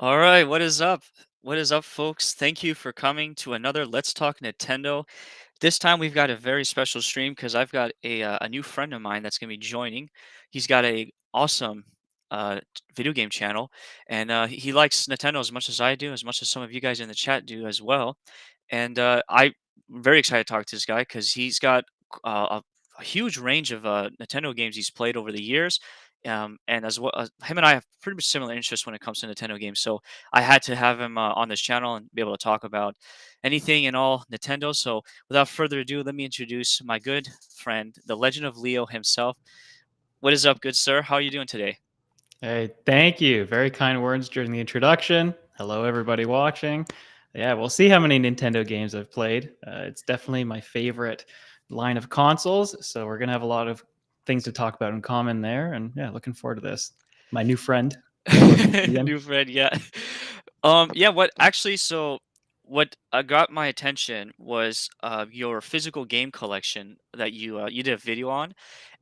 All right, what is up? What is up, folks? Thank you for coming to another Let's Talk Nintendo. This time we've got a very special stream because I've got a new friend of mine that's going to be joining. He's got a awesome video game channel, and he likes Nintendo as much as I do, as much as some of you guys in the chat do as well. And I'm very excited to talk to this guy because he's got a huge range of Nintendo games he's played over the years. And as well, him and I have pretty much similar interests when it comes to Nintendo games. So I had to have him on this channel and be able to talk about anything and all Nintendo. So without further ado, let me introduce my good friend, the Legend of Leo himself. What is up, good sir? How are you doing today? Hey, thank you. Very kind words during the introduction. Hello, everybody watching. Yeah, we'll see how many Nintendo games I've played. It's definitely my favorite line of consoles. So we're going to have a lot of things to talk about in common there. And yeah, looking forward to this. My new friend. Ian. New friend, yeah. Yeah, what got my attention was your physical game collection that you did a video on,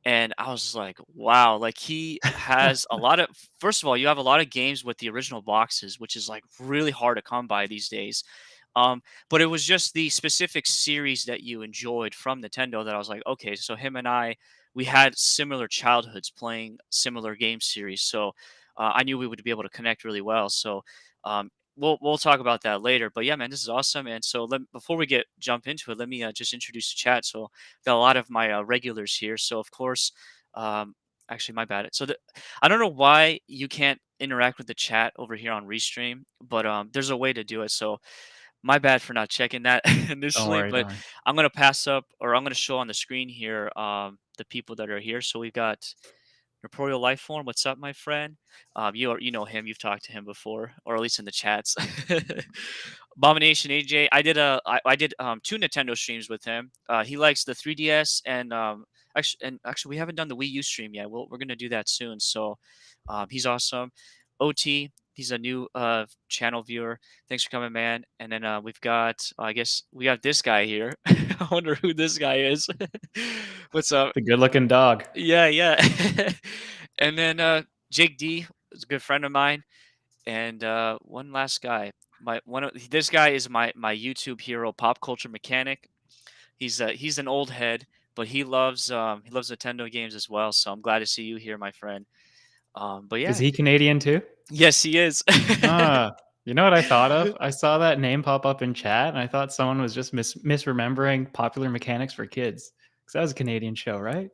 and I was like, wow, like he has a lot of first of all, you have a lot of games with the original boxes, which is like really hard to come by these days. Um, but it was just the specific series that you enjoyed from Nintendo that I was like, okay, so him and we had similar childhoods playing similar game series. So I knew we would be able to connect really well. So we'll talk about that later. But yeah, man, this is awesome. And so before we get jump into it, let me just introduce the chat. So got a lot of my regulars here. So of course, um, actually, my bad. I don't know why you can't interact with the chat over here on Restream, but there's a way to do it. So my bad for not checking that Don't initially, worry, but don't worry. I'm gonna pass up or I'm gonna show on the screen here the people that are here. So we've got Corporeal Life Form. What's up, my friend? You know him. You've talked to him before, or at least in the chats. Abomination AJ. I did two Nintendo streams with him. He likes the 3DS and actually we haven't done the Wii U stream yet. We're gonna do that soon. So he's awesome. OT. He's a new channel viewer. Thanks for coming, man. And then we've got I guess we got this guy here. I wonder who this guy is. What's up? The good looking dog. Yeah, yeah. And then Jake D is a good friend of mine, and one last guy. This guy is my YouTube hero, Pop Culture Mechanic. He's an old head, but he loves Nintendo games as well. So I'm glad to see you here, my friend. But Is yeah, he Canadian too? yes, he is. Ah, you know what I thought of? I saw that name pop up in chat and I thought someone was just misremembering Popular Mechanics for Kids. Because that was a Canadian show, right?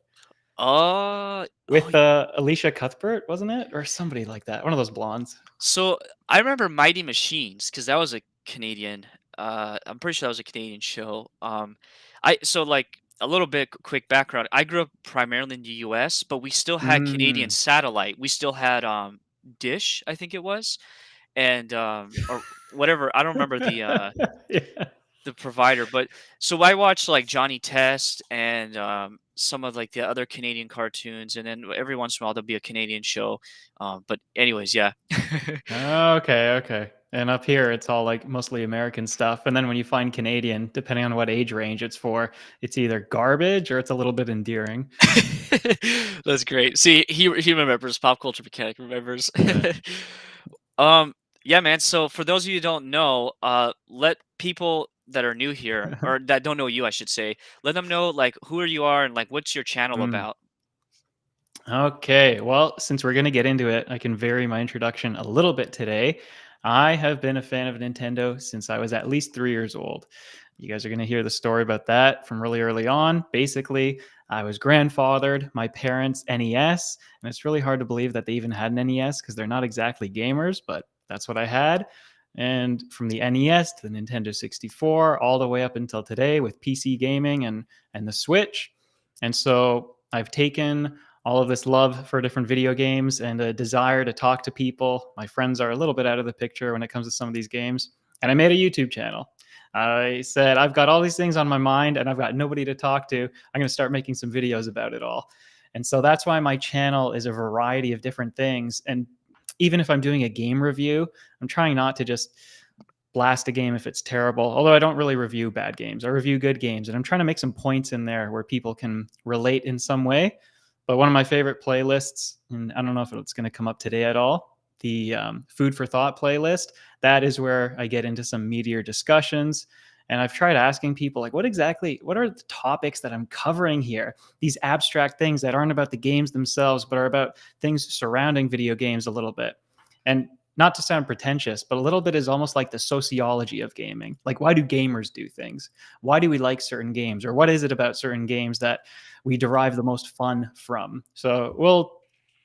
Oh, With Alicia Cuthbert, wasn't it? Or somebody like that. One of those blondes. so I remember Mighty Machines because that was a Canadian. I'm pretty sure that was a Canadian show. Like a little bit quick background. I grew up primarily in the U.S., but we still had Canadian Mm. satellite. We still had Dish, I think it was, and or whatever. I don't remember Yeah. the provider, but so I watched like Johnny Test and some of like the other Canadian cartoons, and then every once in a while there'll be a Canadian show. But anyways, yeah. Okay, okay. And up here, it's all like mostly American stuff. And then when you find Canadian, depending on what age range it's for, it's either garbage or it's a little bit endearing. That's great. See, he remembers pop culture mechanic remembers. Yeah. um, yeah, man. So for those of you who don't know, let people that are new here or that don't know you, I should say, let them know like who you are and like what's your channel Mm. about. Okay, well, since we're going to get into it, I can vary my introduction a little bit today. I have been a fan of Nintendo since I was at least 3 years old. You guys are going to hear the story about that from really early on. Basically, I was grandfathered my parents' NES, and it's really hard to believe that they even had an NES because they're not exactly gamers, but that's what I had. And from the NES to the Nintendo 64, all the way up until today with PC gaming and the Switch. And so I've taken all of this love for different video games and a desire to talk to people. My friends are a little bit out of the picture when it comes to some of these games. And I made a YouTube channel. I said, I've got all these things on my mind and I've got nobody to talk to. I'm going to start making some videos about it all. And so that's why my channel is a variety of different things. And even if I'm doing a game review, I'm trying not to just blast a game if it's terrible. Although I don't really review bad games, I review good games. And I'm trying to make some points in there where people can relate in some way. But one of my favorite playlists, and I don't know if it's going to come up today at all, the Food for Thought playlist, that is where I get into some meatier discussions. And I've tried asking people, like, what are the topics that I'm covering here? These abstract things that aren't about the games themselves, but are about things surrounding video games a little bit. And not to sound pretentious, but a little bit is almost like the sociology of gaming. Like, why do gamers do things? Why do we like certain games? Or what is it about certain games that we derive the most fun from? So we'll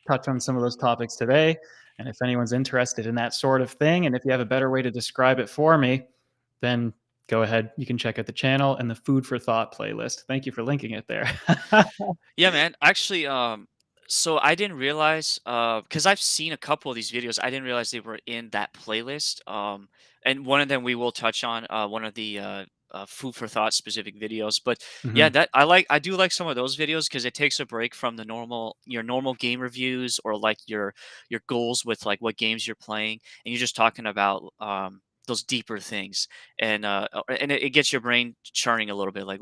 touch on some of those topics today. And if anyone's interested in that sort of thing, and if you have a better way to describe it for me, then go ahead. You can check out the channel and the Food for Thought playlist. Thank you for linking it there. Yeah, man. Actually, so I didn't realize, because I've seen a couple of these videos, I didn't realize they were in that playlist. And one of them we will touch on, one of the food for thought specific videos. But yeah, Mhm. I do like some of those videos because it takes a break from the your normal game reviews or like your goals with like what games you're playing, and you're just talking about those deeper things, and it gets your brain churning a little bit, like,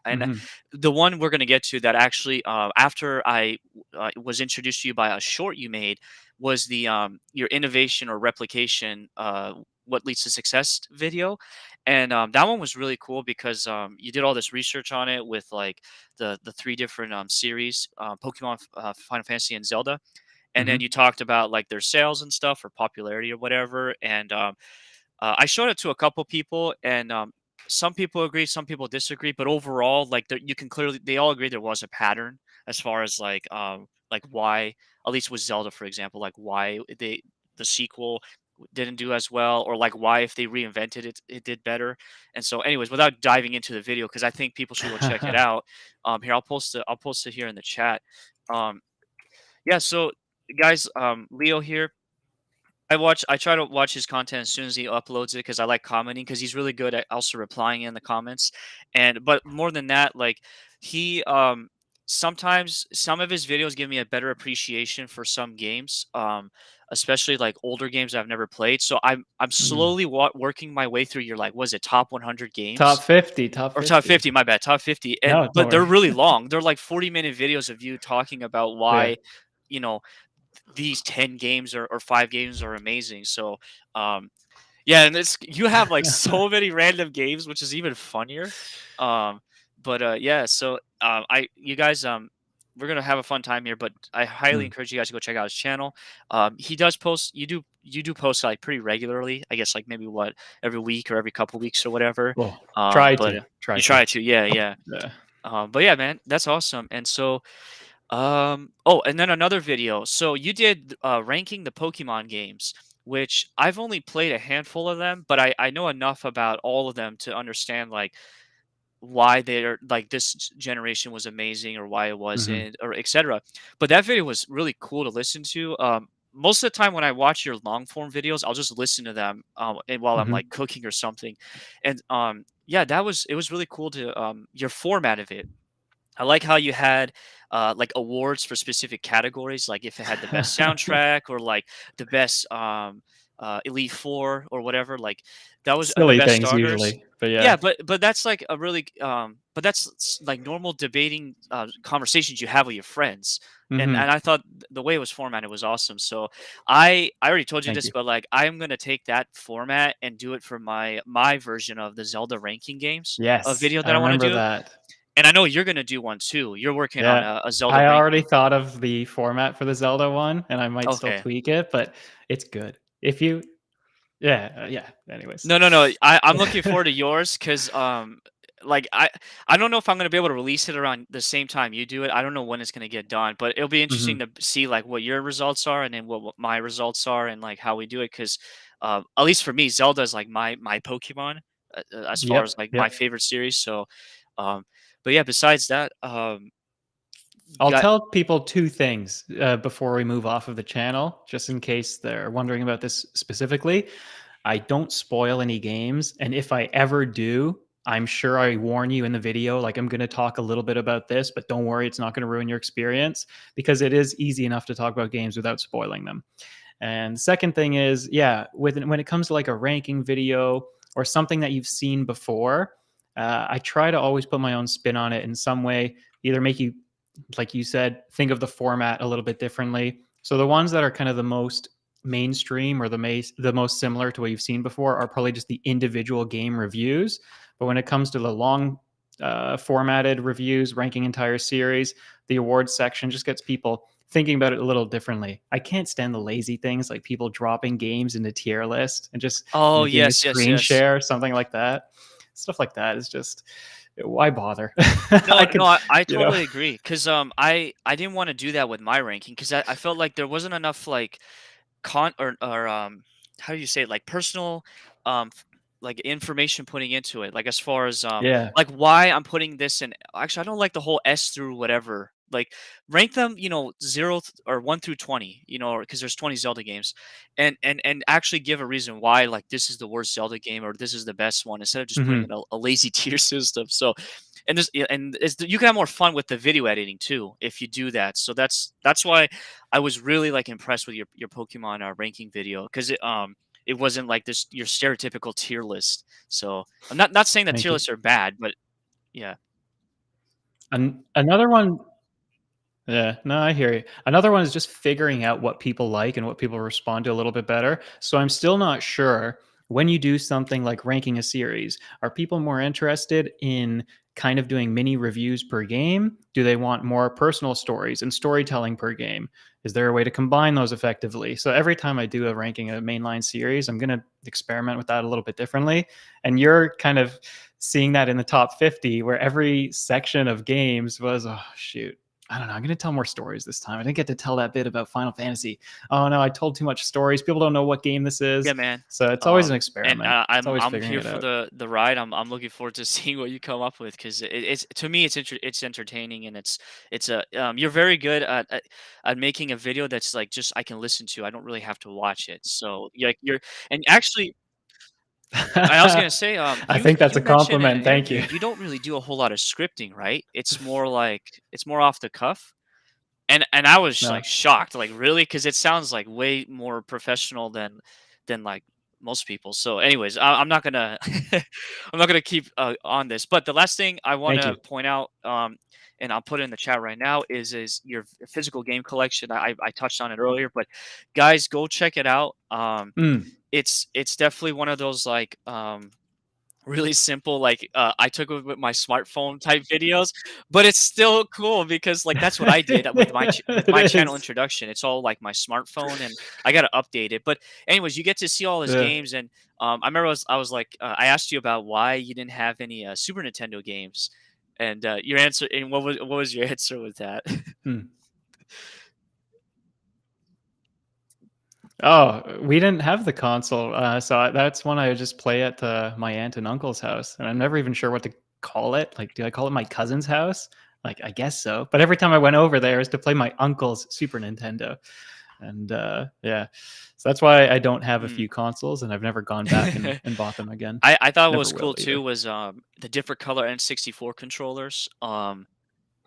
and Mhm. the one we're going to get to that actually after I was introduced to you by a short you made was the your innovation or replication what leads to success video. And that one was really cool because you did all this research on it with like the three different series, Pokemon, Final Fantasy, and Zelda. And then Mhm. you talked about like their sales and stuff or popularity or whatever. And I showed it to a couple people, and some people agree, some people disagree. But overall, like you can clearly, they all agree there was a pattern as far as like why, at least with Zelda, for example, like why the sequel didn't do as well, or like why if they reinvented it, it did better. And so, anyways, without diving into the video, because I think people should go check it out. Here I'll post it here in the chat. Um, yeah, so guys, Leo here, I try to watch his content as soon as he uploads it because I like commenting because he's really good at also replying in the comments. And but more than that, like he sometimes some of his videos give me a better appreciation for some games, especially like older games I've never played. So I'm Mm. slowly working my way through your, like, was it top 100 Top games 50, top or top 50. 50, my bad, top 50. And No, don't but they're worry. really long. They're like 40-minute videos of you talking about Yeah. why, you know, these 10 games or 5 games are amazing. So, um, yeah, and it's you have, like, so many random games, which is even funnier. Um, yeah, so, I you guys, we're gonna have a fun time here, but I highly Mm. encourage you guys to go check out his channel. He does post you do post, like, pretty regularly, I guess, like, maybe, what, every week or every couple weeks or whatever. Well, try But, to, try you to. try to, yeah, yeah. Yeah. But yeah, man, that's awesome. And so, oh, and then another video. So you did ranking the Pokemon games, which I've only played a handful of them, but I know enough about all of them to understand like why they're like generation was amazing or why it Mhm. wasn't or etc. But that video was really cool to listen to. Most of the time when I watch your long form videos, I'll just listen to them and while I'm Mhm. like cooking or something. And yeah, it was really cool to your format of it. I like how you had like awards for specific categories, like if it had the best soundtrack or like the best Elite Four or whatever. Like that was the Silly best things starters. usually, but Yeah, yeah. but that's like a really but that's like normal debating conversations you have with your friends. And Mhm. I thought the way it was formatted was awesome. So I already told you Thank this, you. but like I'm gonna take that format and do it for my version of the Zelda ranking games, a Yes, video I that I want to remember do. that. And I know you're gonna do one too. You're working on Yeah. a Zelda I already ranking. thought of the format for the Zelda one, and I might still Okay. tweak it, but it's good. If you Yeah, yeah, anyways. No, no, no. I'm looking forward to yours because like I don't know if I'm gonna be able to release it around the same time you do it. I don't know when it's gonna get done, but it'll be interesting Mhm. to see like what your results are and then what my results are and like how we do it. Because at least for me, Zelda is like my Pokemon as far as Yep, like my yep. favorite series. So, um, but yeah, besides that, you I'll got tell people 2 things, before we move off of the channel, just in case they're wondering about this specifically. I don't spoil any games, and if I ever do, I'm sure I warn you in the video, like, "I'm gonna talk a little bit about this, but don't worry, it's not gonna ruin your experience," because it is easy enough to talk about games without spoiling them. And second thing is, yeah, when it comes to, like, a ranking video or something that you've seen before, I try to always put my own spin on it in some way, either make you, like you said, think of the format a little bit differently. So the ones that are kind of the most mainstream or the most similar to what you've seen before are probably just the individual game reviews. But when it comes to the long formatted reviews, ranking entire series, the awards section just gets people thinking about it a little differently. I can't stand the lazy things like people dropping games into tier list and just Oh, doing a yes, yes, screen yes. share, something like that. Stuff like that is just why bother? No, I no, could, I you know, totally agree. Cause I didn't wanna do that with my ranking, cause I felt like there wasn't enough, like, how do you say it? Like, personal, f like, information putting into it, like, as far as, yeah. like, why I'm putting this in actually, I don't like the whole S through whatever, like, rank them, 0 or 1 through 20, because there's 20 Zelda games, and actually give a reason why, like, this is the worst Zelda game or this is the best one instead of just putting in Mhm. a lazy tier system, so and there's yeah, and it's you can have more fun with the video editing too if you do that, so that's why I was really, like, impressed with your Pokemon, ranking video 'cause it wasn't like this your stereotypical tier list. So, I'm not saying that Thank tier you. lists are bad, but yeah. Another one. Yeah, no, I hear you. Another one is just figuring out what people like and what people respond to a little bit better. So I'm still not sure when you do something like ranking a series, are people more interested in kind of doing mini reviews per game? Do they want more personal stories and storytelling per game? Is there a way to combine those effectively? So every time I do a ranking a mainline series, I'm going to experiment with that a little bit differently. And you're kind of seeing that in the top 50 where every section of games was, oh, shoot, I don't know. I'm going to tell more stories this time. I didn't get to tell that bit about Final Fantasy. Oh no, I told too much stories. People don't know what game this Yeah, is. man. So it's always an And, experiment. It's always I'm figuring here it for out. the ride. I'm looking forward to seeing what you come up with 'cause it's to me, it's entertaining and you're very good at making a video that's, like, just I can listen to. I don't really have to watch it. So, yeah, you're and actually I was gonna say, I think that's you a mentioned in an compliment. Thank interview, you. you don't really do a whole lot of scripting, right? It's more off the cuff? And I was, No, like, shocked, like, really, because it sounds, like, way more professional than, like, most people. So, anyways, I'm not gonna I'm not gonna keep, on this, but the last thing I thank wanna you. point out, and I'll put it in the chat right now, is your physical game collection. I touched on it earlier, but guys, go check it out. Mm. It's definitely one of those, like, really simple, like, I took it with my smartphone type videos, but it's still cool because, like, that's what I did with It my channel is. introduction. It's all, like, my smartphone, and I gotta update it, but anyways, you get to see all his Yeah. games, and, I remember I was like, I asked you about why you didn't have any, Super Nintendo games, and, your answer and what was your answer with that? Mm. Oh, we didn't have the console, so that's one I would just play at my aunt and uncle's house, and I'm never even sure what to call it. Like, do I call it my cousin's house? Like, I guess so. But every time I went over there, is to play my uncle's Super Nintendo, and yeah, so that's why I don't have a Mm. few consoles, and I've never gone back and bought them again. I thought what Never was cool will too either. was, the different color N64 controllers, I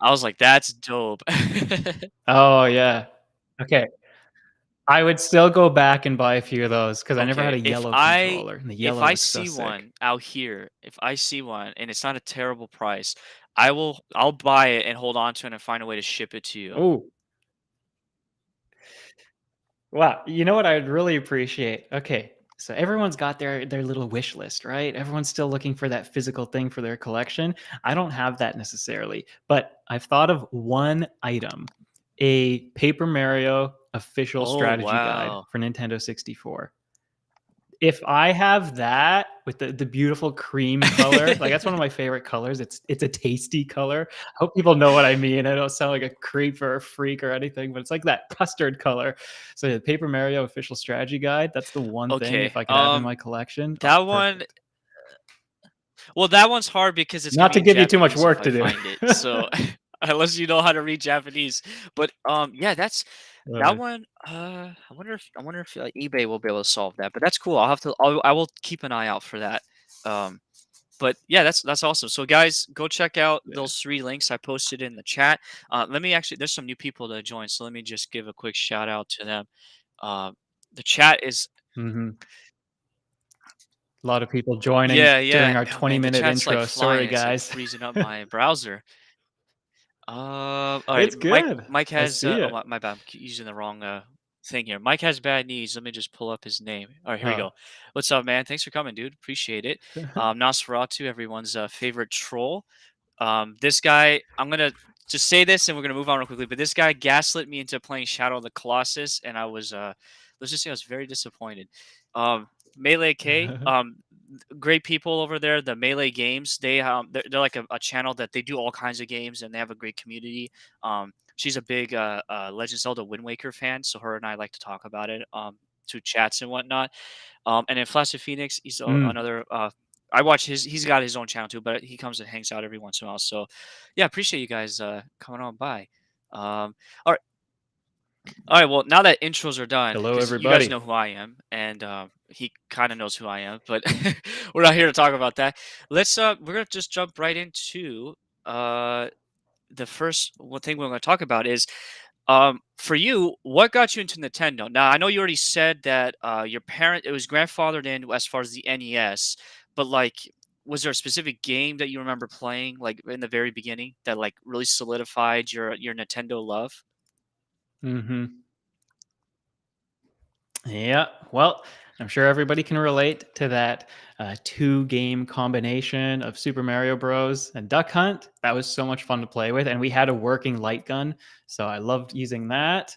was like, "That's dope." Oh yeah. Okay, I would still go back and buy a few of those because I never had Okay, a yellow controller, and the if yellow I was so see sick. one out here, if I see one and it's not a terrible price, I'll buy it and hold on to it and find a way to ship it to you. Oh, wow, you know what I'd really appreciate? Okay, so everyone's got their little wish list, right? Everyone's still looking for that physical thing for their collection. I don't have that necessarily, but I've thought of one item, a Paper Mario official Oh, strategy guide wow. for Nintendo 64. If I have that with the beautiful cream color, like, that's one of my favorite colors. It's a tasty color. I hope people know what I mean. I don't sound like a creep or a freak or anything, but it's like that custard color. So, yeah, Paper Mario official strategy guide, that's the one thing Okay, if I could have in my collection, oh, that one perfect. well, that one's hard because it's gonna Not be to in give you too much Japanese if work I to do. find it, so unless you know how to read Japanese, but, yeah, that Uh, one, I wonder if, eBay will be able to solve that, but that's cool. I will keep an eye out for that, um but yeah, that's awesome. So guys, go check out yeah. those 3 links I posted in the chat. Let me actually there's some new people that joined, so let me just give a quick shout out to them. Uh, the chat is Mhm. A lot of people joining yeah, yeah. during our Oh man, the 20-minute chat's like intro. Sorry, flying. It's like guys. freezing up my browser. All right, It's good. Mike I has see oh it. my bad. I'm using the wrong thing here. Mike has bad knees. Let me just pull up his name. All right, here we Oh. go. What's up, man? Thanks for coming, dude. Appreciate it. Nosferatu, everyone's favorite troll. This guy, I'm gonna just say this, and we're gonna move on real quickly. But this guy gaslit me into playing Shadow of the Colossus, and I was, let's just say, I was very disappointed. Melee K, great people over there. The Melee Games, they're like a channel that they do all kinds of games, and they have a great community. She's a big Legend of Zelda Wind Waker fan, so her and I like to talk about it through chats and whatnot. And then Flash of Phoenix, he's Mm. another. I watch his. He's got his own channel too, but he comes and hangs out every once in a while. So, yeah, appreciate you guys coming on by. Um, all right, all right. Well, now that intros are done, Hello, because you guys everybody. know who I am, and he kind of knows who I am, but we're not here to talk about that. We're gonna just jump right into uh the first one thing we're gonna talk about is for you, what got you into Nintendo? Now, I know you already said that it was grandfathered in as far as the NES, but like, was there a specific game that you remember playing like in the very beginning that like really solidified your Nintendo love? Hmm. Yeah. Well, I'm sure everybody can relate to that two-game combination of Super Mario Bros. And Duck Hunt. That was so much fun to play with, and we had a working light gun, so I loved using that.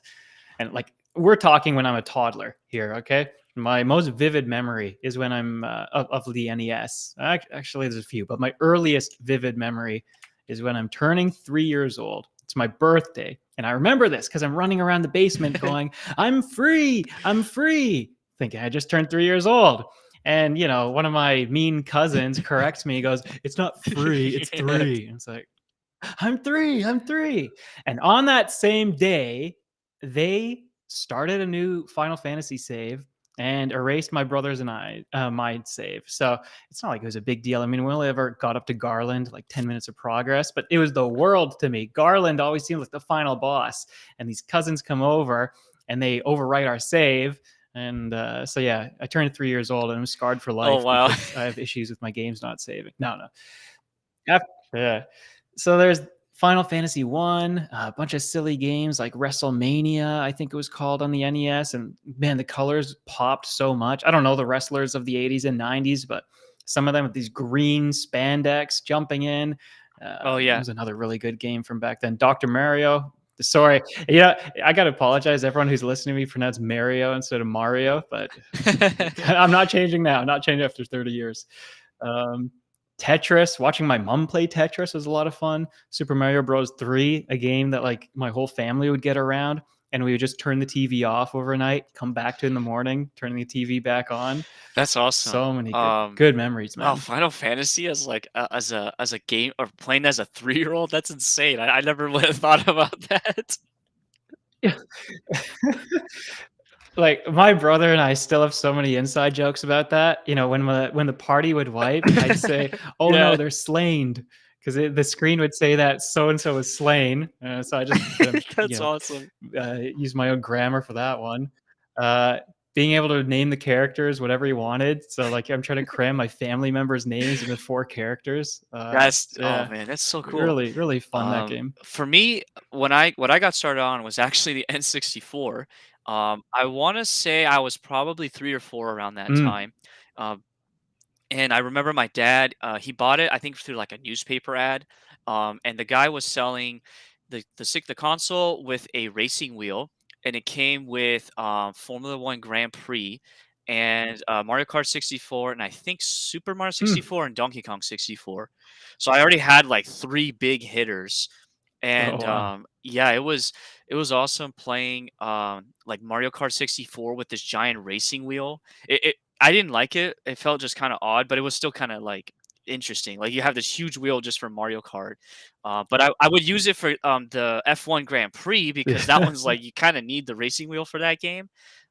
And like, we're talking when I'm a toddler here, okay? My most vivid memory is when I'm of the NES. Actually, there's a few, but my earliest vivid memory is when I'm turning 3 years old. It's my birthday, and I remember this because I'm running around the basement going, "I'm free! I'm free!" Thinking I just turned 3 years old. And one of my mean cousins corrects me. He goes, "It's not free, it's Yes. three." And it's like, I'm three. I'm three. And on that same day, they started a new Final Fantasy save and erased my brothers and my save. So it's not like it was a big deal. I mean, we only ever got up to Garland, like 10 minutes of progress, but it was the world to me. Garland always seemed like the final boss. And these cousins come over and they overwrite our save. And so, yeah, I turned 3 years old and I'm scarred for Oh life wow. because I have issues with my games not saving. No, no. Yeah. So there's Final Fantasy 1, a bunch of silly games like WrestleMania, I think it was called on the NES. And man, the colors popped so much. I don't know the wrestlers of the 80s and 90s, but some of them with these green spandex jumping in. Oh yeah. Was another really good game from back then. Dr. Mario. Sorry. Yeah, I got to apologize. Everyone who's listening to me pronounce Mario instead of Mario, but I'm not changing now. I'm not changing after 30 years. Um, Tetris, watching my mom play Tetris was a lot of fun. Super Mario Bros. 3, a game that like my whole family would get around and we would just turn the TV off overnight, come back to it in the morning, turning the TV back on. That's awesome. So many good memories, Oh, man. Final Fantasy as like as a game or playing as a 3-year-old, that's insane. I never would have thought about that. Like my brother and I still have so many inside jokes about that. When the party would wipe, I'd say, "Oh no, Yeah. they're slain," because the screen would say that so and so was slain. So I just That's awesome. use my own grammar for that one. Uh, Being able to name the characters whatever you wanted. So like I'm trying to cram my family members' names into 4 characters. Oh Yeah, man, that's so cool. really, really fun that game. For me, what I got started on was actually the N64. I want to say I was probably 3 or 4 around that Mm. time. Um, and I remember my dad, he bought it, I think through like a newspaper ad. And the guy was selling the console with a racing wheel, and it came with Formula One Grand Prix and Mario Kart 64, and I think Super Mario Mm. 64 and Donkey Kong 64. So I already had like 3 big hitters, Oh and wow. yeah, it was awesome playing like Mario Kart 64 with this giant racing wheel. I didn't like it. It felt just kind of odd, but it was still kind of like interesting. Like you have this huge wheel just for Mario Kart. But I would use it for the F1 Grand Prix because that Yeah. one's like you kind of need the racing wheel for that game.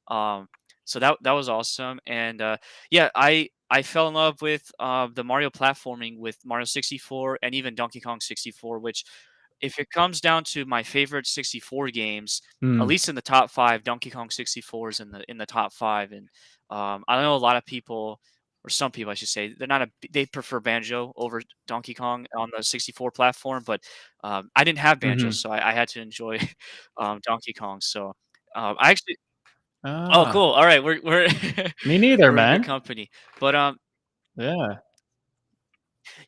Um, so that was awesome. And yeah, I fell in love with the Mario platforming with Mario 64 and even Donkey Kong 64, which if it comes down to my favorite 64 games, at Mm. least in the top 5, Donkey Kong 64 is in the top 5, and, I know a lot of people, or some people I should say, they prefer Banjo over Donkey Kong on the 64 platform, but, I didn't have Banjo, Mhm. so I had to enjoy, Donkey Kong, so, I actually Oh, cool. Ah, All right, we're me neither, we're in good man. company. But Yeah.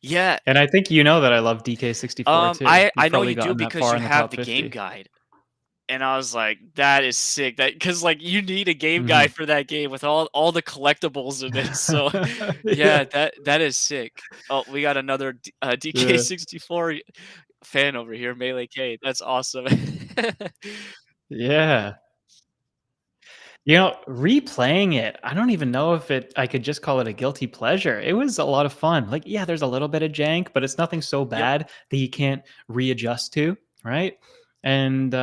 yeah, And I think you know that I love DK64 too. I You've know probably you do gotten that because far you in the have top the game 50. guide. And I was like, "That is sick." That because like, you need a game guide Mhm. for that game with all the collectibles in it, so Yeah, yeah, that is sick. Oh, we got another yeah, DK64 fan over here, Melee K. That's awesome. yeah. You know, replaying it, I don't even know if I could just call it a guilty pleasure. It was a lot of fun. Like, yeah, there's a little bit of jank, but it's nothing so Yep. bad that you can't readjust to, right? And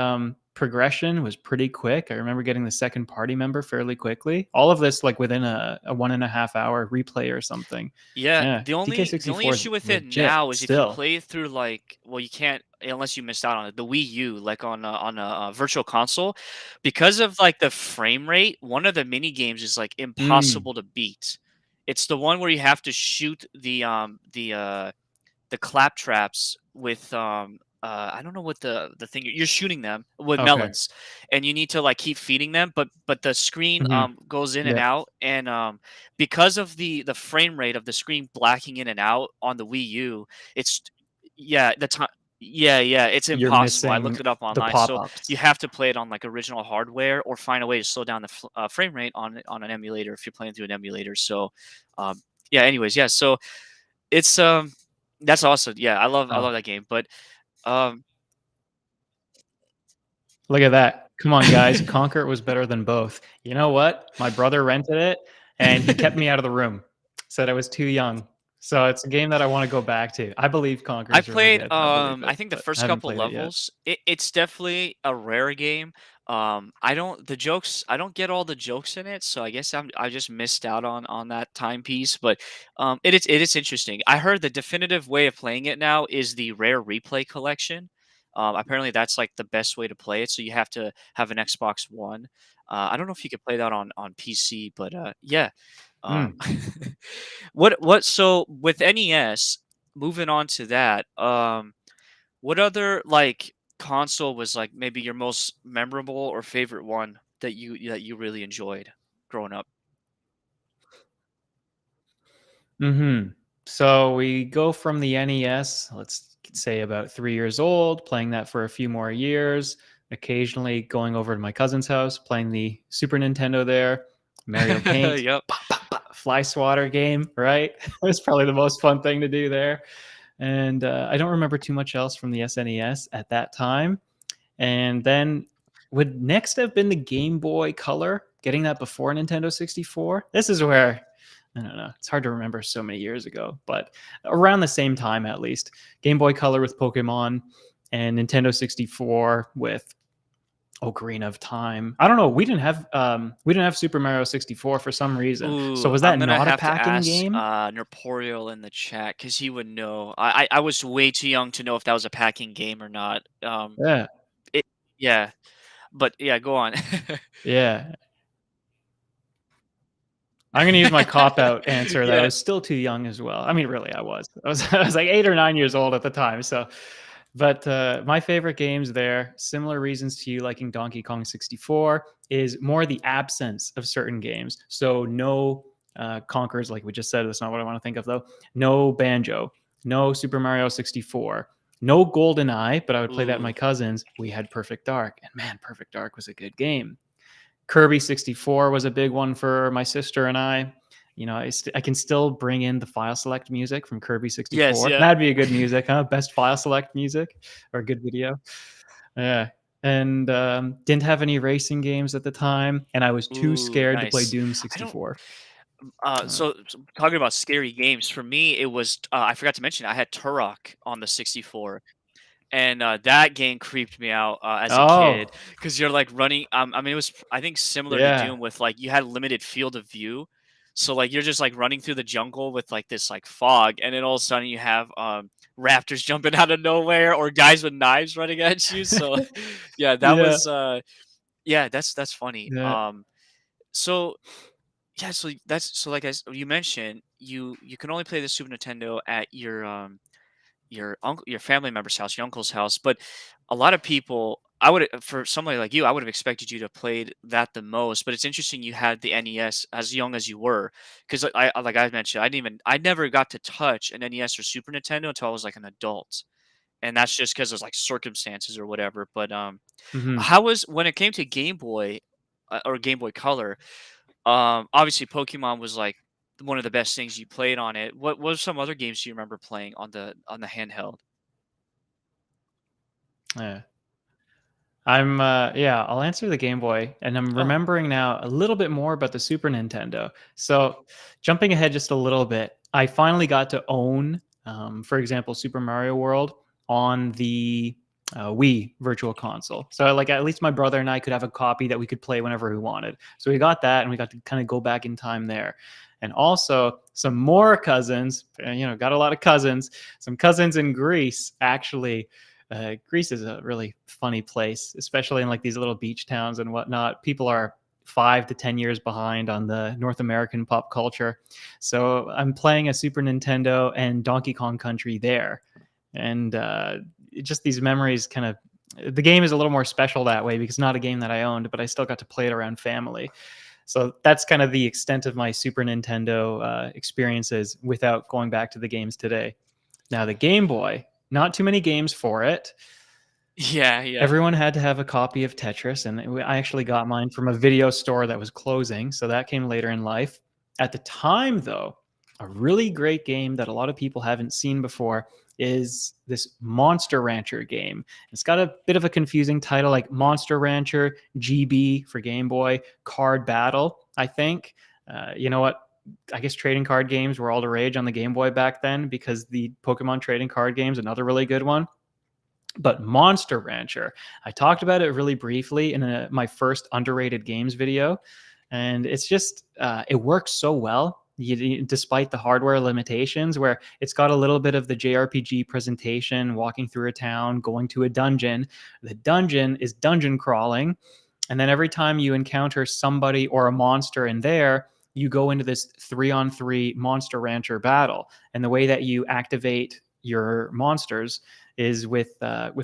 progression was pretty quick. I remember getting the second party member fairly quickly. All of this like within a 1.5 hour replay or something. Yeah, Yeah, the only DK64 is issue with it legit now is if you still. play it through like, well, you can't unless you missed out on it. The Wii U, like on a virtual console, because of like the frame rate. One of the mini games is like Mm, impossible to beat. It's the one where you have to shoot the claptraps with I don't know what the thing you're shooting them with okay. melons, and you need to like keep feeding them, but the screen Hmm. goes in and Yeah, out, and because of the frame rate of the screen blacking in and out on the Wii U, it's yeah the time. Yeah, it's you're impossible. I missing looked it up the online, so you pop-ups. have to play it on like original hardware or find a way to slow down the frame rate on an emulator if you're playing through an emulator. So, yeah. Anyways, yeah. So it's that's awesome. Yeah, I Oh. love that game. But um Look at that. Come on, guys. Conquer was better than both. You know what? My brother rented it and he kept me out of the room. Said I was too young. So it's a game that I want to go back to. I believe Conquer I is really played good. I believe I it, think the but I first haven't couple played it yet. levels, it's definitely a rare game. I don't the jokes I don't get all the jokes in it, so I guess I just missed out on that timepiece, but it is interesting. I heard the definitive way of playing it now is the rare replay collection. Apparently that's like the best way to play it, so you have to have an Xbox One. I don't know if you could play that on PC, but yeah. Um, Mm. what so with NES, moving on to that, what other like console was like maybe your most memorable or favorite one that you really enjoyed growing up? Mhm. So we go from the NES, let's say about 3 years old, playing that for a few more years, occasionally going over to my cousin's house, playing the Super Nintendo there, Mario Paint, Yep. Fly Swatter game, right? It was probably the most fun thing to do there. And I don't remember too much else from the SNES at that time. And then would next have been the Game Boy Color, getting that before Nintendo 64. This is where I don't know. It's hard to remember so many years ago, but around the same time at least. Game Boy Color with Pokemon and Nintendo 64 with Ocarina of Time. I don't know. We didn't have Super Mario 64 for some reason. So Ooh, was I'm that gonna not a have to packing ask game? Nerporial in the chat because he would know. I was way too young to know if that was a packing game or not. Yeah. It yeah, but yeah, go on. Yeah. I'm gonna use my cop out answer that I Yeah. was still too young as well. I mean, really, I was. I was like 8 or 9 years old at the time. So, but my favorite games there, similar reasons to you liking Donkey Kong 64, is more the absence of certain games. So no Conkers, like we just said. That's not what I want to think of though. No Banjo, no Super Mario 64, no Golden Eye. But I would play that with my Ooh. cousins. We had Perfect Dark, and man, Perfect Dark was a good game. Kirby 64 was a big one for my sister and I. You know, I can still bring in the file select music from Kirby Yes, 64. yeah. That'd be a good music, huh? Best file select music or a good video. Yeah. And didn't have any racing games at the time, and I was too Ooh, scared to play nice. Doom I don't 64. Uh, so talking about scary games, for me, it was I forgot to mention I had Turok on the 64, and that game creeped me out as a oh, kid because you're like running. I mean, it was I think similar to yeah. Doom with like you had limited field of view, so like you're just like running through the jungle with like this like fog, and then all of a sudden you have raptors jumping out of nowhere or guys with knives running at you. So yeah, that Yeah. was yeah, that's funny. Yeah. So yeah, so that's so like you mentioned, you can only play the Super Nintendo at your uncle your family member's house, your uncle's house, but a lot of people I would for somebody like you, I would have expected you to played that the most, but it's interesting you had the NES as young as you were, because like I mentioned, I never got to touch an NES or Super Nintendo until I was like an adult, and that's just because of like circumstances or whatever. But Mhm. how was when it came to Game Boy or Game Boy Color? Obviously Pokemon was like one of the best things you played on it. What was some other games you remember playing on the handheld? Yeah. Yeah, I'll answer the Game Boy, and I'm Oh, remembering now a little bit more about the Super Nintendo. So, jumping ahead just a little bit, I finally got to own, for example, Super Mario World on the Wii Virtual Console. So, like, at least my brother and I could have a copy that we could play whenever we wanted. So we got that, and we got to kind of go back in time there. And also, some more cousins, got a lot of cousins. Some cousins in Greece actually. Greece is a really funny place, especially in like these little beach towns and whatnot. People are 5 to 10 years behind on the North American pop culture. So I'm playing a Super Nintendo and Donkey Kong Country there, and just these memories kind of. The game is a little more special that way because it's not a game that I owned, but I still got to play it around family. So that's kind of the extent of my Super Nintendo experiences without going back to the games today. Now, the Game Boy, not too many games for it. yeah, yeah. Everyone had to have a copy of Tetris, and I actually got mine from a video store that was closing, so that came later in life. At the time, though, a really great game that a lot of people haven't seen before is this Monster Rancher game. It's got a bit of a confusing title like Monster Rancher GB for Game Boy, Card Battle, I think. You know what? I guess trading card games were all the rage on the Game Boy back then because the Pokemon trading card games, another really good one. But Monster Rancher, I talked about it really briefly in my first underrated games video, and it's just it works so well. Despite the hardware limitations, where it's got a little bit of the JRPG presentation, walking through a town, going to a dungeon. The dungeon is dungeon crawling, and then every time you encounter somebody or a monster in there, you go into this 3-on-3 Monster Rancher battle. And the way that you activate your monsters is with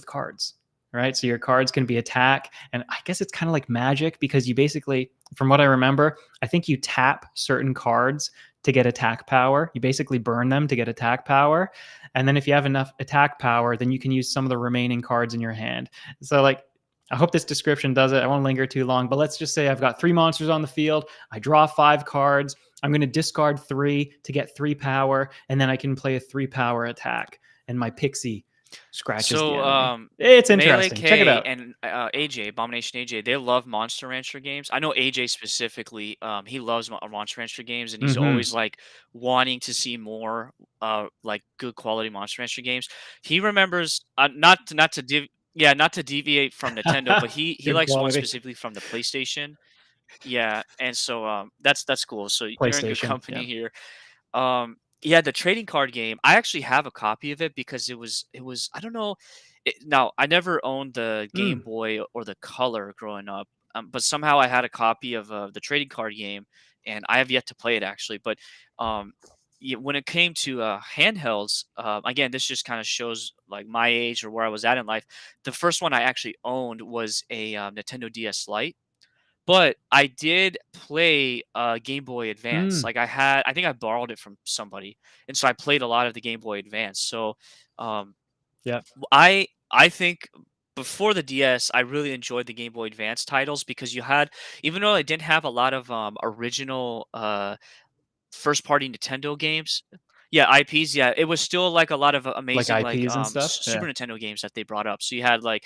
cards, right? So your cards can be attack, and I guess it's kind of like Magic because you basically, from what I remember, I think you tap certain cards to get attack power. You basically burn them to get attack power, and then if you have enough attack power, then you can use some of the remaining cards in your hand. So like. I hope this description does it. I won't linger too long, but let's just say I've got 3 monsters on the field. I draw 5 cards. I'm going to discard 3 to get 3 power, and then I can play a 3 power attack. And my pixie scratches the So, enemy. It's Melee interesting. Check it K out. and AJ, Abomination AJ, they love Monster Rancher games. I know AJ specifically, he loves Monster Rancher games, and he's Hmm. always like wanting to see more, like good quality Monster Rancher games. He remembers, not to deviate from Nintendo, but he Good likes one quality. specifically from the PlayStation. Yeah, and so that's cool. So you're in good PlayStation. company Yeah. here. Yeah, the trading card game, I actually have a copy of it because it was I don't know. Now, I never owned the Game Mm. Boy or the Color growing up, but somehow I had a copy of the trading card game, and I have yet to play it actually. But um, yeah, when it came to handhelds, again, this just kind of shows like my age or where I was at in life. The first one I actually owned was a Nintendo DS Lite, but I did play, Game Boy Advance. Mm. Like, I think I borrowed it from somebody, and so I played a lot of the Game Boy Advance. So, um, Yeah. I think before the DS, I really enjoyed the Game Boy Advance titles because you had even though it didn't have a lot of, original, first party Nintendo games. Yeah, IPs, yeah, it was still, like, a lot of Like amazing, like, IPs and stuff. Super Yeah. Nintendo games that they brought up. So you had, like,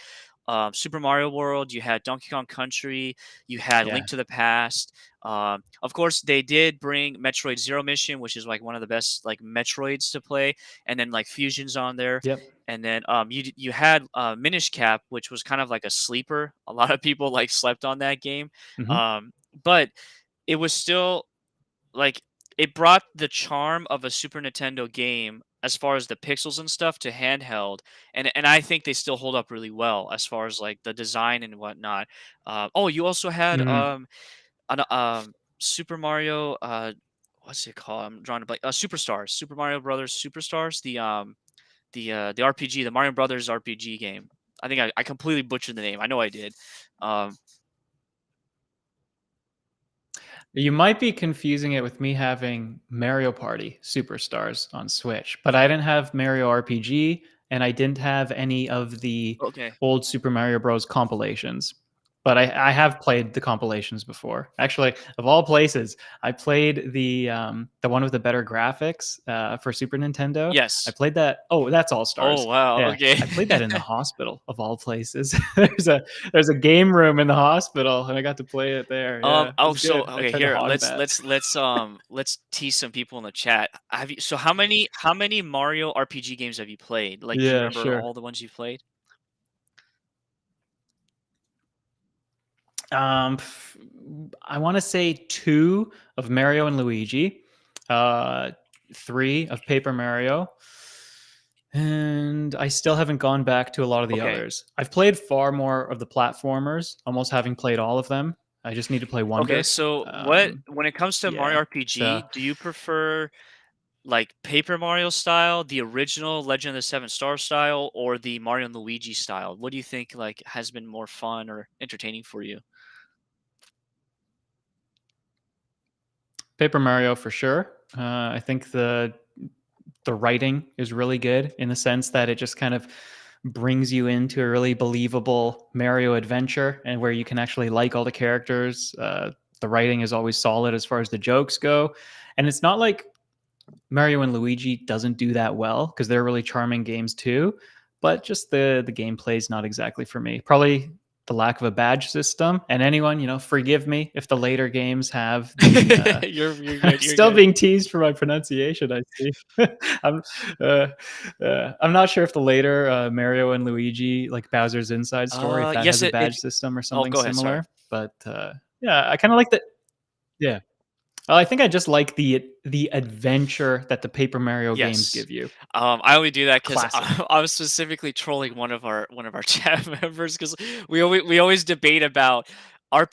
Super Mario World, you had Donkey Kong Country, you had Link Yeah. to the Past. Of course, they did bring Metroid Zero Mission, which is, like, one of the best, like, Metroids to play, and then, like, Fusion's on there. Yep. And then, you had, Minish Cap, which was kind of like a sleeper. A lot of people, like, slept on that game. Hmm. But it was still like, it brought the charm of a Super Nintendo game as far as the pixels and stuff to handheld, and I think they still hold up really well as far as, like, the design and whatnot. Oh, you also had, Hmm. an, Super Mario, what's it called? I'm drawing a blank. Superstars, Super Mario Brothers Superstars, the RPG, the Mario Brothers RPG game. I think I completely butchered the name. I know I did. Um, You might be confusing it with me having Mario Party Superstars on Switch, but I didn't have Mario RPG and I didn't have any of the okay. old Super Mario Bros. Compilations. But I have played the compilations before. Actually, of all places, I played the one with the better graphics for Super Nintendo. I Yes. played that. Oh, that's All Oh, Stars. wow, Yeah, okay. I played that in the hospital of all places. There's a game room in the hospital, and I got to play it there. Yeah, it Oh, was so good. I okay, tried to here, hog let's that. let's tease some people in the chat. Have you so how many Mario RPG games have you played? Like, do you Yeah, remember sure. all the ones you played? F- I want to say two of Mario and Luigi, uh, three of Paper Mario, and I still haven't gone back to a lot of the Okay. others. I've played far more of the platformers, almost having played all of them. I just need to play Okay, Wonder. so what when it comes to Mario Yeah. So RPG, do you prefer like Paper Mario style, the original Legend of the Seven Stars style, or the Mario and Luigi style? What do you think like has been more fun or entertaining for you? Paper Mario for sure. I think the writing is really good in the sense that it just kind of brings you into a really believable Mario adventure and where you can actually like all the characters. The writing is always solid as far as the jokes go. And it's not like Mario and Luigi doesn't do that well because they're really charming games too. But just the gameplay is not exactly for me. Probably the lack of a badge system. And anyone, forgive me if the later games have the. You're I'm good. You're still good. being teased for my pronunciation. I see. I'm, uh, I'm not sure if the later Mario and Luigi, like Bowser's Inside Story, if that Yes, has a it. badge system or Oh, something go ahead. Sorry. similar. But yeah, I kind of like the. Yeah, I think I just like the adventure that the Paper Mario games Yes. give you. I only do that because Classic. I was specifically trolling one of our chat members because we always debate about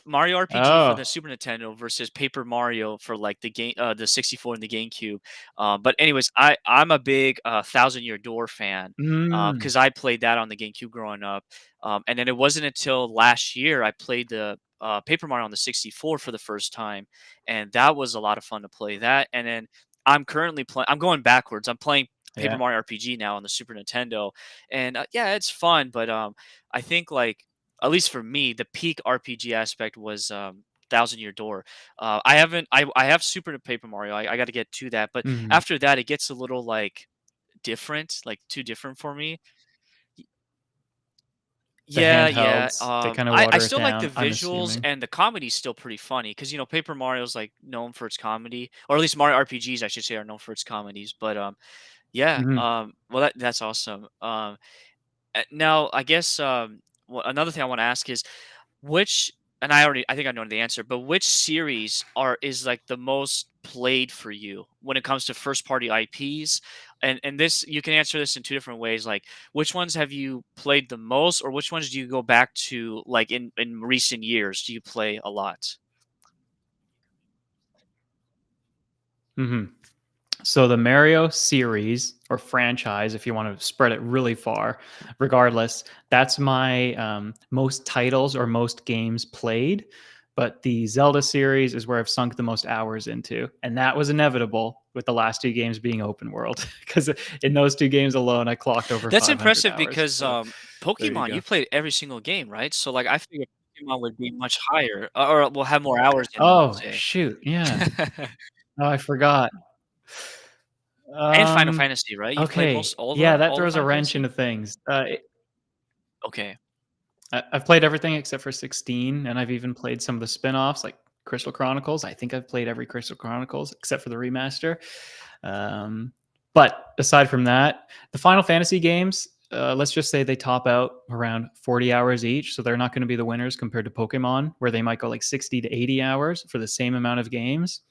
Mario RPG for the Oh. Super Nintendo versus Paper Mario for like the 64 and the GameCube. But anyways, I'm a big Thousand Year Door fan Mm. because I played that on the GameCube growing up, and then it wasn't until last year I played the Paper Mario on the 64 for the first time, and that was a lot of fun to play that. And then I'm currently playing. I'm going backwards. I'm playing Paper Yeah. Mario RPG now on the Super Nintendo, and yeah, it's fun. But I think like at least for me, the peak RPG aspect was Thousand Year Door. I haven't. I have Super Paper Mario. I got to get to that, but Mhm. after that, it gets a little like different, like too different for me. The Yeah, yeah. handhelds, they kinda I water it still like the down, I'm visuals assuming. and the comedy's still pretty funny because Paper Mario's like known for its comedy, or at least Mario RPGs, I should say, are known for its comedies. But yeah. Mhm. Well, that's awesome. Now I guess another thing I want to ask is which, and I think I know the answer, but which series is like the most played for you when it comes to first party IPs? And this you can answer this in two different ways. Like which ones have you played the most, or which ones do you go back to like in recent years? Do you play a lot? Mhm. So the Mario series or franchise, if you want to spread it really far, regardless, that's my most titles or most games played. But the Zelda series is where I've sunk the most hours into. And that was inevitable with the last two games being open world. Because in those two games alone, I clocked over That's 500 impressive hours. because So there you Pokemon, go. you played every single game, right? So like I figured Pokemon would be much higher, or will have more hours in it, I Oh, should shoot. Yeah. say. Oh, I forgot. And Final Um, Fantasy, right? You've played okay. most all of Yeah, them? that All the throws a Final wrench Fantasy? into things. Okay. I've played everything except for 16, and I've even played some of the spin-offs like Crystal Chronicles. I think I've played every Crystal Chronicles except for the remaster. Um, but aside from that, the Final Fantasy games, let's just say they top out around 40 hours each. So they're not going to be the winners compared to Pokemon, where they might go like 60 to 80 hours for the same amount of games.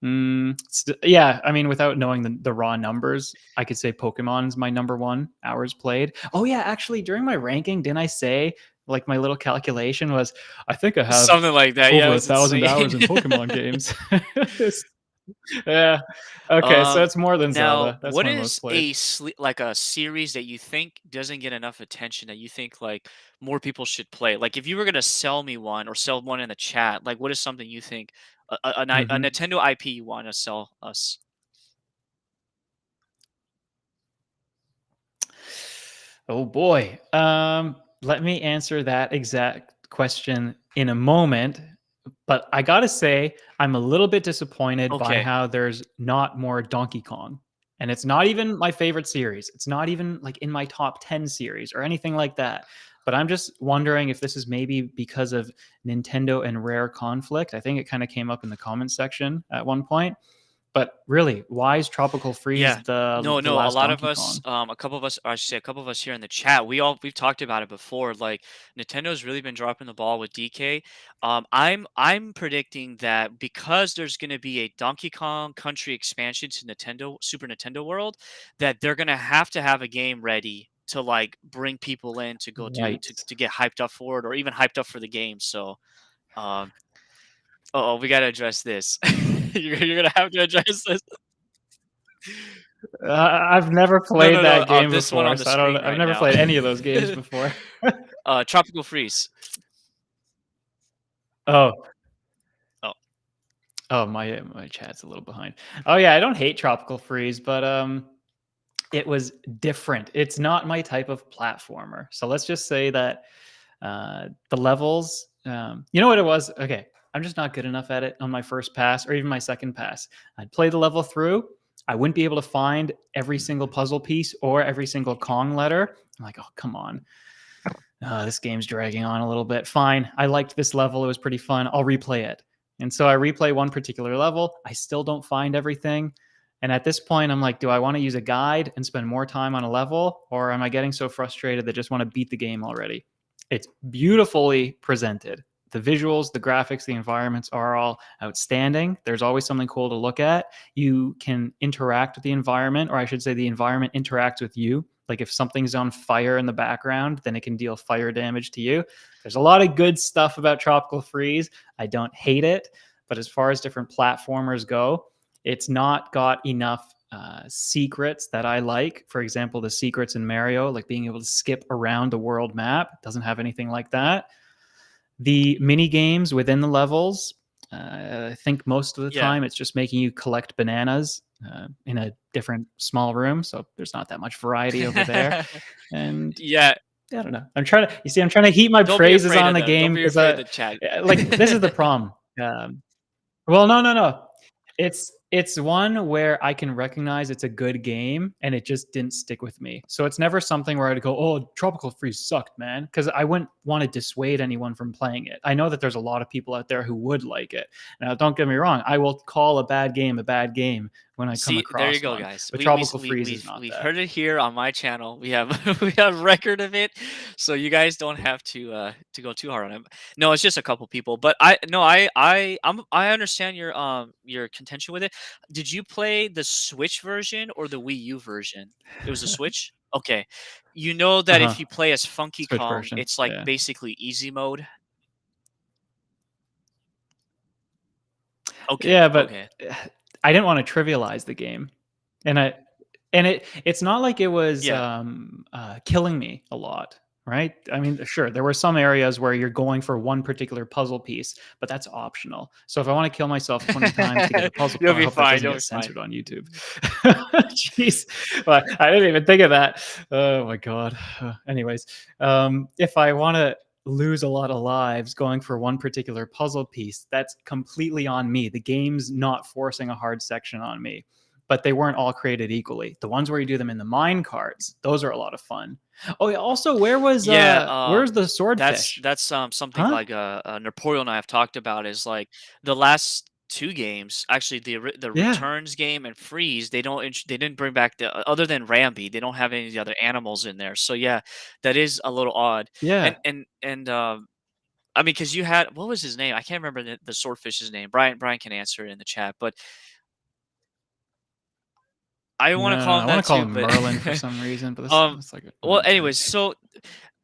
Yeah, I mean, without knowing the raw numbers, I could say Pokemon's my number one hours played. Oh yeah, actually, during my ranking, didn't I say like my little calculation was, I think I have Something like that, yeah, it over a was thousand hours insane. in Pokemon games. Yeah. Okay, so Um, it's more than Now, Zelda. That's what my most is played. a like a series that you think doesn't get enough attention that you think like more people should play? Like, if you were gonna sell me one or sell one in the chat, like, what is something you think a Mhm. Nintendo IP you want to sell us? Oh boy. Let me answer that exact question in a moment. But I gotta say, I'm a little bit disappointed by Okay, how there's not more Donkey Kong. And it's not even my favorite series. It's not even like in my top 10 series or anything like that. But I'm just wondering if this is maybe because of Nintendo and Rare conflict. I think it kind of came up in the comment section at one point. But really, why is Tropical yeah. Freeze the No, the no, a last lot of Donkey us, Kong? a couple of us, or I should say a couple of us here in the chat, we've talked about it before. Like, Nintendo's really been dropping the ball with DK. I'm predicting that because there's gonna be a Donkey Kong Country expansion to Nintendo Super Nintendo World, that they're gonna have to have a game ready to like bring people in to go do Right. to get hyped up for it or even hyped up for the game. So, um, oh, we gotta address this. You're gonna have to address this. I've never No, no, played no. that game This one before, on the so I don't. screen I've right never now. played any of those games before. Tropical Freeze. Oh, Oh, oh, my chat's a little behind. Oh yeah, I don't hate Tropical Freeze, but it was different. It's not my type of platformer. So let's just say that the levels, you know what it was? Okay, I'm just not good enough at it on my first pass or even my second pass. I'd play the level through. I wouldn't be able to find every single puzzle piece or every single Kong letter. I'm like, oh, come on. This game's dragging on a little bit. Fine. I liked this level. It was pretty fun. I'll replay it. And so I replay one particular level. I still don't find everything. And at this point, I'm like, do I want to use a guide and spend more time on a level? Or am I getting so frustrated that I just want to beat the game already? It's beautifully presented. The visuals, the graphics, the environments are all outstanding. There's always something cool to look at. You can interact with the environment, or I should say, the environment interacts with you. Like if something's on fire in the background, then it can deal fire damage to you. There's a lot of good stuff about Tropical Freeze. I don't hate it, but as far as different platformers go, it's not got enough secrets that I like. For example, the secrets in Mario, like being able to skip around the world map, doesn't have anything like that. The mini games within the levels, I think most of the yeah. time it's just making you collect bananas in a different small room. So there's not that much variety over there. And Yeah, I don't know. I'm trying to heap my don't be praises afraid on of the them. Don't game be because afraid of the chat. like this is the problem. Well, no, no, no. It's one where I can recognize it's a good game and it just didn't stick with me. So it's never something where I'd go, "Oh, Tropical Freeze sucked, man," because I wouldn't want to dissuade anyone from playing it. I know that there's a lot of people out there who would like it. Now, don't get me wrong, I will call a bad game when I come See, there you across go, one. guys. But Tropical Freeze is We've not that. heard it here on my channel. We have we have record of it, so you guys don't have to go too hard on it. No, it's just a couple people, but I no, I understand your contention with it. Did you play the Switch version or the Wii U version? It was a Switch. Okay, you know that if Uh-huh. you play as Funky Switch Kong, version. it's like Yeah. basically easy mode. Okay, Yeah, but okay, I didn't want to trivialize the game. And it's not like it was yeah. killing me a lot, right? I mean, sure, there were some areas where you're going for one particular puzzle piece, but that's optional. So if I want to kill myself 20 times to get the puzzle, You'll I be hope that fine. doesn't You'll get be fine. censored on YouTube. Jeez, well, I didn't even think of that. Oh my god. Anyways, if I want to lose a lot of lives going for one particular puzzle piece, that's completely on me. The game's not forcing a hard section on me, but they weren't all created equally. The ones where you do them in the mine carts, those are a lot of fun. Oh, yeah, also, Yeah, where's the swordfish? that's something Huh? like Napoleon and I have talked about is like the last two games, actually the Yeah, returns game and freeze, they didn't bring back the other than Rambi, they don't have any of the other animals in there. So yeah, that is a little odd. yeah. And I mean, because you had what was his name? I can't remember the swordfish's name. Brian can answer it in the chat, but I want to No, no, call no, him I want that to call too. him But Merlin for some reason, but this um, that's like well, okay. anyways, so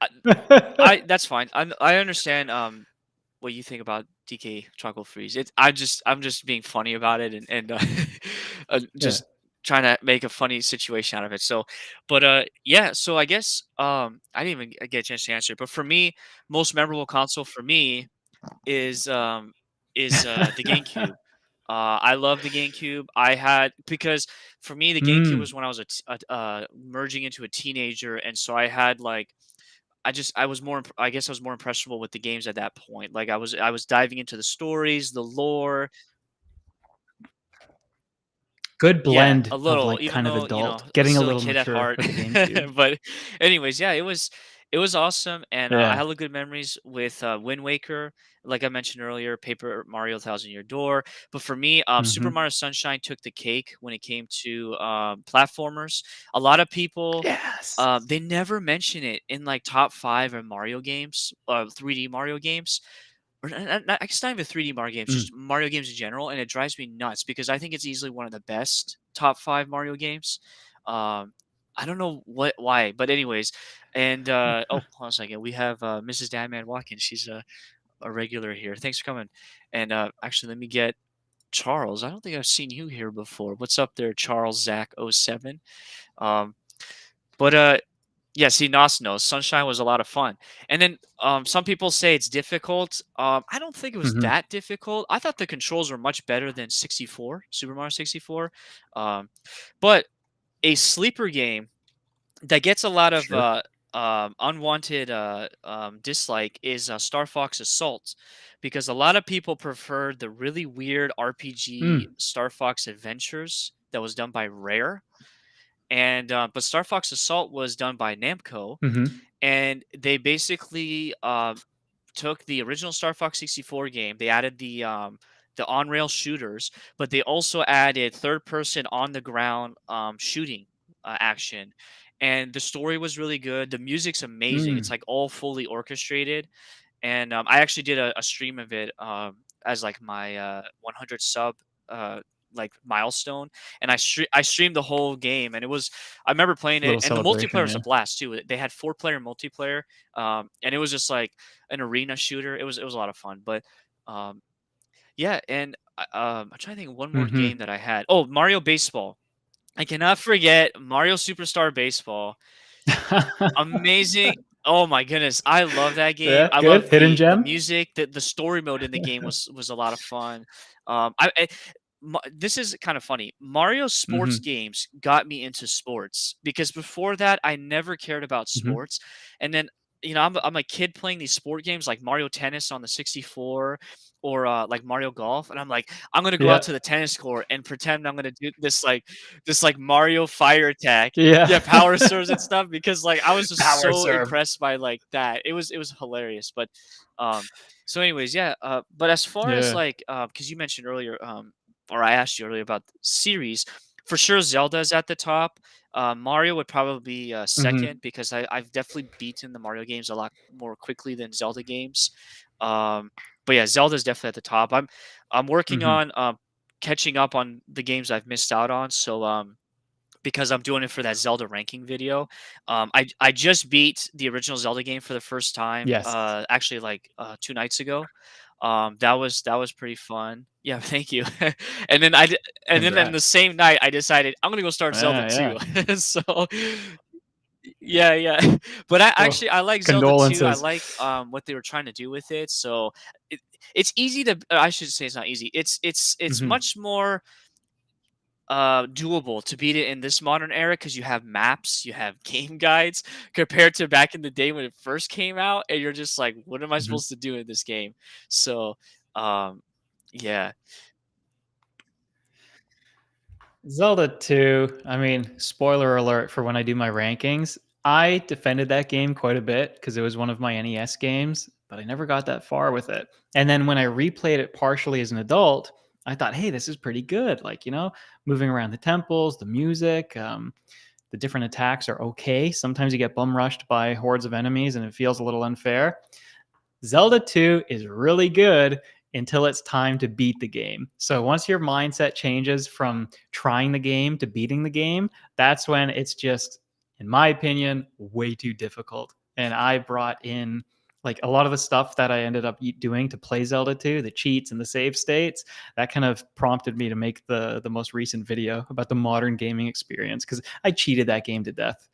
I, I that's fine. I understand what you think about DK Chocolate Freeze. I'm just being funny about it and Yeah. just trying to make a funny situation out of it. So, but yeah. So I guess I didn't even get a chance to answer it. But for me, most memorable console for me is um the GameCube. I love the GameCube. I had because for me the GameCube Mm. was when I was merging into a teenager, and so I had like I was more I guess I was more impressionable with the games at that point. Like I was diving into the stories, the lore. Good Yeah, blend a of, little, like, even kind of though, adult, was getting a still a little kid at mature heart. with the GameCube. But anyways, yeah, it was awesome, and I Yeah. had good memories with Wind Waker, like I mentioned earlier, Paper Mario Thousand Year Door. But for me, Super Mhm. Mario Sunshine took the cake when it came to platformers. A lot of people, Yes. they never mention it in like top five of Mario games, 3D Mario games. Or I guess not even 3D Mario games, Mm. just Mario games in general, and it drives me nuts because I think it's easily one of the best top 5 Mario games. Um, I don't know why, but anyways, and, oh, hold on a second, we have, Mrs. Danman Watkins, she's a regular here. Thanks for coming, and, actually, let me get Charles. I don't think I've seen you here before. What's up there, Charles Zach '07? Um, but, yeah, see, Nos knows. Sunshine was a lot of fun. And then some people say it's difficult. I don't think it was Mhm. that difficult. I thought the controls were much better than 64, Super Mario 64. Um, but a sleeper game that gets a lot of Sure. unwanted dislike is Star Fox Assault, because a lot of people prefer the really weird RPG Mm. Star Fox Adventures that was done by Rare. And but Star Fox Assault was done by Namco, Mhm. and they basically took the original Star Fox 64 game. They added the on rail shooters, but they also added third person on the ground shooting action. And the story was really good. The music's amazing. It's Mm. like all fully orchestrated. And I actually did a stream of it as like my 100 sub uh, like milestone, and I streamed the whole game, and it was I remember playing it, Little and the multiplayer celebration, was a yeah. blast too. They had 4-player multiplayer, and it was just like an arena shooter. It was a lot of fun, but um, yeah, and I'm trying to think of one more game Mhm. that I had. Oh, Mario Baseball. I cannot forget Mario Superstar Baseball. Amazing. Oh my goodness, I love that game. Yeah, I good. love Hidden the gem? music, the story mode in the game was a lot of fun. This is kind of funny. Mario sports Mhm. games got me into sports because before that I never cared about Mhm. sports, and then I'm a kid playing these sport games like Mario Tennis on the 64 or like Mario Golf, and I'm like I'm gonna go out Yeah. to the tennis court and pretend I'm gonna do this like Mario fire attack. Yeah. Yeah, power serves and stuff because, like, I was just Power so serve. impressed by, like, that. It was hilarious, but, so anyways, yeah, but as far as, Yeah. like, because you mentioned earlier, or I asked you earlier about the series, for sure Zelda is at the top. Mario would probably be, Mhm. 2nd because I've definitely beaten the Mario games a lot more quickly than Zelda games. Um, but yeah, Zelda's definitely at the top. I'm working Mhm. on, catching up on the games I've missed out on, so, because I'm doing it for that Zelda ranking video. I just beat the original Zelda game for the first time, Yes. actually like 2 nights ago. That was pretty fun. Yeah, thank you. and then and then the Congrats. same night I decided I'm gonna go start Zelda Yeah, yeah. 2. So yeah, yeah. But Oh, I like Zelda 2. I condolences. like what they were trying to do with it. So it, it's easy to I should say it's not easy. It's Mhm. much more doable to beat it in this modern era because you have maps, you have game guides compared to back in the day when it first came out, and you're just like, what am I Mhm. supposed to do in this game? So, um, yeah. Zelda 2, I mean, spoiler alert for when I do my rankings. I defended that game quite a bit because it was one of my NES games, but I never got that far with it. And then when I replayed it partially as an adult, I thought, hey, this is pretty good. Like, moving around the temples, the music, the different attacks are okay. Sometimes you get bum rushed by hordes of enemies and it feels a little unfair. Zelda 2 is really good until it's time to beat the game. So once your mindset changes from trying the game to beating the game, that's when it's just, in my opinion, way too difficult. And I brought in like a lot of the stuff that I ended up doing to play Zelda 2, the cheats and the save states, that kind of prompted me to make the most recent video about the modern gaming experience because I cheated that game to death.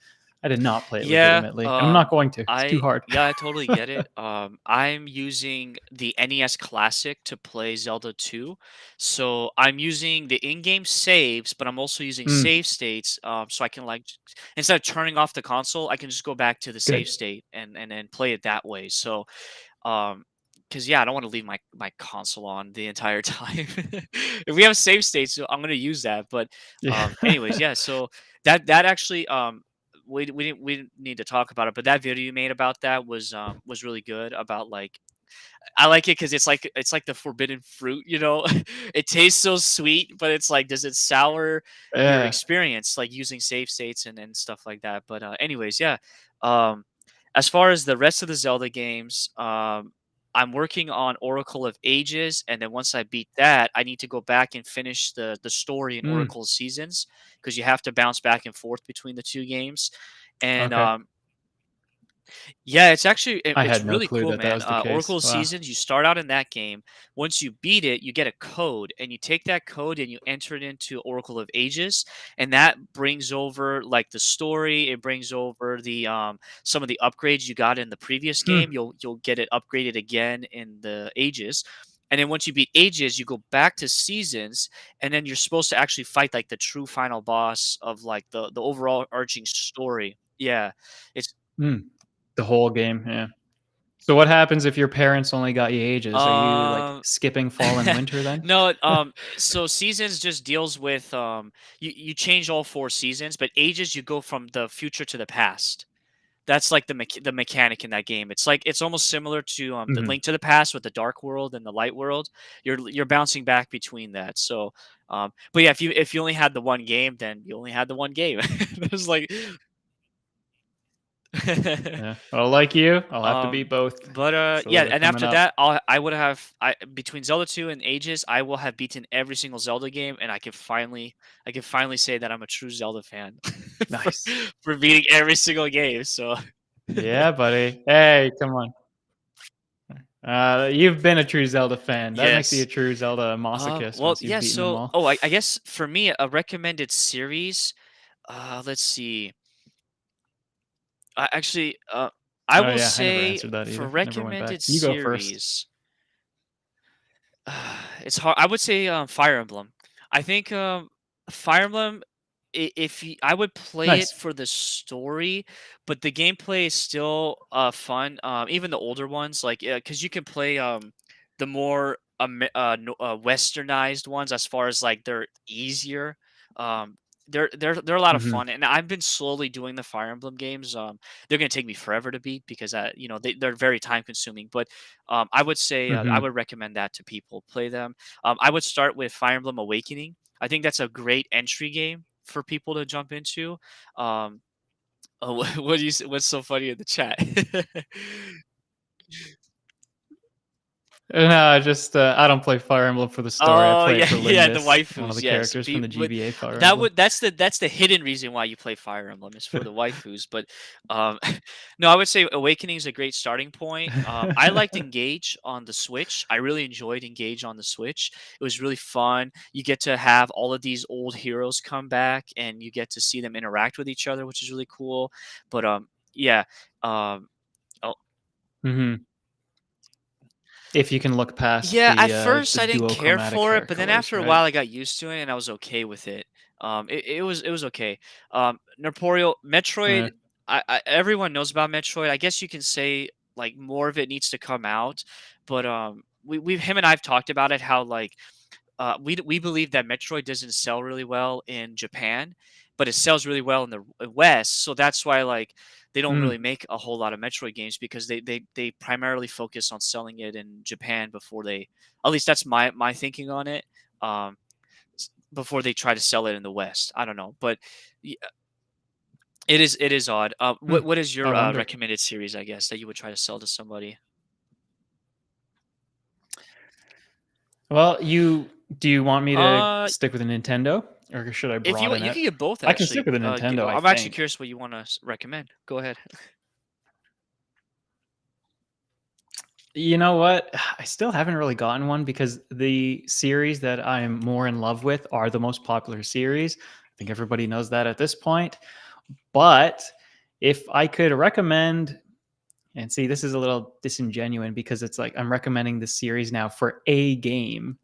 I did not play it Yeah, legitimately, and I'm not going to. It's too I hard. yeah, I totally get it. I'm using the NES Classic to play Zelda 2. So I'm using the in-game saves, but I'm also using Mm, save states, so I can instead of turning off the console, I can just go back to the save good. state and play it that way. So um, because yeah, I don't want to leave my console on the entire time. If we have save states, so I'm gonna use that. But Yeah. anyways, yeah. So that actually we didn't need to talk about it, but that video you made about that was really good. About like I like it because it's like the forbidden fruit. It tastes so sweet, but it's like does it sour your Yeah. experience like using save states and stuff like that. But anyways, yeah. Um, as far as the rest of the Zelda games, I'm working on Oracle of Ages, and then once I beat that, I need to go back and finish the story in Mm, Oracle of Seasons because you have to bounce back and forth between the two games. And okay. yeah, it's actually I it's had no really clue cool, that that man. was the Oracle case. of Wow. Seasons, you start out in that game. Once you beat it, you get a code, and you take that code and you enter it into Oracle of Ages, and that brings over like the story. It brings over the some of the upgrades you got in the previous game. Hmm. You'll get it upgraded again in the Ages. And then once you beat Ages, you go back to Seasons, and then you're supposed to actually fight like the true final boss of like the overall arching story. Yeah, it's Mm. The whole game. Yeah. So what happens if your parents only got you ages? Are you like Um, skipping fall and winter then? no, so seasons just deals with you change all four seasons, but ages you go from the future to the past. That's like the mechanic in that game. It's almost similar to the Mhm. Link to the Past with the dark world and the light world. You're bouncing back between that. So, but yeah, if you only had the one game, then you only had the one game. It's like Yeah. Well, like you, I'll have to Um, beat both. but So yeah, those are and coming after up. that, I would have between Zelda 2 and Ages, I will have beaten every single Zelda game, and I can finally say that I'm a true Zelda fan for Nice. for beating every single game. So Yeah, buddy. Hey, come on. You've been a true Zelda fan. That makes you a yes. true Zelda masochist Well, once you've yeah. beaten them So, all. I guess for me, a recommended series. Let's see. Actually, I Oh will yeah, I never say answered that for either. Never went back. recommended You go first. series. It's hard. I would say Fire Emblem. I think Fire Emblem. If I would play it Nice. for the story, but the gameplay is still fun. Even the older ones, like because you can play the more westernized ones as far as like they're easier. Um, they're a lot of Mhm. fun, and I've been slowly doing the Fire Emblem games. They're gonna take me forever to beat because they're very time consuming. But I would say I Mhm. would recommend that to people. Play them. I would start with Fire Emblem Awakening. I think that's a great entry game for people to jump into. Um, oh, what do you? What's so funny in the chat? No, just I don't play Fire Emblem for the story. I Oh, play it yeah, for yeah, the Lindis, one of waifus, the yes. characters from the But GBA Fire that Emblem. would that's the hidden reason why you play Fire Emblem is for the waifus. But um, no, I would say Awakening is a great starting point. I liked Engage on the Switch. I really enjoyed Engage on the Switch. It was really fun. You get to have all of these old heroes come back, and you get to see them interact with each other, which is really cool. But yeah. Um, oh, Mhm. If you can look past Yeah, at first the I didn't care duochromatic for it, hair but then colors, after a right? while I got used to it and I was okay with it. It was okay. Nerporeal Yeah. Metroid. Everyone knows about Metroid. I guess you can say like more of it needs to come out, but we him and I've talked about it how like we believe that Metroid doesn't sell really well in Japan, but it sells really well in the West. So that's why like they don't Mm. really make a whole lot of Metroid games because they primarily focus on selling it in Japan before they. At least that's my thinking on it. Um, before they try to sell it in the West. I don't know, but y- it is odd. Hmm. What is I your wonder. recommended series? I guess that you would try to sell to somebody. Well, do you want me to Uh, stick with a Nintendo or should I if you want, broaden you it? can get both I can stick actually. with a Nintendo, I I'm actually think. curious what you want to recommend. Go ahead. You know what? I still haven't really gotten one because the series that I'm more in love with are the most popular series. I think everybody knows that at this point. But if I could recommend, and see, this is a little disingenuous because it's like I'm recommending this series now for a game,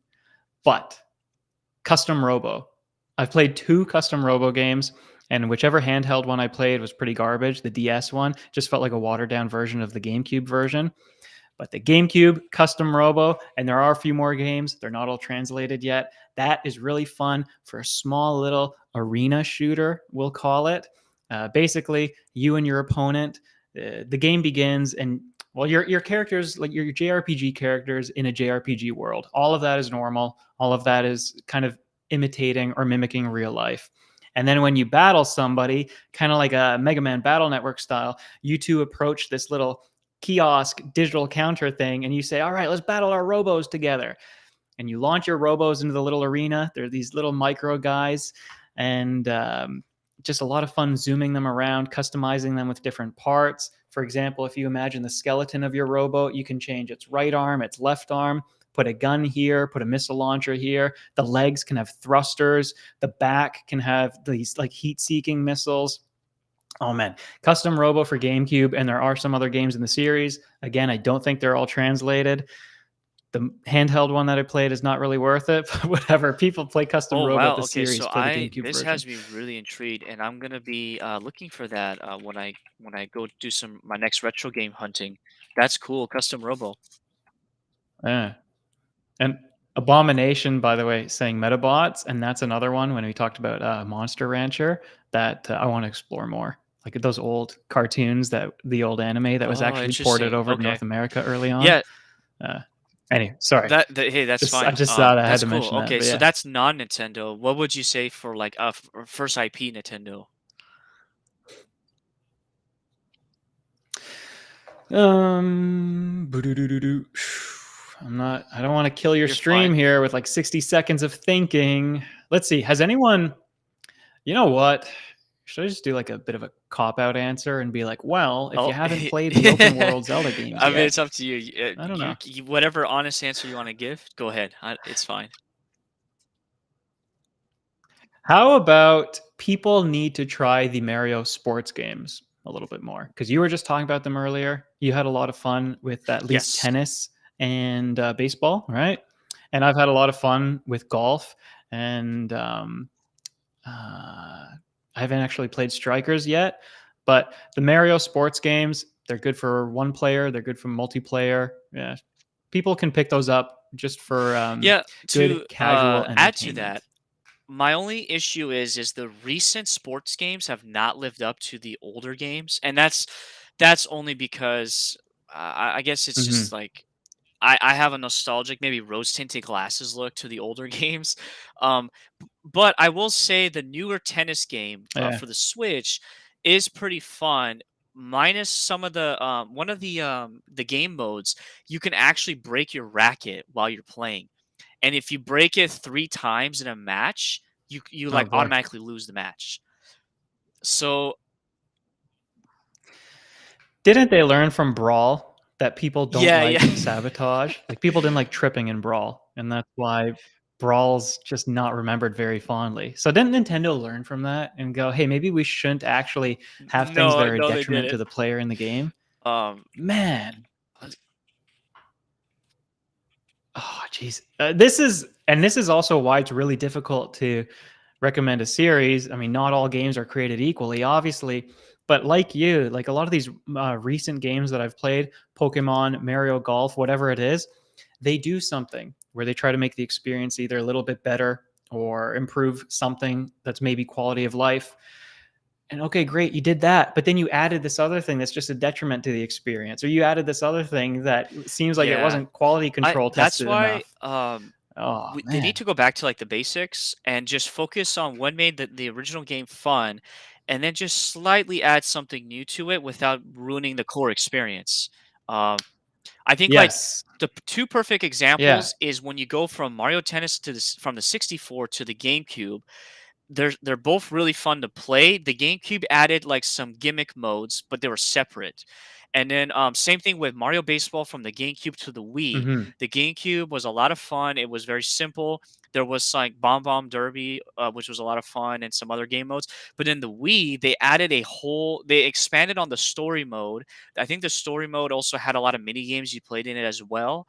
but Custom Robo. I've played 2 Custom Robo games, and whichever handheld one I played was pretty garbage. The DS one just felt like a watered down version of the GameCube version. But the GameCube Custom Robo, and there are a few more games. They're not all translated yet. That is really fun for a small little arena shooter, we'll call it. Basically, you and your opponent, the game begins, and well, your characters, like your JRPG characters in a JRPG world, all of that is normal. All of that is kind of imitating or mimicking real life. And then when you battle somebody, kind of like a Mega Man Battle Network style, you two approach this little kiosk digital counter thing and you say, all right, let's battle our robos together. And you launch your robos into the little arena. They're these little micro guys, and just a lot of fun zooming them around, customizing them with different parts. For example, if you imagine the skeleton of your robo, you can change its right arm, its left arm, put a gun here, put a missile launcher here. The legs can have thrusters. The back can have these like heat-seeking missiles. Oh man, Custom Robo for GameCube, and there are some other games in the series. Again, I don't think they're all translated. The handheld one that I played is not really worth it, but whatever. People play Custom Oh Robo, wow. the Okay, series, so play the I GameCube this version. has me really intrigued, and I'm gonna be looking for that when I go do some my next retro game hunting. That's cool, custom robo. Yeah. And Abomination, by the way, saying Metabots, and that's another one when we talked about Monster Rancher that I want to explore more. Like those old cartoons, that the old anime that was Oh, actually ported interesting. over to Okay, North America early on. yeah, Uh, anyway, sorry. hey, that's Just I fine. just thought I had That's to cool. mention that, Okay, but so yeah. that's non-Nintendo. What would you say for like first IP Nintendo? Boo-doo-doo-doo-doo. I don't want to kill your You're fine. stream here with like 60 seconds of thinking. Let's see. Has anyone, you know what? Should I just do like a bit of a cop out answer and be like, well, if Oh, you haven't played the open world Zelda games I mean, yet, it's up to you. I don't know. Whatever honest answer you want to give, go ahead. It's fine. How about people need to try the Mario sports games a little bit more? Because you were just talking about them earlier. You had a lot of fun with at least Yes. tennis and baseball, right? And I've had a lot of fun with golf. And I haven't actually played Strikers yet. But the Mario sports games, they're good for one player, they're good for multiplayer. Yeah. People can pick those up just for Yeah. good To casual add to that, entertainment. my only issue is the recent sports games have not lived up to the older games, and that's only because I guess it's just Hmm. like I have a nostalgic, maybe rose tinted glasses look to the older games. Um, but I will say the newer tennis game Yeah. for the Switch is pretty fun. Minus some of one of the game modes, you can actually break your racket while you're playing, and if you break it 3 times in a match, you Oh like boy. automatically lose the match. So Didn't they learn from Brawl that people don't yeah, like yeah. sabotage? Like people didn't like tripping in Brawl, and that's why Brawl's just not remembered very fondly. So didn't Nintendo learn from that and go, "Hey, maybe we shouldn't actually have things that No, are a no, they detriment to didn't. the player in the game?" Um, Man, uh, oh jeez. This is also why it's really difficult to recommend a series. I mean, not all games are created equally, obviously, but like you, like a lot of these recent games that I've played, Pokemon, Mario Golf, whatever it is, they do something where they try to make the experience either a little bit better or improve something that's maybe quality of life. And okay, great, you did that, but then you added this other thing that's just a detriment to the experience, or you added this other thing that seems like it yeah, wasn't quality I control that's tested why enough. Oh they need man. to go back to like the basics and just focus on what made the original game fun, and then just slightly add something new to it without ruining the core experience. Um, I think like Yes. the two perfect Yeah. examples is when you go from Mario Tennis from the 64 to the GameCube. they're both really fun to play. The GameCube added like some gimmick modes, but they were separate. And then same thing with Mario Baseball from the GameCube to the Wii. Mhm. The GameCube was a lot of fun. It was very simple. There was like Bomb Bomb Derby, which was a lot of fun, and some other game modes. But in the Wii, they added they expanded on the story mode. I think the story mode also had a lot of mini games you played in it as well.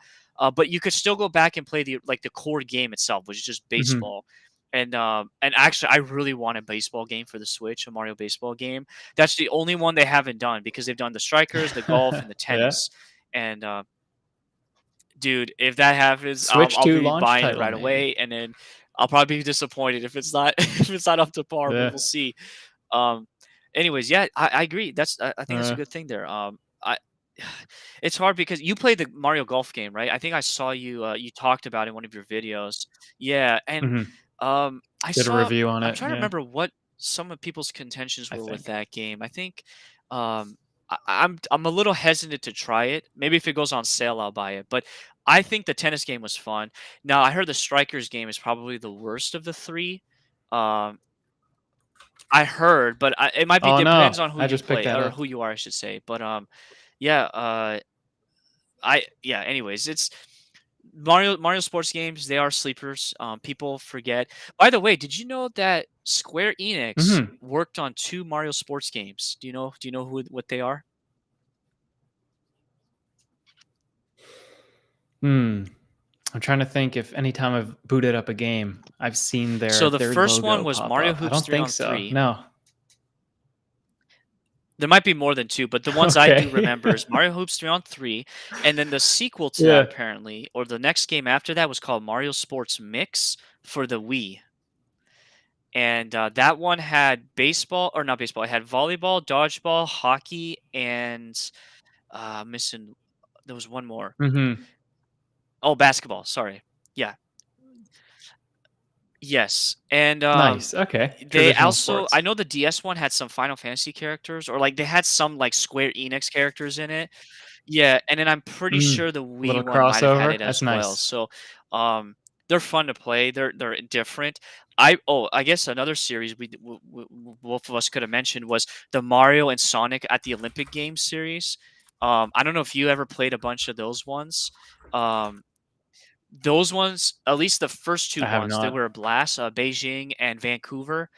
But you could still go back and play the core game itself, which is just Mhm. baseball. And actually, I really want a baseball game for the Switch, a Mario baseball game. That's the only one they haven't done because they've done the strikers, the golf, and the Yeah. tennis. And dude, if that happens, Switch I'll 2 be launch buying it title, right maybe. away. And then I'll probably be disappointed if it's not if it's not up to par. But Yeah. we'll see. Um, anyways, yeah, I agree. I think that's a Uh, good thing there. I it's hard because you played the Mario Golf game, right? I think I saw you talked about it in one of your videos. Yeah, and mhm. I Did a saw. review on I'm it, trying to yeah, remember what some of people's contentions I were with think. that game. I think I'm a little hesitant to try it. Maybe if it goes on sale, I'll buy it. But I think the tennis game was fun. Now I heard the Strikers game is probably the worst of the three. Um, I heard, but it might be Oh, no. depends on who I you just picked play that or up. who you are, I should say. But yeah. Yeah. Anyways, it's Mario sports games. They are sleepers. People forget. By the way, did you know that Square Enix Mhm. worked on two Mario sports games? Do you know what they are? Hmm. I'm trying to think if anytime I've booted up a game, I've seen So the their first one logo was pop Mario up. I Hoops don't 3 think on so. 3. No. There might be more than 2, but the ones I do Okay. remember is Mario Hoops 3 on 3, and then the sequel to that Yeah. apparently, or the next game after that was called Mario Sports Mix for the Wii. And that one had baseball, or not baseball, it had volleyball, dodgeball, hockey, and missing there was one more. Mhm. Oh, basketball, sorry. Yeah. Yes, and, Nice. Okay. they Traditional also I sports. know the DS one had some Final Fantasy characters, or, like, they had some, like, Square Enix characters in it. Yeah, and then I'm pretty Mm. sure the A Wii little one might have had crossover. it That's as well. nice. So, um, they're fun to play. They're different. I guess another series both of us could have mentioned was the Mario and Sonic at the Olympic Games series. I don't know if you ever played a bunch of those ones. Um, those ones, at least the first 2 I have ones, they not. were a blast, Beijing and Vancouver.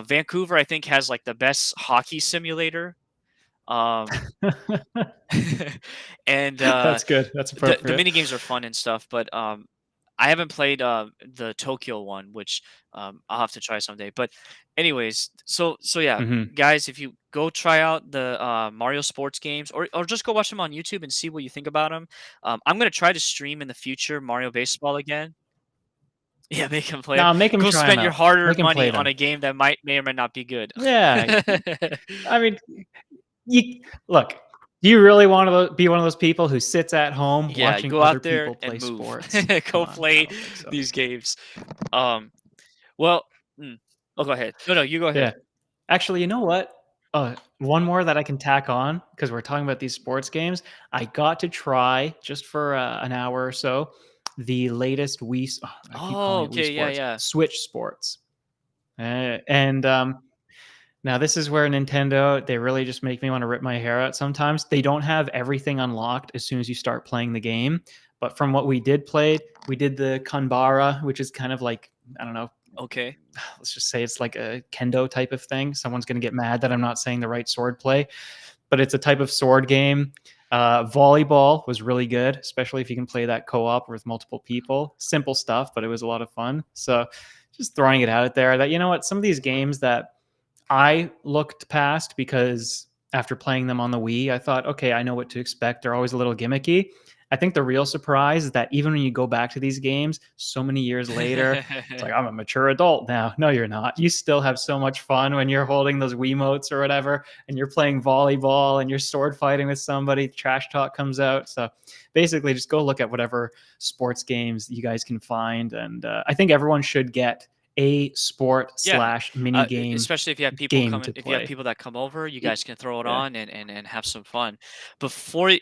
Vancouver, I think, has, like, the best hockey simulator. Um, and, That's good. That's the appropriate. mini games are fun and stuff, but, I haven't played, the Tokyo one, which, I'll have to try someday. But anyways, so yeah, Mhm. guys, if you go try out the, Mario sports games or just go watch them on YouTube and see what you think about them. I'm gonna try to stream in the future Mario Baseball again. Yeah, make him play 'em. No, make him Go try them spend your out. hard-earned Make him money play on them. a game that may or may not be good. Yeah. I mean, you look, do you really wanna be one of those people who sits at home Yeah, watching go other out there people play and move. sports? Come Go on. I play don't think so. these games. Um, well mm. Oh, go ahead. No, you go ahead. Yeah. Actually, you know what? One more that I can tack on because 'cause we're talking about these sports games. I got to try just for, an hour or so, the latest I keep Oh, calling it Wii okay, yeah, Sports, yeah. Switch Sports. And, now this is where Nintendo, they really just make me wanna rip my hair out sometimes. They don't have everything unlocked as soon as you start playing the game, but from what we did play, we did the Kanbara, which is kind of like, I don't know, Okay. let's just say it's like a kendo type of thing. Someone's gonna get mad that I'm not saying the right sword play, but it's a type of sword game. Volleyball was really good, especially if you can play that co-op with multiple people. Simple stuff, but it was a lot of fun. So just throwing it out there that, you know what, some of these games that I looked past because after playing them on the Wii, I thought, okay, I know what to expect. They're always a little gimmicky. I think the real surprise is that even when you go back to these games so many years later, it's like, I'm a mature adult now. No, you're not. You still have so much fun when you're holding those Wiimotes or whatever, and you're playing volleyball and you're sword fighting with somebody. Trash talk comes out. So basically, just go look at whatever sports games you guys can find. And I think everyone should get a sport Yeah, slash mini game especially to if you have play. people that come over, you Y- guys can throw it Yeah. on and have some fun. Before you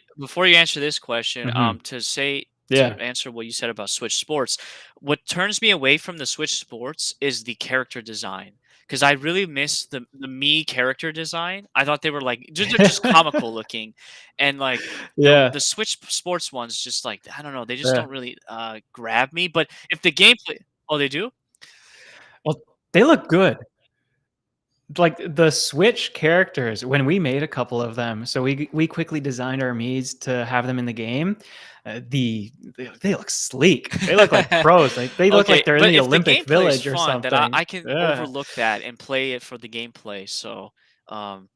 answer this question, Hmm. to say to Yeah. answer what you said about Switch Sports, what turns me away from the Switch Sports is the character design. Because I really miss the Mii character design. I thought they were like they're just comical looking, and like Yeah. the Switch Sports ones, just like I don't know, they just Yeah. don't really grab me. But if the gameplay, oh, they do? Well, they look good. Like, the Switch characters, when we made a couple of them, so we quickly designed our Miis to have them in the game, they look sleek. They look like pros, like, they look Okay, like they're in but the if the Olympic gameplay is Village or fun, then something. I can Yeah. overlook that and play it for the gameplay. So, um,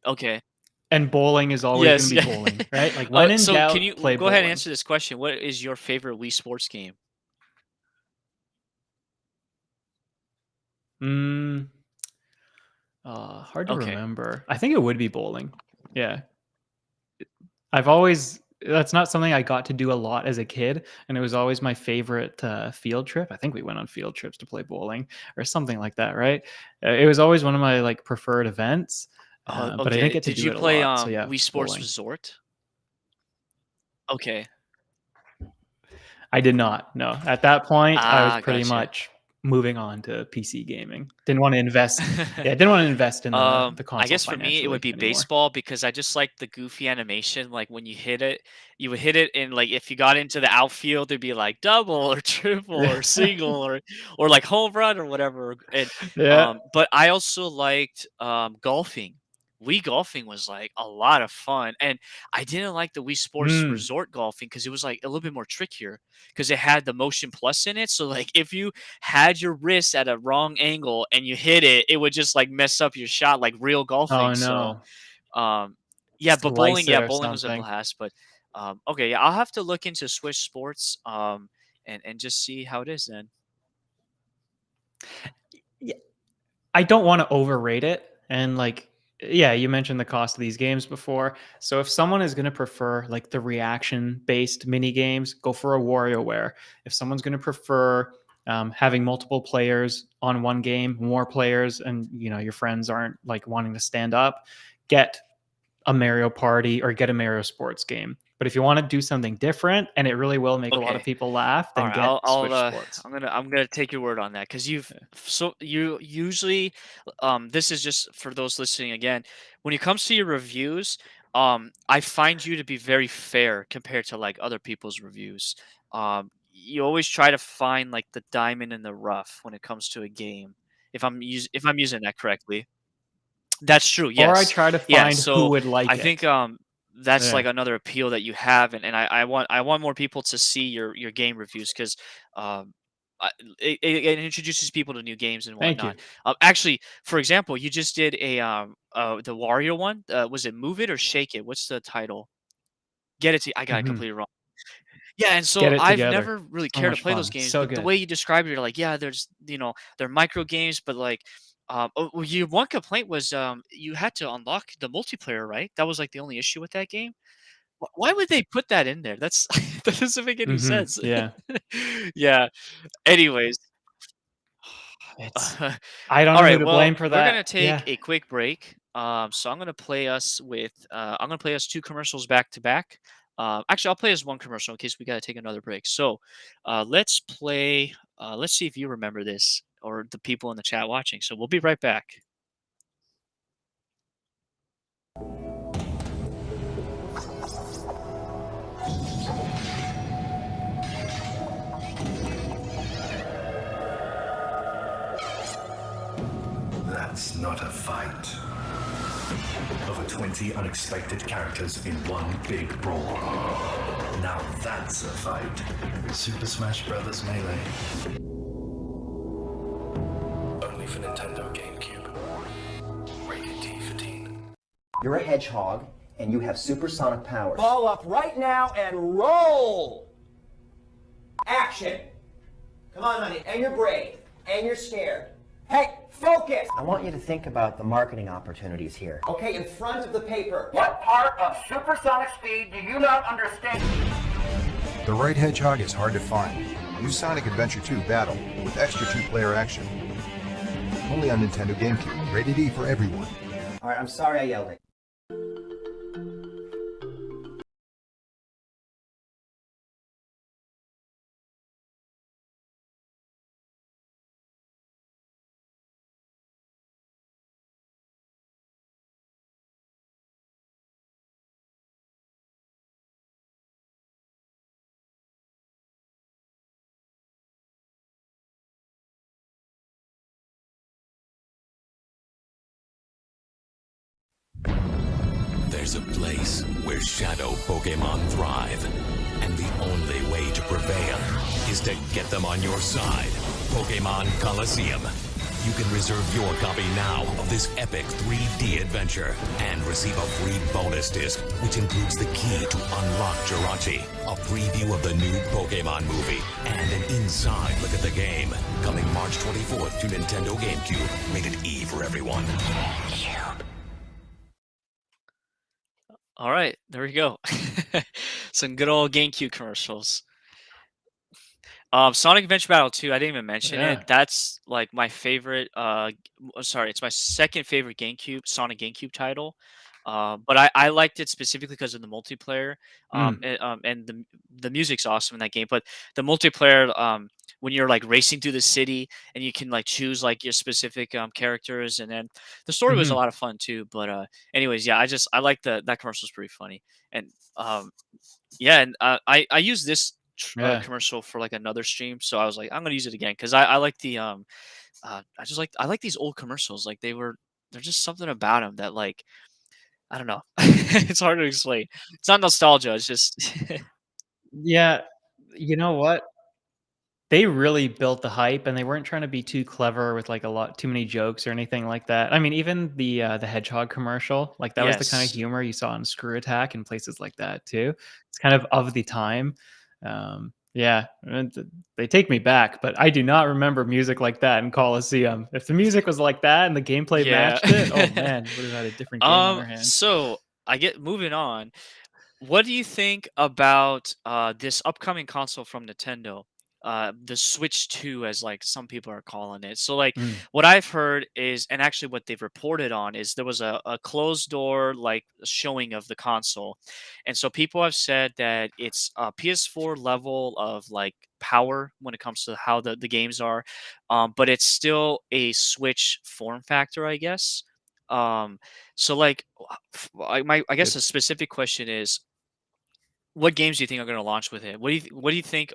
okay. And bowling is always gonna Yes, be yeah. bowling, right? Like, when in So can doubt, you play go ahead and bowling. answer this question? What is your favorite Wii Sports game? Mm, hard to Okay. remember. I think it would be bowling. Yeah. I've always that's not something I got to do a lot as a kid, and it was always my favorite, field trip. I think we went on field trips to play bowling or something like that, right? It was always one of my, like, preferred events, but I didn't Okay. get to Did do you it a play lot, so yeah, Wii Sports bowling. Resort? Okay. I did not, no. At that point, I was Ah, pretty gotcha. much moving on to PC gaming. Didn't wanna invest yeah, didn't wanna invest in the I console guess for me it would financially be anymore. baseball because I just like the goofy animation. Like when you hit it, you would hit it, and like if you got into the outfield, it'd be like double or triple or single or like home run or whatever. And Yeah. but I also liked golfing. Wii golfing was like a lot of fun, and I didn't like the Wii Sports Mm. Resort golfing because it was like a little bit more trickier because it had the Motion Plus in it. So like if you had your wrist at a wrong angle and you hit it, it would just like mess up your shot like real Oh, golfing. So, no. um, yeah, but Slice bowling, it yeah, or bowling was a something. blast. But okay, yeah, I'll have to look into Swiss Sports and just see how it is then. Yeah. I don't wanna overrate it, and, like yeah, you mentioned the cost of these games before, so if someone is gonna prefer, like, the reaction-based mini games, go for a WarioWare. If someone's gonna prefer, having multiple players on one game, more players, and, your friends aren't, like, wanting to stand up, get a Mario Party or get a Mario Sports game. But if you wanna do something different, and it really will make a lot of Okay. people laugh, All then right, get I'll Switch Sports. I'm gonna take your word on that because you've Yeah. so you usually this is just for those listening again. When it comes to your reviews, I find you to be very fair compared to like other people's reviews. You always try to find like the diamond in the rough when it comes to a game. If I'm using that correctly. That's true, Or I yes. try to Yeah, find who so would I like think, it. that's, Yeah. like, another appeal that you have, and I want more people to see your game reviews 'cause, um, I it introduces people to new games and Thank you. whatnot. Actually, for example, you just did the Wario one, was it Move It or Shake It? What's the title? Get It To I got it Mhm. completely wrong. Yeah, and Get so it I've together. never really So cared to much play those fun. games, So but the good. way you described it, you're like, yeah, they're micro games, but like, well, your one complaint was you had to unlock the multiplayer, right? That was like the only issue with that game. Why would they put that in there? That's that doesn't make any Mhm. sense. Yeah. Yeah. Anyways, It's I don't all know who right. to Well, blame for we're gonna that. take Yeah. a quick break. So I'm gonna play us two commercials back to back. Actually, I'll play us one commercial in case we gotta take another break. So, let's play. Let's see if you remember this or the people in the chat watching. So we'll be right back. That's not a fight. Over 20 unexpected characters in one big brawl. Now that's a fight. Super Smash Bros. Melee. Only for Nintendo GameCube. Rated T for teen. You're a hedgehog, and you have supersonic powers. Ball up right now and roll! Action! Come on, honey. And you're brave. And you're scared. Hey, focus! I want you to think about the marketing opportunities here. Okay, in front of the paper. What part of supersonic speed do you not understand? The right hedgehog is hard to find. New Sonic Adventure 2 Battle with extra two-player action. Only on Nintendo GameCube. Rated E for everyone. All right, I'm sorry I yelled at you. There's a place where shadow Pokemon thrive, and the only way to prevail is to get them on your side. Pokemon Coliseum. You can reserve your copy now of this epic 3D adventure and receive a free bonus disc, which includes the key to unlock Jirachi, a preview of the new Pokemon movie, and an inside look at the game. Coming March 24th to Nintendo GameCube. Rated E for everyone. All right, there we go. Some good old GameCube commercials. Sonic Adventure Battle 2, I didn't even mention Yeah. it. That's like my favorite. Sorry, it's my second favorite Sonic GameCube title. But I liked it specifically because of the multiplayer. And the music's awesome in that game. But the multiplayer, when you're like racing through the city and you can like choose like your specific characters, and then the story was a Mhm. lot of fun too. But anyways, yeah, I like that commercial's pretty funny. And yeah, and I use this Yeah. commercial for like another stream, so I was like, I'm gonna use it again because I like the I like these old commercials. Like they're just something about them that like I don't know. It's hard to explain. It's not nostalgia. It's just Yeah. You know what? They really built the hype, and they weren't trying to be too clever with, like, a lot too many jokes or anything like that. I mean, even the Hedgehog commercial, like, that was the kinda yes, humor you saw in Screw Attack and places like that too. It's kind of the time. Yeah, and they take me back, but I do not remember music like that in Colosseum. If the music was like that and the gameplay yeah. matched it, oh, man, we would've had a different game on our hands. So I get moving on. What do you think about this upcoming console from Nintendo? The Switch 2, as like some people are calling it. So like Mm. what I've heard is, and actually what they've reported on is there was a closed door like showing of the console. And so people have said that it's a PS4 level of like power when it comes to how the games are. But it's still a Switch form factor, I guess. So like I guess Good. the specific question is, what games do you think are going to launch with it? What do you think?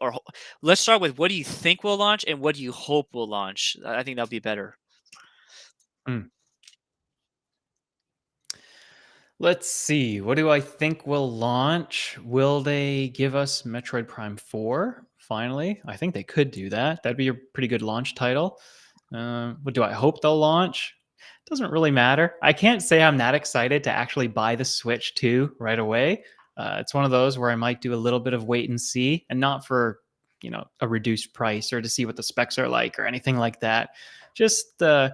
Let's start with, what do you think will launch, and what do you hope will launch? I think that'll be better. Mm. Let's see. What do I think will launch? Will they give us Metroid Prime 4 finally? I think they could do that. That'd be a pretty good launch title. What do I hope they'll launch? Doesn't really matter. I can't say I'm that excited to actually buy the Switch 2 right away. It's one of those where I might do a little bit of wait and see, and not for a reduced price or to see what the specs are like or anything like that. Just I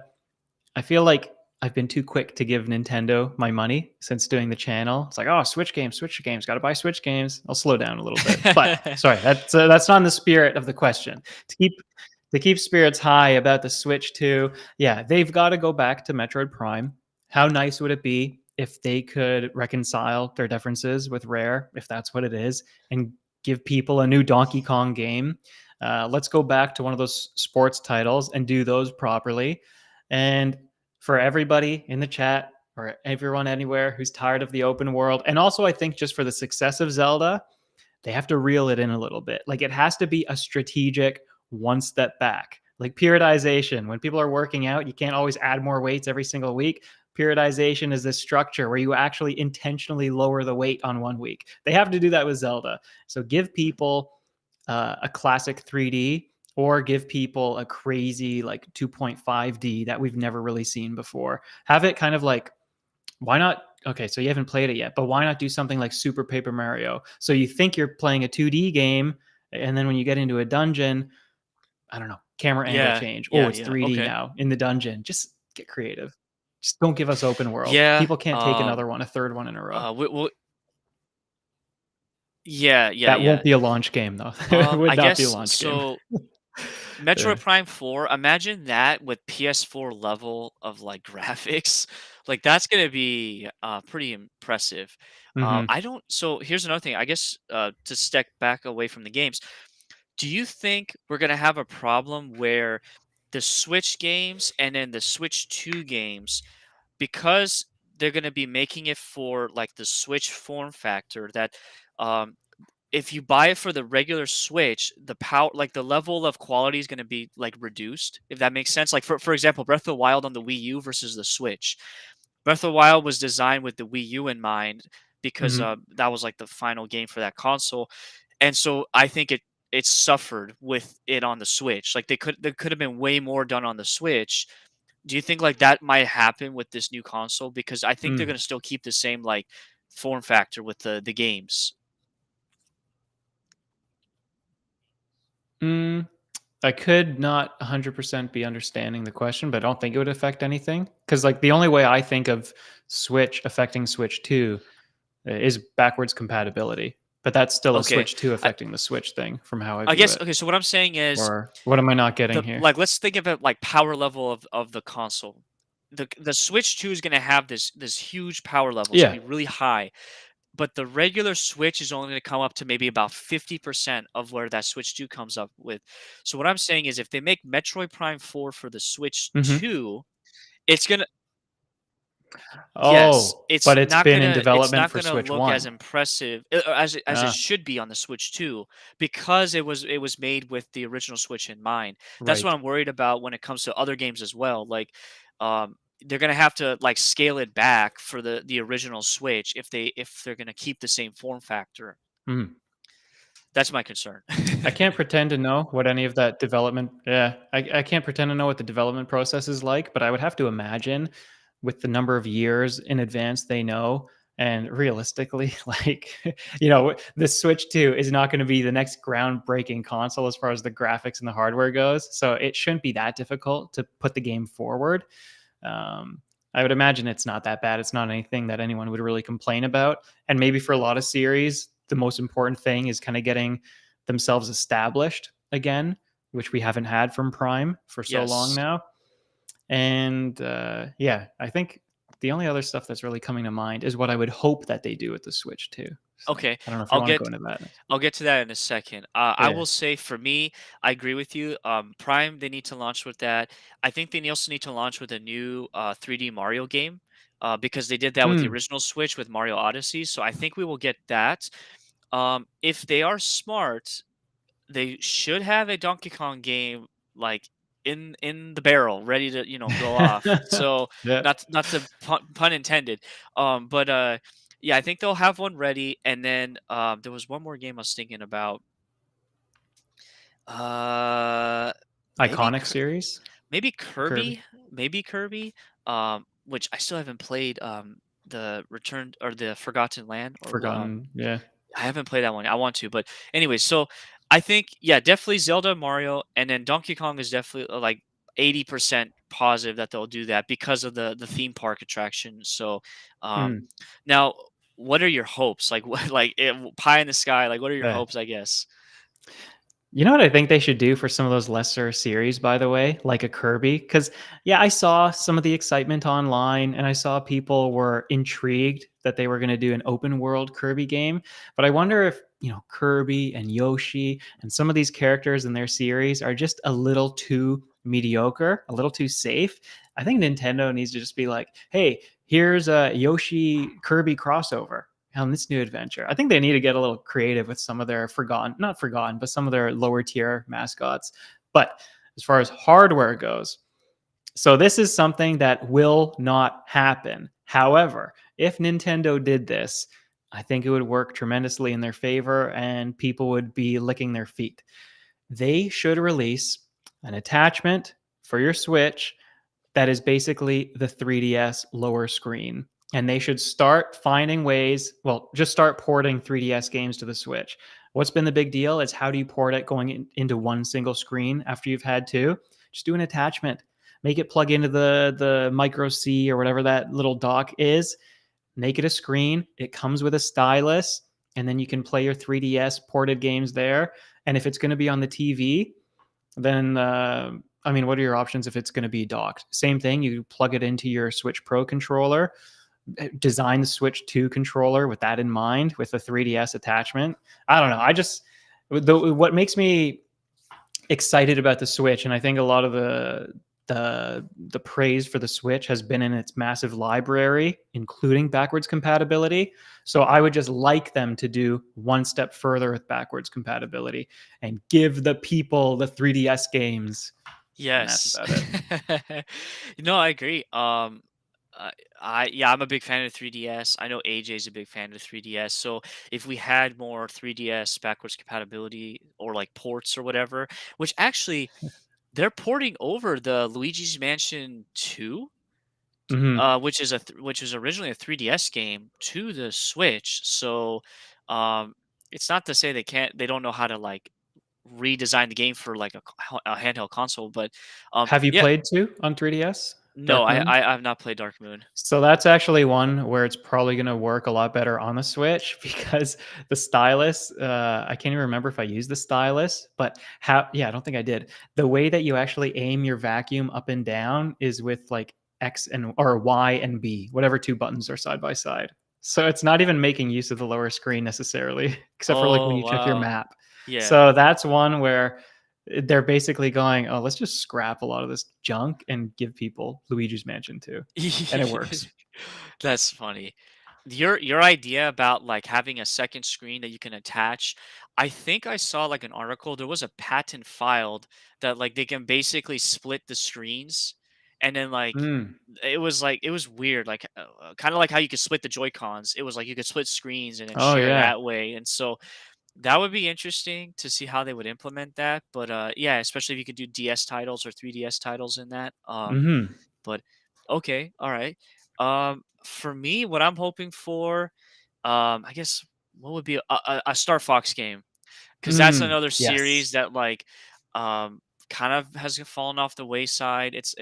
feel like I've been too quick to give Nintendo my money since doing the channel. It's like, oh, Switch games, got to buy Switch games. I'll slow down a little bit. But sorry, that's not in the spirit of the question. To keep spirits high about the Switch 2, yeah, they've got to go back to Metroid Prime. How nice would it be if they could reconcile their differences with Rare, if that's what it is, and give people a new Donkey Kong game? Let's go back to one of those sports titles and do those properly. And for everybody in the chat or everyone anywhere who's tired of the open world, and also I think just for the success of Zelda, they have to reel it in a little bit. Like, it has to be a strategic one step back. Like periodization, when people are working out, you can't always add more weights every single week. Periodization is this structure where you actually intentionally lower the weight on one week. They have to do that with Zelda. So give people a classic 3D, or give people a crazy like 2.5D that we've never really seen before. Have it kind of like, why not? Okay, so you haven't played it yet, but why not do something like Super Paper Mario? So you think you're playing a 2D game, and then when you get into a dungeon, I don't know, camera angle Yeah, change. Oh, yeah, it's yeah. 3D Okay. now in the dungeon. Just get creative. Just don't give us open world. Yeah. People can't take another one, a third one in a row. Yeah, yeah, That yeah. won't be a launch game, though. It would I not be a guess launch game. so. Metroid Prime 4, imagine that with PS4 level of like graphics. Like that's gonna be pretty impressive. Mhm. I don't. So here's another thing. I guess to step back away from the games, do you think we're gonna have a problem where the Switch games and then the Switch 2 games, because they're gonna be making it for like the Switch form factor, that um, if you buy it for the regular Switch, the power, like the level of quality is going to be like reduced, if that makes sense. Like for example, Breath of the Wild on the Wii U versus the Switch. Breath of the Wild was designed with the Wii U in mind because Mhm. that was like the final game for that console, and so I think it suffered with it on the Switch. Like there could have been way more done on the Switch. Do you think like that might happen with this new console? Because I think they're Mm. gonna still keep the same like form factor with the games. Mm, I could not 100% be understanding the question, but I don't think it would affect anything. Because like the only way I think of Switch affecting Switch 2 is backwards compatibility. But that's still a Okay, Switch 2 I, affecting the Switch thing from how I I view guess it. okay. So what I'm saying is Or what am I not getting the here? like let's think of it like power level of the console. The Switch 2 is gonna have this huge power level. It's Yeah. gonna be really high. But the regular Switch is only going to come up to maybe about 50% of where that Switch 2 comes up with. So what I'm saying is if they make Metroid Prime 4 for the Switch Mhm. 2, it's going to yes, Oh, but it's development not for going to Switch look as 1. impressive as it Ah, should be on the Switch 2 because it was made with the original Switch in mind. That's what right. I'm worried about when it comes to other games as well. Like they're going to have to like scale it back for the original Switch if they're going to keep the same form factor. Mhm. That's my concern. I can't pretend to know what any of that development I can't pretend to know what the development process is like, but I would have to imagine with the number of years in advance they know and realistically, like, the Switch 2 is not gonna be the next groundbreaking console as far as the graphics and the hardware goes, so it shouldn't be that difficult to put the game forward. Um, I would imagine it's not that bad. It's not anything that anyone would really complain about. And maybe for a lot of series, the most important thing is kind of getting themselves established again, which we haven't had from Prime for so long Yes. now. And yeah, I think the only other stuff that's really coming to mind is what I would hope that they do with the Switch too. So Okay. I don't know if you I'll want to get go into that. I'll get to that in a second. I Yeah. will say for me, I agree with you. Prime, they need to launch with that. I think they also need to launch with a new 3D Mario game because they did that with the Mm, original Switch with Mario Odyssey. So I think we will get that. If they are smart, they should have a Donkey Kong game like in the barrel, ready to go off. So yeah. not to pun intended. But yeah, I think they'll have one ready. And then there was one more game I was thinking about. Uh, maybe Iconic series. maybe Kirby. maybe Kirby. Which I still haven't played. The Return or the Forgotten Land Forgotten. Yeah. I haven't played that one. I want to, but anyway, so I think yeah, definitely Zelda, Mario, and then Donkey Kong is definitely like 80% positive that they'll do that because of the theme park attraction. So Mm, now, what are your hopes? Like what pie in the sky? Like what are your yeah. hopes? I guess. You know what I think they should do for some of those lesser series, by the way, like a Kirby? Because, yeah, I saw some of the excitement online and I saw people were intrigued that they were going to do an open world Kirby game. But I wonder if, Kirby and Yoshi and some of these characters in their series are just a little too mediocre, a little too safe. I think Nintendo needs to just be like, hey, here's a Yoshi Kirby crossover on this new adventure. I think they need to get a little creative with some of their not forgotten, but some of their lower tier mascots. But as far as hardware goes, so this is something that will not happen. However, if Nintendo did this, I think it would work tremendously in their favor and people would be licking their feet. They should release an attachment for your Switch that is basically the 3DS lower screen. And they should start finding ways, well, just start porting 3DS games to the Switch. What's been the big deal is how do you port it into one single screen after you've had two? Just do an attachment. Make it plug into the micro C or whatever that little dock is. Make it a screen. It comes with a stylus, and then you can play your 3DS ported games there. And if it's going to be on the TV, then I mean, what are your options if it's going to be docked? Same thing. You plug it into your Switch Pro controller, design the Switch 2 controller with that in mind, with the 3DS attachment. I don't know. What makes me excited about the Switch, and I think a lot of the praise for the Switch has been in its massive library, including backwards compatibility. So I would just like them to do one step further with backwards compatibility and give the people the 3DS games. And that's Yes. about it. No, I agree. I'm a big fan of 3DS. I know AJ's a big fan of 3DS. So if we had more 3DS backwards compatibility or like ports or whatever, which actually they're porting over the Luigi's Mansion 2, Hmm. which was originally a 3DS game to the Switch. So um, it's not to say they don't know how to like redesign the game for like a handheld console, but Have you yeah, played 2 on 3DS? no, Dark Moon? I've not played Dark Moon. So that's actually one where it's probably going to work a lot better on the Switch because the stylus, I can't even remember if I used the stylus, but yeah, I don't think I did. The way that you actually aim your vacuum up and down is with like X and or Y and B, whatever 2 buttons are side by side. So it's not even making use of the lower screen necessarily, except for like when Oh you check your wow, map. yeah. So that's one where they're basically going, oh, let's just scrap a lot of this junk and give people Luigi's Mansion 2. And it works. That's funny. Your idea about like having a second screen that you can attach, I think I saw like an article. There was a patent filed that like they can basically split the screens, and then Mm. it was weird, like kind of like how you could split the Joy Cons. It was like you could split screens and then Oh, share yeah. that way, and so that would be interesting to see how they would implement that. But yeah, especially if you could do DS titles or 3DS titles in that. Mhm. But okay, all right. For me, what I'm hoping for, I guess, what would be a Star Fox game? Because that's Mm. another Yes. series that like kind of has fallen off the wayside. It's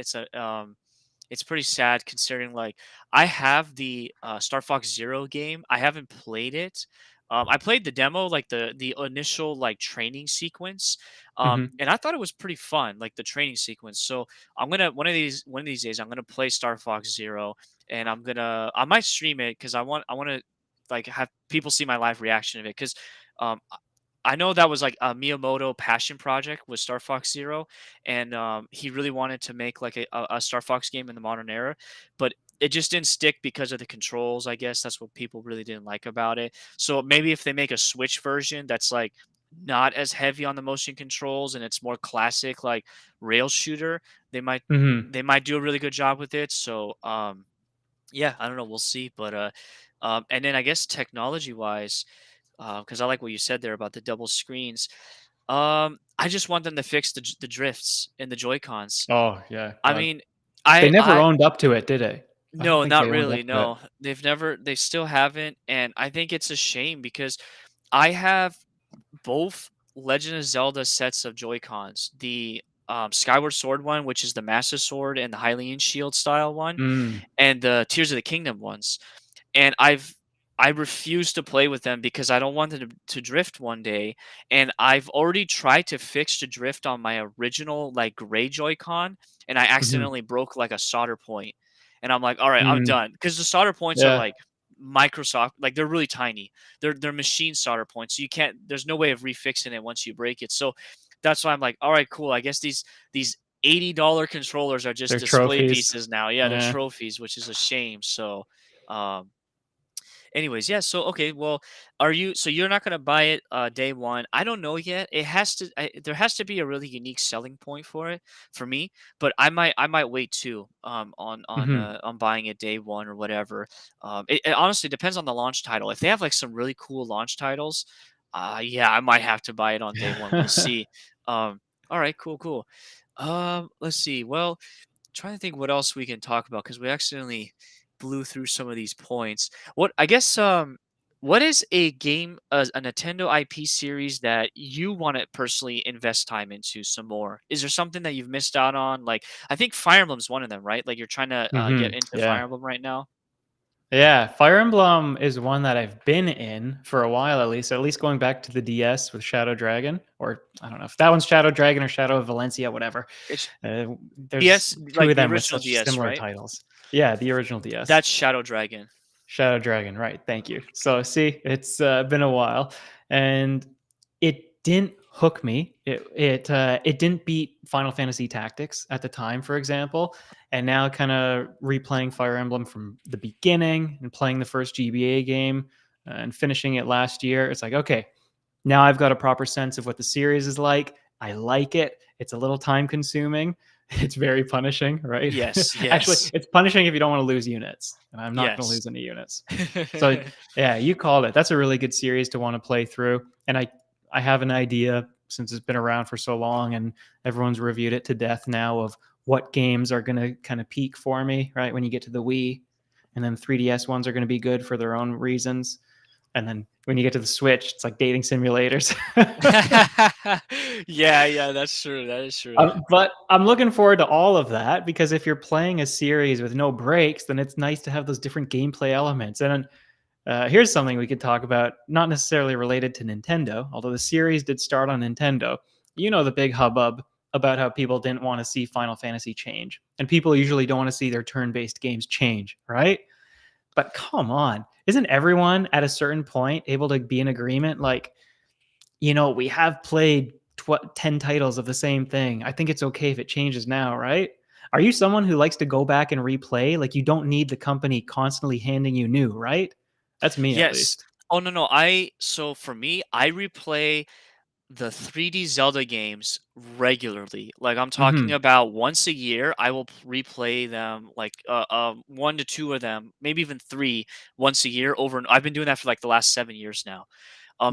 pretty sad considering like I have the Star Fox Zero game. I haven't played it. I played the demo, like the initial like training sequence, Mhm. and I thought it was pretty fun, like the training sequence. So I'm gonna one of these days I'm gonna play Star Fox Zero, and I might stream it because I want to like have people see my live reaction of it because um, I know that was like a Miyamoto passion project with Star Fox Zero, and he really wanted to make like a Star Fox game in the modern era, but it just didn't stick because of the controls. I guess that's what people really didn't like about it. So maybe if they make a Switch version that's like not as heavy on the motion controls and it's more classic like rail shooter, they might Mhm. they might do a really good job with it. So yeah, I don't know, we'll see. But and then I guess technology wise, because I like what you said there about the double screens. I just want them to fix the drifts in the Joy Cons. Oh, yeah, I God. mean, They never I owned up to it, did they? I don't no, think not they owned really. up to it. No, they still haven't, and I think it's a shame because I have both Legend of Zelda sets of Joy Cons, the Skyward Sword one, which is the Master Sword and the Hylian Shield style one, Mm. and the Tears of the Kingdom ones. And I refuse to play with them because I don't want them to drift one day. And I've already tried to fix the drift on my original like gray Joy-Con, and I Mhm. accidentally broke like a solder point. And I'm like, all right, I'm Mm. done because the solder points are Yeah. like Microsoft, like they're really tiny. They're machine solder points, so you can't. There's no way of refixing it once you break it. So that's why I'm like, all right, cool. I guess these $80 controllers are just They're display trophies. pieces now. Yeah, they're Yeah. trophies, which is a shame. So. Um, Anyways, yeah. So okay, well, are you? So you're not gonna buy it day one? I don't know yet. It has to. There has to be a really unique selling point for it for me. But I might wait too. Mhm. On buying it day one or whatever. It honestly depends on the launch title. If they have like some really cool launch titles, yeah, I might have to buy it on day one. We'll see. All right, cool, cool. Let's see. Well, trying to think what else we can talk about because we accidentally blew through some of these points. What I guess what is a game a Nintendo IP series that you want to personally invest time into some more? Is there something that you've missed out on? Like I think Fire Emblem's one of them, right? Like you're trying to get Mhm. into Fire Yeah. Emblem right now. Yeah, Fire Emblem is one that I've been in for a while at least going back to the DS with Shadow Dragon, or I don't know if that one's Shadow Dragon or Shadow of Valencia, whatever. It's There's DS, 2 like of the them with original such DS, similar right? titles. Yeah, the original DS. That's Shadow Dragon. Shadow Dragon, right? Thank you. So, see, it's been a while, and it didn't hook me. It didn't beat Final Fantasy Tactics at the time, for example. And now, kind of replaying Fire Emblem from the beginning and playing the first GBA game and finishing it last year, it's like, okay, now I've got a proper sense of what the series is like. I like it. It's a little time consuming. it's very punishing, right? Yes, Actually, yes. it's punishing if you don't want to lose units, and I'm not going to Yes. lose any units. So yeah, you called it. That's a really good series to want to play through. And I have an idea, since it's been around for so long and everyone's reviewed it to death now, of what games are going to kind of peak for me, right? When you get to the Wii, and then 3DS ones are going to be good for their own reasons. And then when you get to the Switch, it's like dating simulators. Yeah, yeah, that's true. That is true. But I'm looking forward to all of that, because if you're playing a series with no breaks, then it's nice to have those different gameplay elements. And here's something we could talk about, not necessarily related to Nintendo, although the series did start on Nintendo. You know, the big hubbub about how people didn't want to see Final Fantasy change. And people usually don't want to see their turn-based games change, right? But come on, isn't everyone at a certain point able to be in agreement? Like, we have played 10 titles of the same thing. I think it's okay if it changes now, right? Are you someone who likes to go back and replay? Like, you don't need the company constantly handing you new, right? That's me, at Yes. least. Oh, no. So for me, I replay the 3D Zelda games regularly. Like, I'm talking Hmm. about once a year, I will replay them, like 1 to 2 of them, maybe even three once a year over. And I've been doing that for like the last 7 years now.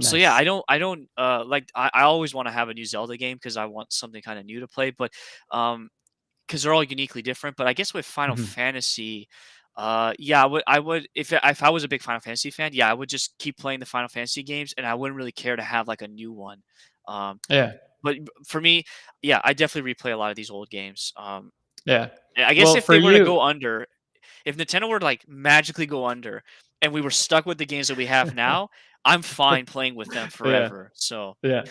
So yeah, Nice. I always want to have a new Zelda game because I want something kind of new to play, but because they're all uniquely different. But I guess with Final Hmm. Fantasy, yeah, I would if I was a big Final Fantasy fan, yeah, I would just keep playing the Final Fantasy games, and I wouldn't really care to have like a new one. Um, Yeah. but for me, yeah, I definitely replay a lot of these old games. Yeah. I guess Well, if for they were to you, go under, if Nintendo were to like magically go under, and we were stuck with the games that we have now, I'm fine playing with them yeah, forever. So, yeah.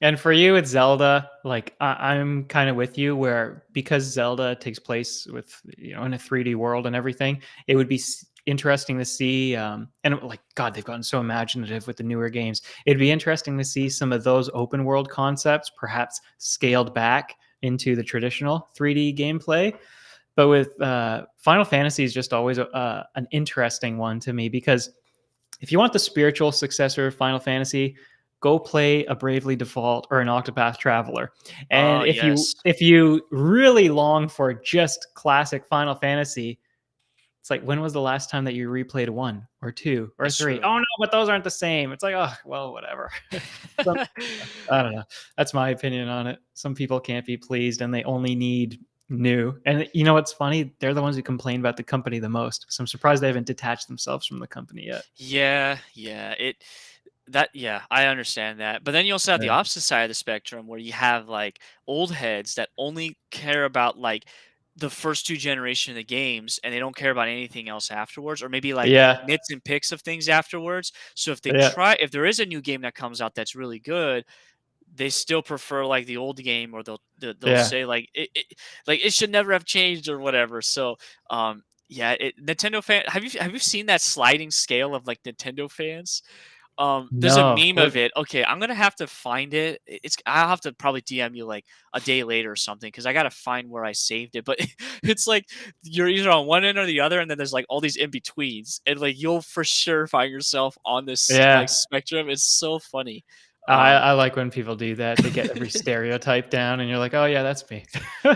And for you, it's Zelda. Like, I'm kind of with you, where because Zelda takes place with, in a 3D world and everything, it would be interesting to see. And like, God, they've gotten so imaginative with the newer games. It'd be interesting to see some of those open world concepts, perhaps scaled back into the traditional 3D gameplay. But with Final Fantasy is just always an interesting one to me, because if you want the spiritual successor of Final Fantasy, go play a Bravely Default or an Octopath Traveler. And oh if you yes, if you really long for just classic Final Fantasy, it's like, when was the last time that you replayed 1 or 2 or 3? that's Oh no, but those aren't the same. It's like, oh well, whatever. Some, true. I don't know. That's my opinion on it. Some people can't be pleased, and they only need new. And you know what's funny? They're the ones who complain about the company the most. So I'm surprised they haven't detached themselves from the company yet. Yeah, yeah. Yeah, I understand that. But then you also have the Yeah. opposite side of the spectrum where you have like old heads that only care about like the first two generation of the games and they don't care about anything else afterwards, or maybe like Yeah. nits and picks of things afterwards. So Yeah. if there is a new game that comes out that's really good, they still prefer like the old game, or they'll Yeah. say like like it should never have changed or whatever. So yeah, Nintendo fan, have you seen that sliding scale of like Nintendo fans? There's a No. meme What? of it. Okay, I'm gonna have to find it. I'll have to probably DM you like a day later or something because I gotta find where I saved it. But it's like you're either on one end or the other, and then there's like all these in betweens, and like you'll for sure find yourself on this like Yeah. spectrum. It's so funny. I like when people do that. They get every stereotype down, and you're like, oh yeah, that's me.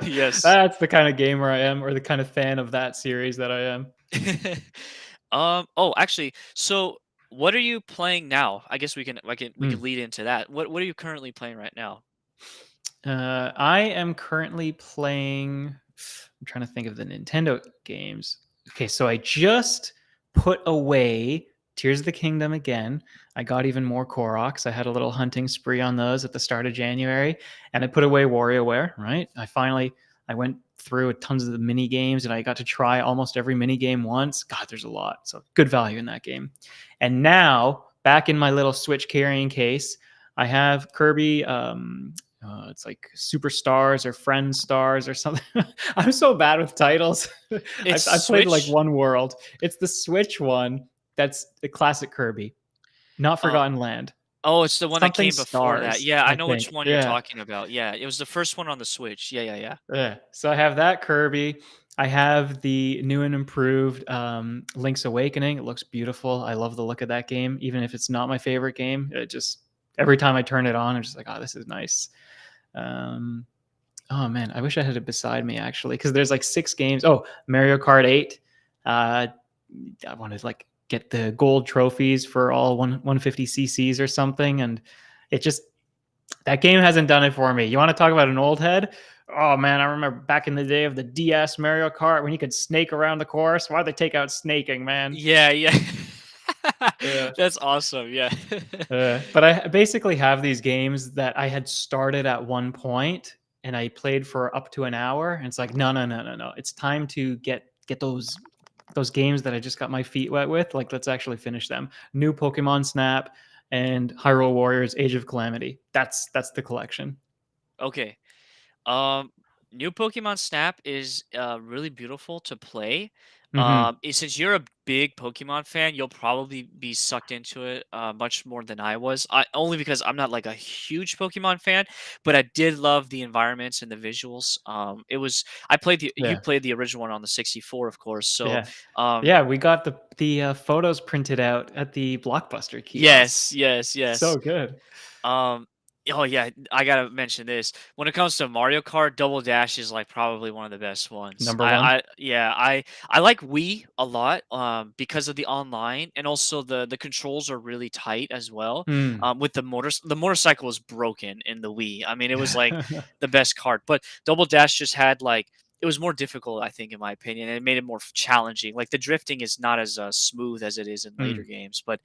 Yes. That's the kind of gamer I am, or the kind of fan of that series that I am. Oh, actually, so what are you playing now? I guess we can Hmm. lead into that. What are you currently playing right now? I am currently playing. I'm trying to think of the Nintendo games. Okay, so I just put away Tears of the Kingdom again. I got even more Koroks. I had a little hunting spree on those at the start of January, and I put away WarioWare. Right, I went through tons of the mini games, and I got to try almost every mini game once. God, there's a lot, so good value in that game. And now, back in my little Switch carrying case, I have Kirby. It's like Superstars or Friend Stars or something. I'm so bad with titles. It's I've played like Switch. one world. It's the Switch one. That's the classic Kirby, not Uh, Forgotten Land. oh, it's the one that Something came before that. Stars, Yeah, I I know which think. one you're Yeah, talking about. Yeah, it was the first one on the Switch. Yeah, yeah, yeah. yeah. So I have that Kirby. I have the new and improved Link's Awakening. It looks beautiful. I love the look of that game, even if it's not my favorite game. It just, every time I turn it on, I'm just like, oh, this is nice. Um, Oh man, I wish I had it beside me actually, because there's like 6 games. Oh, Mario Kart 8. I want to like get the gold trophies for all 150 cc's or something, and it just that game hasn't done it for me. You want to talk about an old head? Oh man, I remember back in the day of the DS Mario Kart when you could snake around the course. Why'd they take out snaking, man? Yeah, yeah. Yeah. That's awesome. Yeah. But I basically have these games that I had started at one point and I played for up to an hour. And it's like, no, no, no, no, no. It's time to get those games that I just got my feet wet with. Like, let's actually finish them. New Pokemon Snap and Hyrule Warriors Age of Calamity. That's the collection. Okay. New Pokemon Snap is really beautiful to play. Hmm. Since you're a big Pokemon fan, you'll probably be sucked into it much more than I was. Only because I'm not like a huge Pokemon fan, but I did love the environments and the visuals. I played you Yeah. played the original one on the 64, of course. So Yeah. um, Yeah. We got the photos printed out at the Blockbuster kiosk. yes, yes, yes. So good. Um, oh yeah, I gotta mention this. When it comes to Mario Kart, Double Dash is like probably one of the best ones. Number one. I like Wii a lot because of the online, and also the controls are really tight as well. Hmm. With the motorcycle was broken in the Wii. I mean, it was like the best kart, but Double Dash just had like it was more difficult, I think, in my opinion, and it made it more challenging. Like the drifting is not as smooth as it is in later Hmm. games, but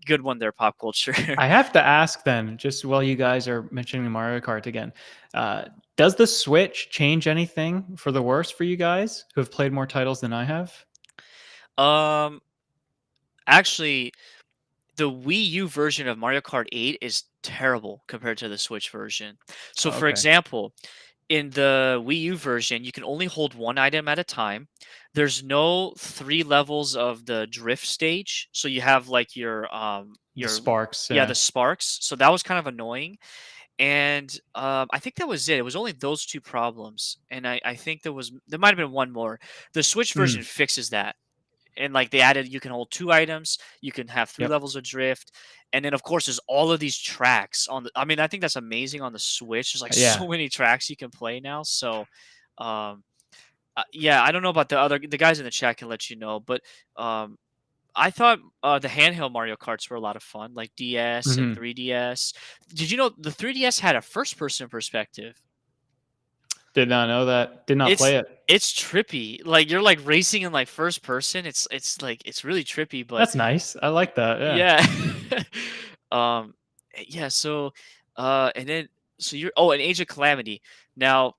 good one there, pop culture. I have to ask then, just while you guys are mentioning Mario Kart again, uh, does the Switch change anything for the worse for you guys who have played more titles than I have? Um, Actually, the Wii U version of Mario Kart 8 is terrible compared to the Switch version. So, for Okay. example, in the Wii U version, you can only hold one item at a time. There's no 3 levels of the drift stage. So you have like The your Sparks. yeah, Yeah. the sparks. So that was kind of annoying. And I think that was it. It was only those 2 problems. And I think there might have been one more. The Switch version Mm, fixes that, and like they added you can hold 2 items, you can have 3 levels yep. of drift, and then of course there's all of these tracks on the I mean, I think that's amazing on the Switch. There's like Yeah. so many tracks you can play now. So um yeah, I don't know about the guys in the chat can let you know, but um I thought the handheld Mario Karts were a lot of fun, like DS and Hmm. 3DS. Did you know the 3DS had a first person perspective? Did not know that. Did not It's play it. it's trippy. Like you're like racing in like first person. It's like it's really trippy, but That's nice. I like that. Yeah. yeah. um yeah, so and then so you're oh, and Age of Calamity. Now,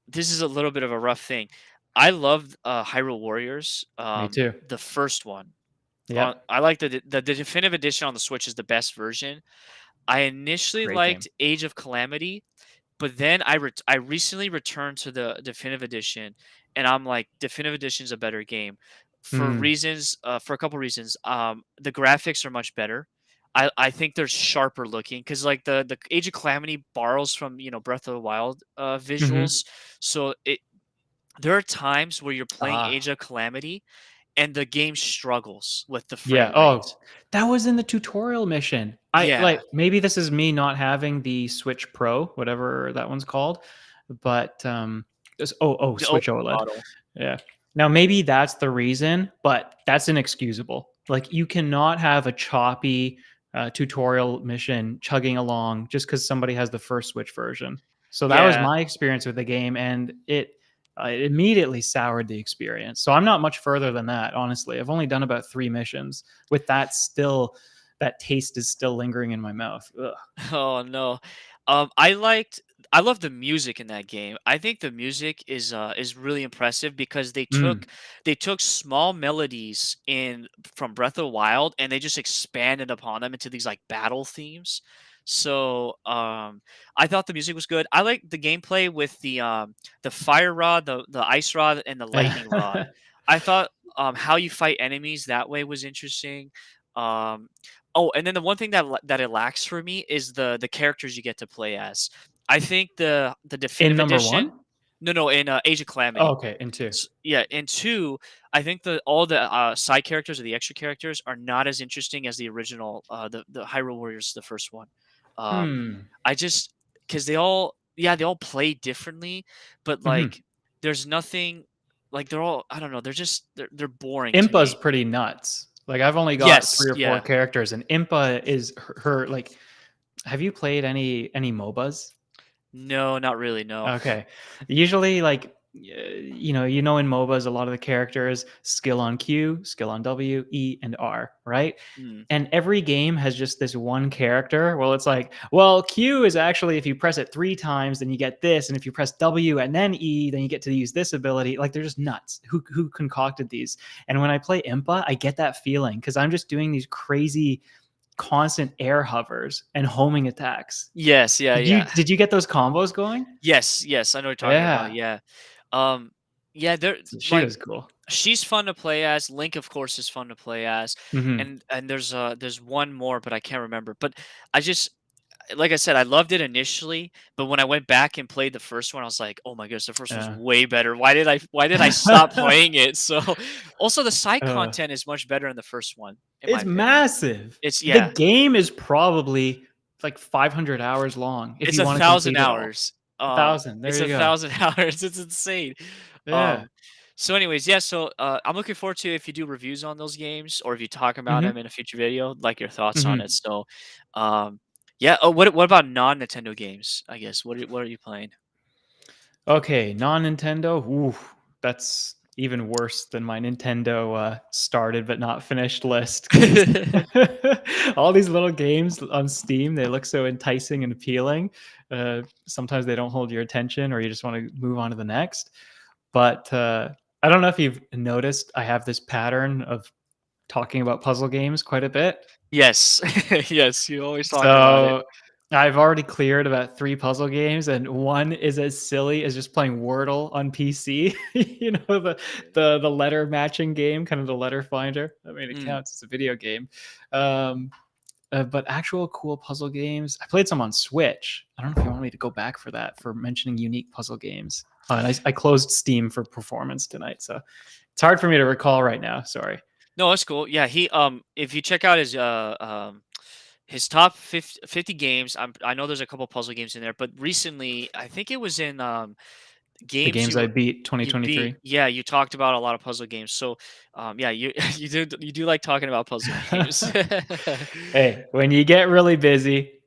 this is a little bit of a rough thing. I loved Hyrule Warriors, Me too. the first one. Yep. I like the definitive edition on the Switch is the best version. I initially Great game. liked Age of Calamity, but then I recently returned to the definitive edition, and I'm like, definitive edition is a better game Mm, for a couple reasons. The graphics are much better. I think they're sharper looking because like the Age of Calamity borrows from Breath of the Wild mhm. visuals, so there are times where you're playing Ah, Age of Calamity and the game struggles with the yeah. frame rate. Oh, that was in the tutorial mission. I Yeah, like maybe this is me not having the Switch Pro, whatever that one's called, but the old Switch OLED. model. Yeah. Now maybe that's the reason, but that's inexcusable. Like you cannot have a choppy tutorial mission chugging along just because somebody has the first Switch version. So that was Yeah. my experience with the game, and it immediately soured the experience. So I'm not much further than that, honestly. I've only done about 3 missions. With that, still that taste is still lingering in my mouth. Ugh. Oh no. I love the music in that game. I think the music is really impressive because Mm. they took small melodies in from Breath of the Wild and they just expanded upon them into these like battle themes. So I thought the music was good. I like the gameplay with the fire rod, the ice rod, and the lightning rod. I thought how you fight enemies that way was interesting. Um Oh, and then the one thing that it lacks for me is the characters you get to play as. I think the In definitive number edition. one? No, in Age of Oh, Calamity. okay. In two. Yeah, in two, I think all the side characters or the extra characters are not as interesting as the original. The Hyrule Warriors, the first one. Um, Hmm. I just because they all yeah, they all play differently, but Mhm. like there's nothing like they're all I don't know, they're boring to Impa's me. pretty nuts. Like, I've only got Yes, 3 or 4 yeah. characters, and Impa is her like have you played any MOBAs? No, not really, no. Okay. Usually, like, in MOBAs, a lot of the characters skill on Q, skill on W, E, and R, right? Mm. And every game has just this one character. Well, it's like, well, Q is actually if you press it 3 times, then you get this, and if you press W and then E, then you get to use this ability. Like, they're just nuts. Who concocted these? And when I play Impa, I get that feeling because I'm just doing these crazy constant air hovers and homing attacks. Yes, yeah, Did you yeah. did you get those combos going? Yes, yes, I know what you're talking about, Yeah. yeah. Um, yeah, they're So she like was cool. she's fun to play as. Link, of course, is fun to play as, Mhm. and there's one more, but I can't remember. But I just like I said, I loved it initially, but when I went back and played the first one, I was like, "Oh my gosh, the first one's Yeah. way better. Why did I stop playing it?" So, also the side Uh, content is much better in the first one, in my it's opinion. massive. It's The yeah, game is probably like 500 hours long if it's you a wanna thousand complete it all. hours. 1,000, there It's you a go. thousand hours. It's insane. Yeah. Um, so anyways, yeah, so I'm looking forward to if you do reviews on those games or if you talk about them Mhm, in a future video, like your thoughts on it. mhm. So, yeah. Oh, what about non-Nintendo games? I guess what are you playing? Okay, non-Nintendo, ooh, that's even worse than my Nintendo, started but not finished list 'cause all these little games on Steam, they look so enticing and appealing. Sometimes they don't hold your attention or you just wanna move on to the next. But, I don't know if you've noticed, I have this pattern of talking about puzzle games quite a bit. Yes, yes. You always talk about it. So, I've already cleared about 3 puzzle games, and one is as silly as just playing Wordle on PC. The letter matching game, kind of the letter finder. I mean, it Mm. counts, it's a video game. Um, but actual cool puzzle games, I played some on Switch. I don't know if you want me to go back for that, for mentioning unique puzzle games. And I closed Steam for performance tonight, so it's hard for me to recall right now, sorry. No, that's cool. Yeah, if you check out his top 50 games, I know there's a couple puzzle games in there, but recently I think it was in The games games you I were beat you beat. 2023. Yeah, you talked about a lot of puzzle games. So, yeah, you you do like talking about puzzle games. Hey, when you get really busy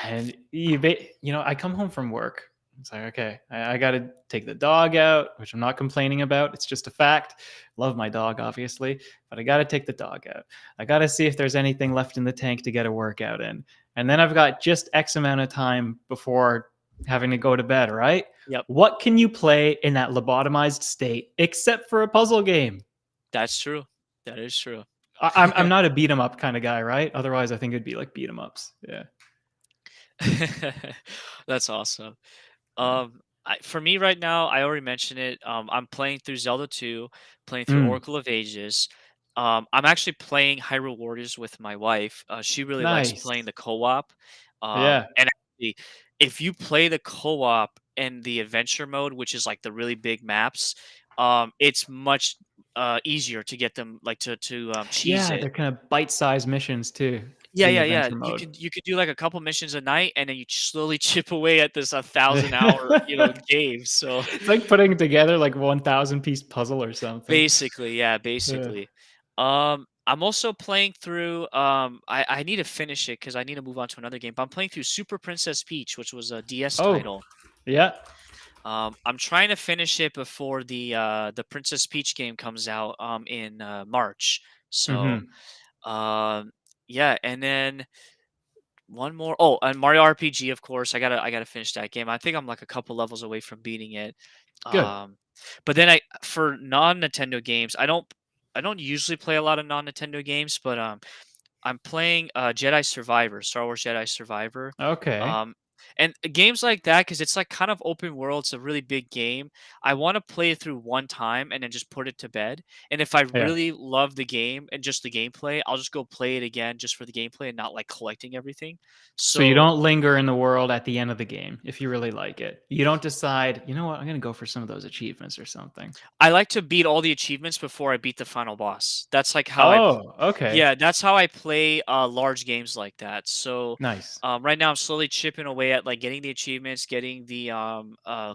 and I come home from work. It's like, okay, I got to take the dog out, which I'm not complaining about. It's just a fact. Love my dog, obviously, but I got to take the dog out. I got to see if there's anything left in the tank to get a workout in. And then I've got just X amount of time before having to go to bed, right? Yep, What can you play in that lobotomized state except for a puzzle game? that's true. That is true. I'm not a beat 'em up kind of guy, right? Otherwise, I think it'd be like beat 'em ups. Yeah. That's awesome. Yeah. For me right now, I already mentioned it. I'm playing through Zelda 2, playing through Mm, Oracle of Ages. I'm actually playing Hyrule Warriors with my wife. She really likes nice. playing the co-op. Yeah. And actually, if you play the co-op and the adventure mode, which is like the really big maps, it's much easier to get them like to cheese Yeah, it. they're kind of bite-sized missions too Yeah, in the yeah, yeah. adventure You mode. could you could do like a couple missions a night, and then you slowly chip away at this 1,000 hour game. So It's like putting together like 1,000-piece puzzle or something. basically, yeah, Yeah. basically. I'm also playing through. I need to finish it because I need to move on to another game. But I'm playing through Super Princess Peach, which was a DS Oh, title. yeah. I'm trying to finish it before the Princess Peach game comes out in March. So Mhm. um yeah, and then one more. Oh, and Mario RPG, of course. I gotta finish that game. I think I'm like a couple levels away from beating it. Good. Um, but then I for non-Nintendo games, I don't usually play a lot of non-Nintendo games, but I'm playing Jedi Survivor, Star Wars Jedi Survivor. Okay. Um, and games like that, because it's like kind of open world, it's a really big game. I want to play it through one time and then just put it to bed. And if I Yeah. really love the game and just the gameplay, I'll just go play it again just for the gameplay and not like collecting everything. So you So don't linger in the world at the end of the game if you really like it. You don't decide, "You know what? I'm gonna go for some of those achievements or something." I like to beat all the achievements before I beat the final boss. That's like how Oh, okay. yeah, that's how I play large games like that. So Nice. right now I'm slowly chipping away at at like getting the achievements, getting the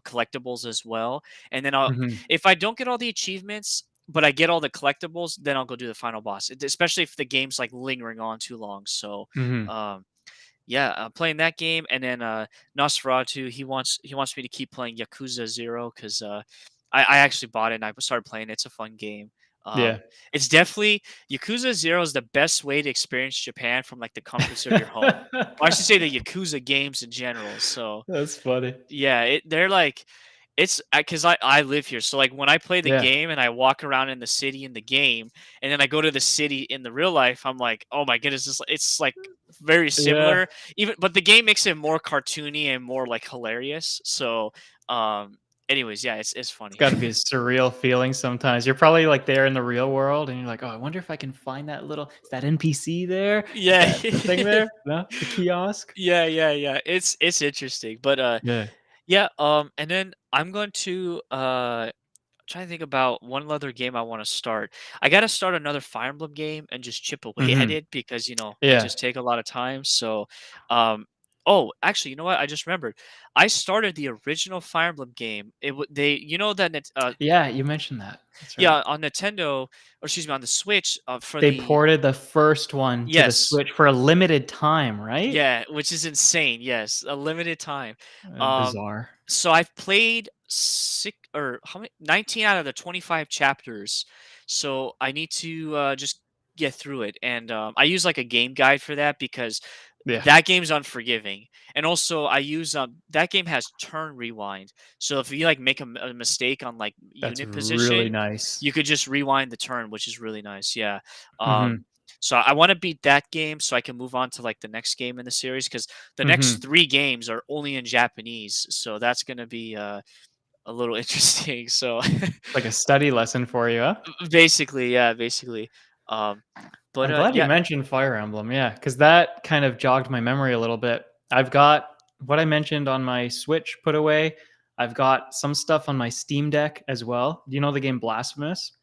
collectibles as well. And then I'll Mhm. if I don't get all the achievements, but I get all the collectibles, then I'll go do the final boss. Especially if the game's like lingering on too long. So Mhm. um yeah, playing that game, and then Nosferatu. He wants me to keep playing Yakuza 0 because I actually bought it and I started playing it. It's a fun game. Yeah. It's definitely Yakuza 0 is the best way to experience Japan from like the comforts of your home. Or I should say the Yakuza games in general. So That's funny. yeah, they're like it's because I live here. So like when I play the Yeah. game and I walk around in the city in the game, and then I go to the city in the real life, I'm like, oh my goodness, it's like very Yeah. similar. Even but the game makes it more cartoony and more like hilarious. So anyways, yeah, it's It's funny. gotta be a surreal feeling sometimes. You're probably, like, there in the real world, and you're like, "Oh, I wonder if I can find that little is that NPC there? Is Yeah. that the thing there? No? The kiosk?" Yeah. It's interesting. But Yeah. yeah, and then I'm going to trying to think about one other game I want to start. I got to start another Fire Emblem game and just chip away at Mhm. it because they Yeah. just take a lot of time. So, oh, actually, you know what? I just remembered. I started the original Fire Emblem game. They that Yeah, you mentioned that. That's right. yeah, on Nintendo, or excuse me, on the Switch for They the ported the first one to the yes, Switch for a limited time, right? yeah, which is insane. Yes, a limited time. Um, Bizarre. so I've played six or how many 19 out of the 25 chapters. So I need to just get through it. And I use like a game guide for that because Yeah. that game's unforgiving. And also I use that game has turn rewind. So if you like make a mistake on like That's unit really position, nice. you could just rewind the turn, which is really nice. Yeah. Mhm. So I want to beat that game so I can move on to like the next game in the series because the next Mhm. three games are only in Japanese. So that's gonna be a little interesting. So Like a study lesson for you, huh? basically, yeah, basically. Um, but I'm glad you yeah, mentioned Fire Emblem, yeah, because that kind of jogged my memory a little bit. I've got what I mentioned on my Switch put away. I've got some stuff on my Steam Deck as well. Do you know the game Blasphemous?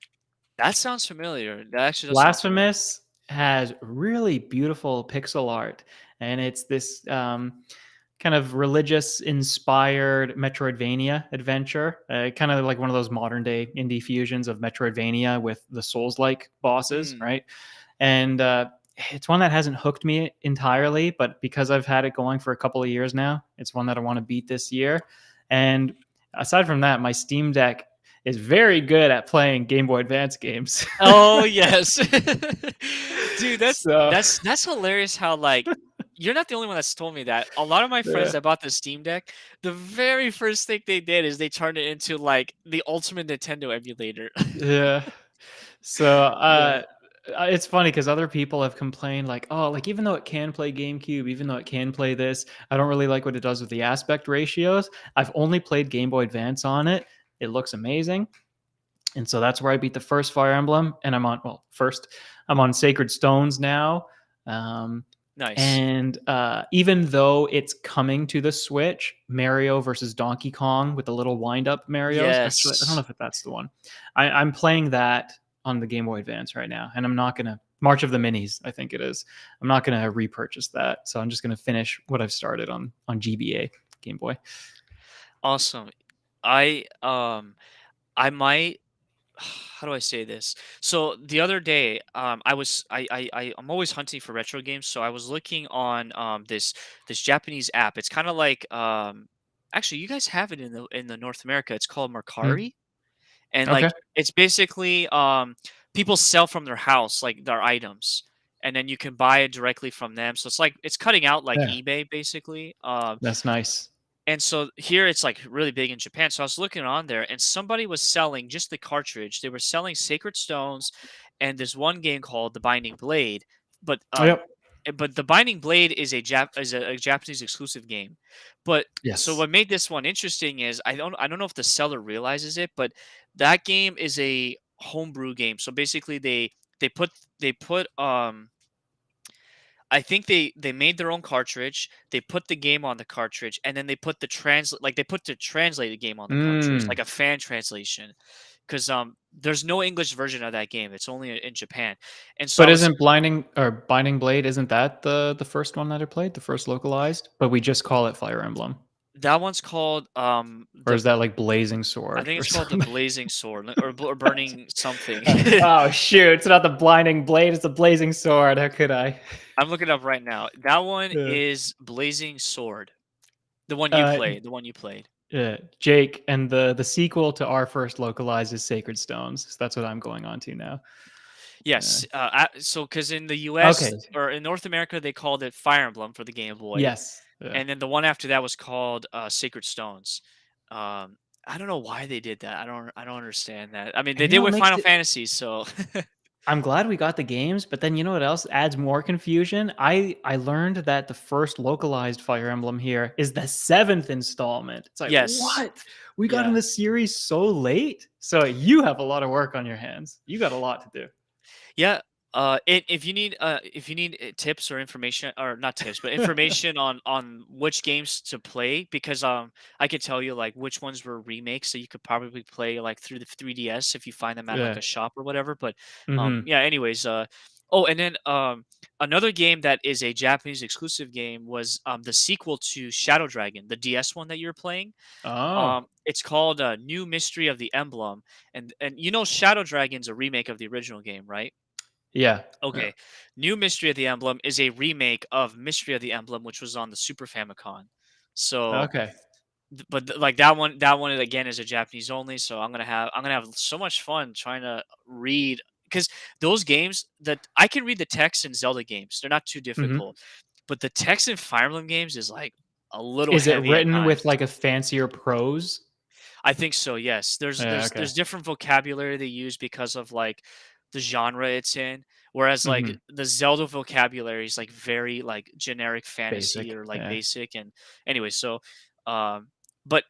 that sounds familiar. That actually does sound familiar. Blasphemous has really beautiful pixel art, and it's this kind of religious inspired Metroidvania adventure, kind of like one of those modern day indie fusions of Metroidvania with the Souls like bosses, Mm, right? And it's one that hasn't hooked me entirely, but because I've had it going for a couple of years now, it's one that I want to beat this year. And aside from that, my Steam Deck is very good at playing Game Boy Advance games. oh yes, dude, that's So, that's that's hilarious. How like you're not the only one that's told me that. A lot of my friends yeah, that bought the Steam Deck, the very first thing they did is they turned it into like the ultimate Nintendo emulator. yeah. So, Yeah. it's funny because other people have complained, like, oh, like even though it can play GameCube, even though it can play this, I don't really like what it does with the aspect ratios. I've only played Game Boy Advance on it. It looks amazing. And so that's where I beat the first Fire Emblem. And I'm on Sacred Stones now. Um, Nice. and even though it's coming to the Switch, Mario versus Donkey Kong with the little wind up Mario's. Actually, I don't know Yes. if that's the one. I'm playing that on the Game Boy Advance right now, and I'm not gonna March of the Minis, I think it is. I'm not gonna repurchase that, so I'm just gonna finish what I've started on GBA Game Boy. Awesome. I might how do I say this? So the other day, I'm always hunting for retro games. So I was looking on this Japanese app. It's kind of like actually you guys have it in the North America. It's called Mm, Mercari, and okay. like it's basically people sell from their house like their items, and then you can buy it directly from them. So it's like it's cutting out like Yeah, eBay basically. that's nice. And so here it's like really big in Japan. So I was looking on there and somebody was selling just the cartridge. They were selling Sacred Stones and this one game called The Binding Blade. But Yep. but The Binding Blade is a Japanese exclusive game. But so Yes. what made this one interesting is I don't know if the seller realizes it, but that game is a homebrew game. So basically they put they put I think they made their own cartridge. They put the game on the cartridge, and then they put the translated game on the cartridge, like Mm, a fan translation. because there's no English version of that game. It's only in Japan, and so But I was isn't Blinding or Binding Blade, isn't that the first one that I played, the first localized? But we just call it Fire Emblem. that one's called Or the is that like Blazing I Sword think or it's called the something? Blazing Sword or Burning something. Oh shoot, it's not the Blinding Blade, it's the Blazing Sword. How could I? I'm looking it up right now. That one Yeah. is Blazing Sword. The one you Uh, played. The one you played. yeah, Jake, and the sequel to our first localized is Sacred Stones. So that's what I'm going on to now. Yes. So because in the Okay. U.S. or in North America they called it Fire Emblem for the Game Boy, Yes. Yeah. and then the one after that was called Sacred Stones. I don't know why they did that. I don't understand that. I mean, they And you did know what with makes Final it Fantasy, so I'm glad we got the games, but then you know what else adds more confusion? I learned that the first localized Fire Emblem here is the 7th installment. It's like, yes, what? We got in yeah. the series so late? So you have a lot of work on your hands. You got a lot to do. Yeah. If you need tips or information, or not tips, but information on which games to play, because I could tell you like which ones were remakes that you could probably play like through the 3DS if you find them at like Yeah. a shop or whatever. But Mhm. yeah. Anyways, oh, and then another game that is a Japanese exclusive game was the sequel to Shadow Dragon, the DS one that you're playing. Oh. It's called New Mystery of the Emblem, and you know Shadow Dragon's a remake of the original game, right? Yeah. Yeah. Okay. New Mystery of the Emblem is a remake of Mystery of the Emblem, which was on the Super Famicom. So, Okay. like that one again is a Japanese only. So I'm gonna have so much fun trying to read, because those games that I can read the text in Zelda games, they're not too Mhm. difficult, but the text in Fire Emblem games is like a little Is it heavy at written with times. like a fancier prose? I think so, yes. Yeah, There's okay. different vocabulary they use because of like the genre it's in. Whereas like Mhm. the Zelda vocabulary is like very like generic fantasy Basic. or like Yeah. basic, and anyway, so um but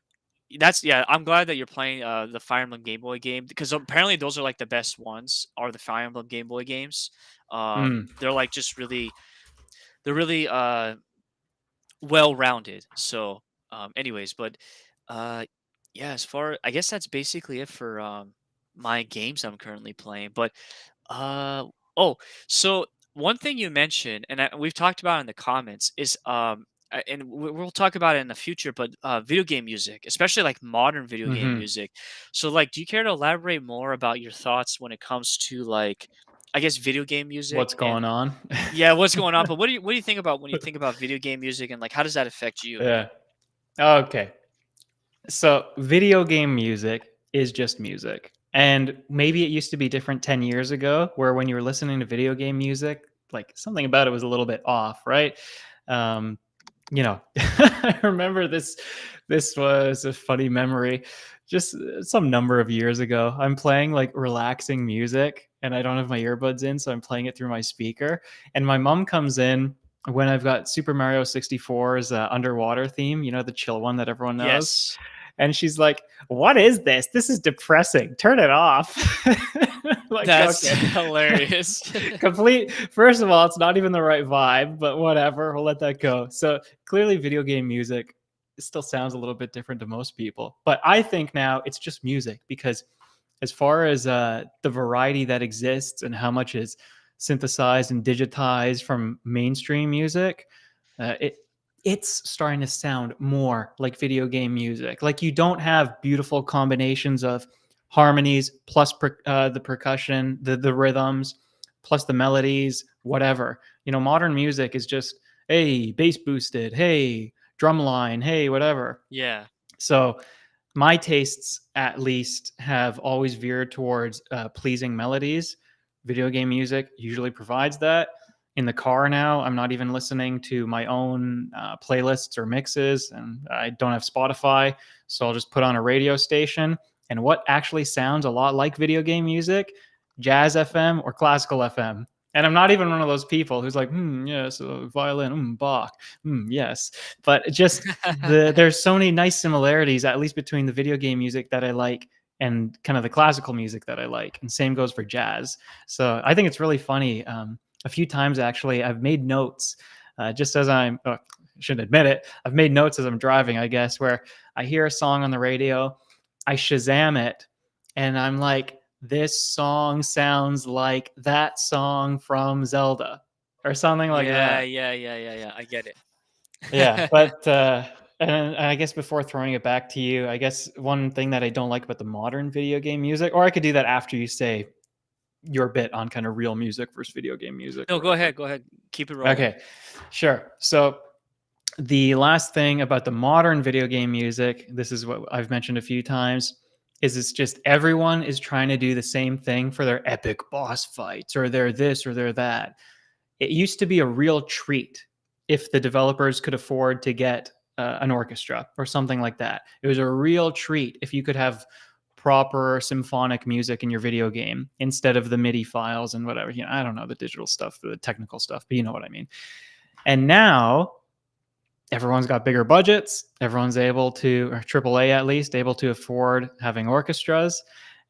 that's yeah, I'm glad that you're playing the Fire Emblem Game Boy game, because apparently those are like the best ones are the Fire Emblem Game Boy games. Mm. They're like just really they're really well rounded. So anyways, but uh yeah, as far I guess that's basically it for my games I'm currently playing. But uh oh, so one thing you mentioned, and we've talked about in the comments, is and we'll talk about it in the future, but video game music, especially like modern video game Mhm. music. So like, do you care to elaborate more about your thoughts when it comes to like, I guess, video game music? What's And going on? yeah, what's going on? But what do you think about when you think about video game music, and like how does that affect you? Yeah. Okay. So, video game music is just music. And maybe it used to be different 10 years ago, where when you were listening to video game music, like something about it was a little bit off, right? Um, I remember this was a funny memory. Just some number of years ago, I'm playing like relaxing music and I don't have my earbuds in, so I'm playing it through my speaker. And my mom comes in when I've got Super Mario 64's underwater theme, the chill one that everyone knows. Yes, And she's like, "What is this? This is depressing. Turn it off." Like, that's okay. hilarious. Complete. First of all, it's not even the right vibe, but whatever. We'll let that go. So clearly, video game music still sounds a little bit different to most people. But I think now it's just music, because as far as the variety that exists and how much is synthesized and digitized from mainstream music, it's starting to sound more like video game music. Like, you don't have beautiful combinations of harmonies plus the percussion, the rhythms, plus the melodies, whatever. Modern music is just, hey, bass boosted, hey, drum line, hey, whatever. Yeah, So my tastes, at least, have always veered towards pleasing melodies. Video game music usually provides that. In the car now, I'm not even listening to my own playlists or mixes, and I don't have Spotify, so I'll just put on a radio station. And what actually sounds a lot like video game music? Jazz FM or classical FM. And I'm not even one of those people who's like, yes, violin, Bach, yes. But just there's so many nice similarities, at least between the video game music that I like and kind of the classical music that I like. And same goes for jazz. So I think it's really funny. A few times, actually, I've made notes just as I shouldn't admit it. I've made notes as I'm driving, I guess, where I hear a song on the radio, I Shazam it, and I'm like, this song sounds like that song from Zelda or something like Yeah, that. yeah. I get Yeah, it. but and I guess before throwing it back to you, I guess one thing that I don't like about the modern video game music, or I could do that after you say your bit on kind of real music versus video game music or No, whatever. go ahead. Keep it rolling. Okay, sure. So the last thing about the modern video game music, this is what I've mentioned a few times, is it's just everyone is trying to do the same thing for their epic boss fights or their this or their that. It used to be a real treat if the developers could afford to get an orchestra or something like that. It was a real treat if you could have proper symphonic music in your video game instead of the MIDI files and whatever. You know, I don't know the digital stuff, the technical stuff, but you know what I mean. And now everyone's got bigger budgets. Everyone's able to, or AAA at least, able to afford having orchestras.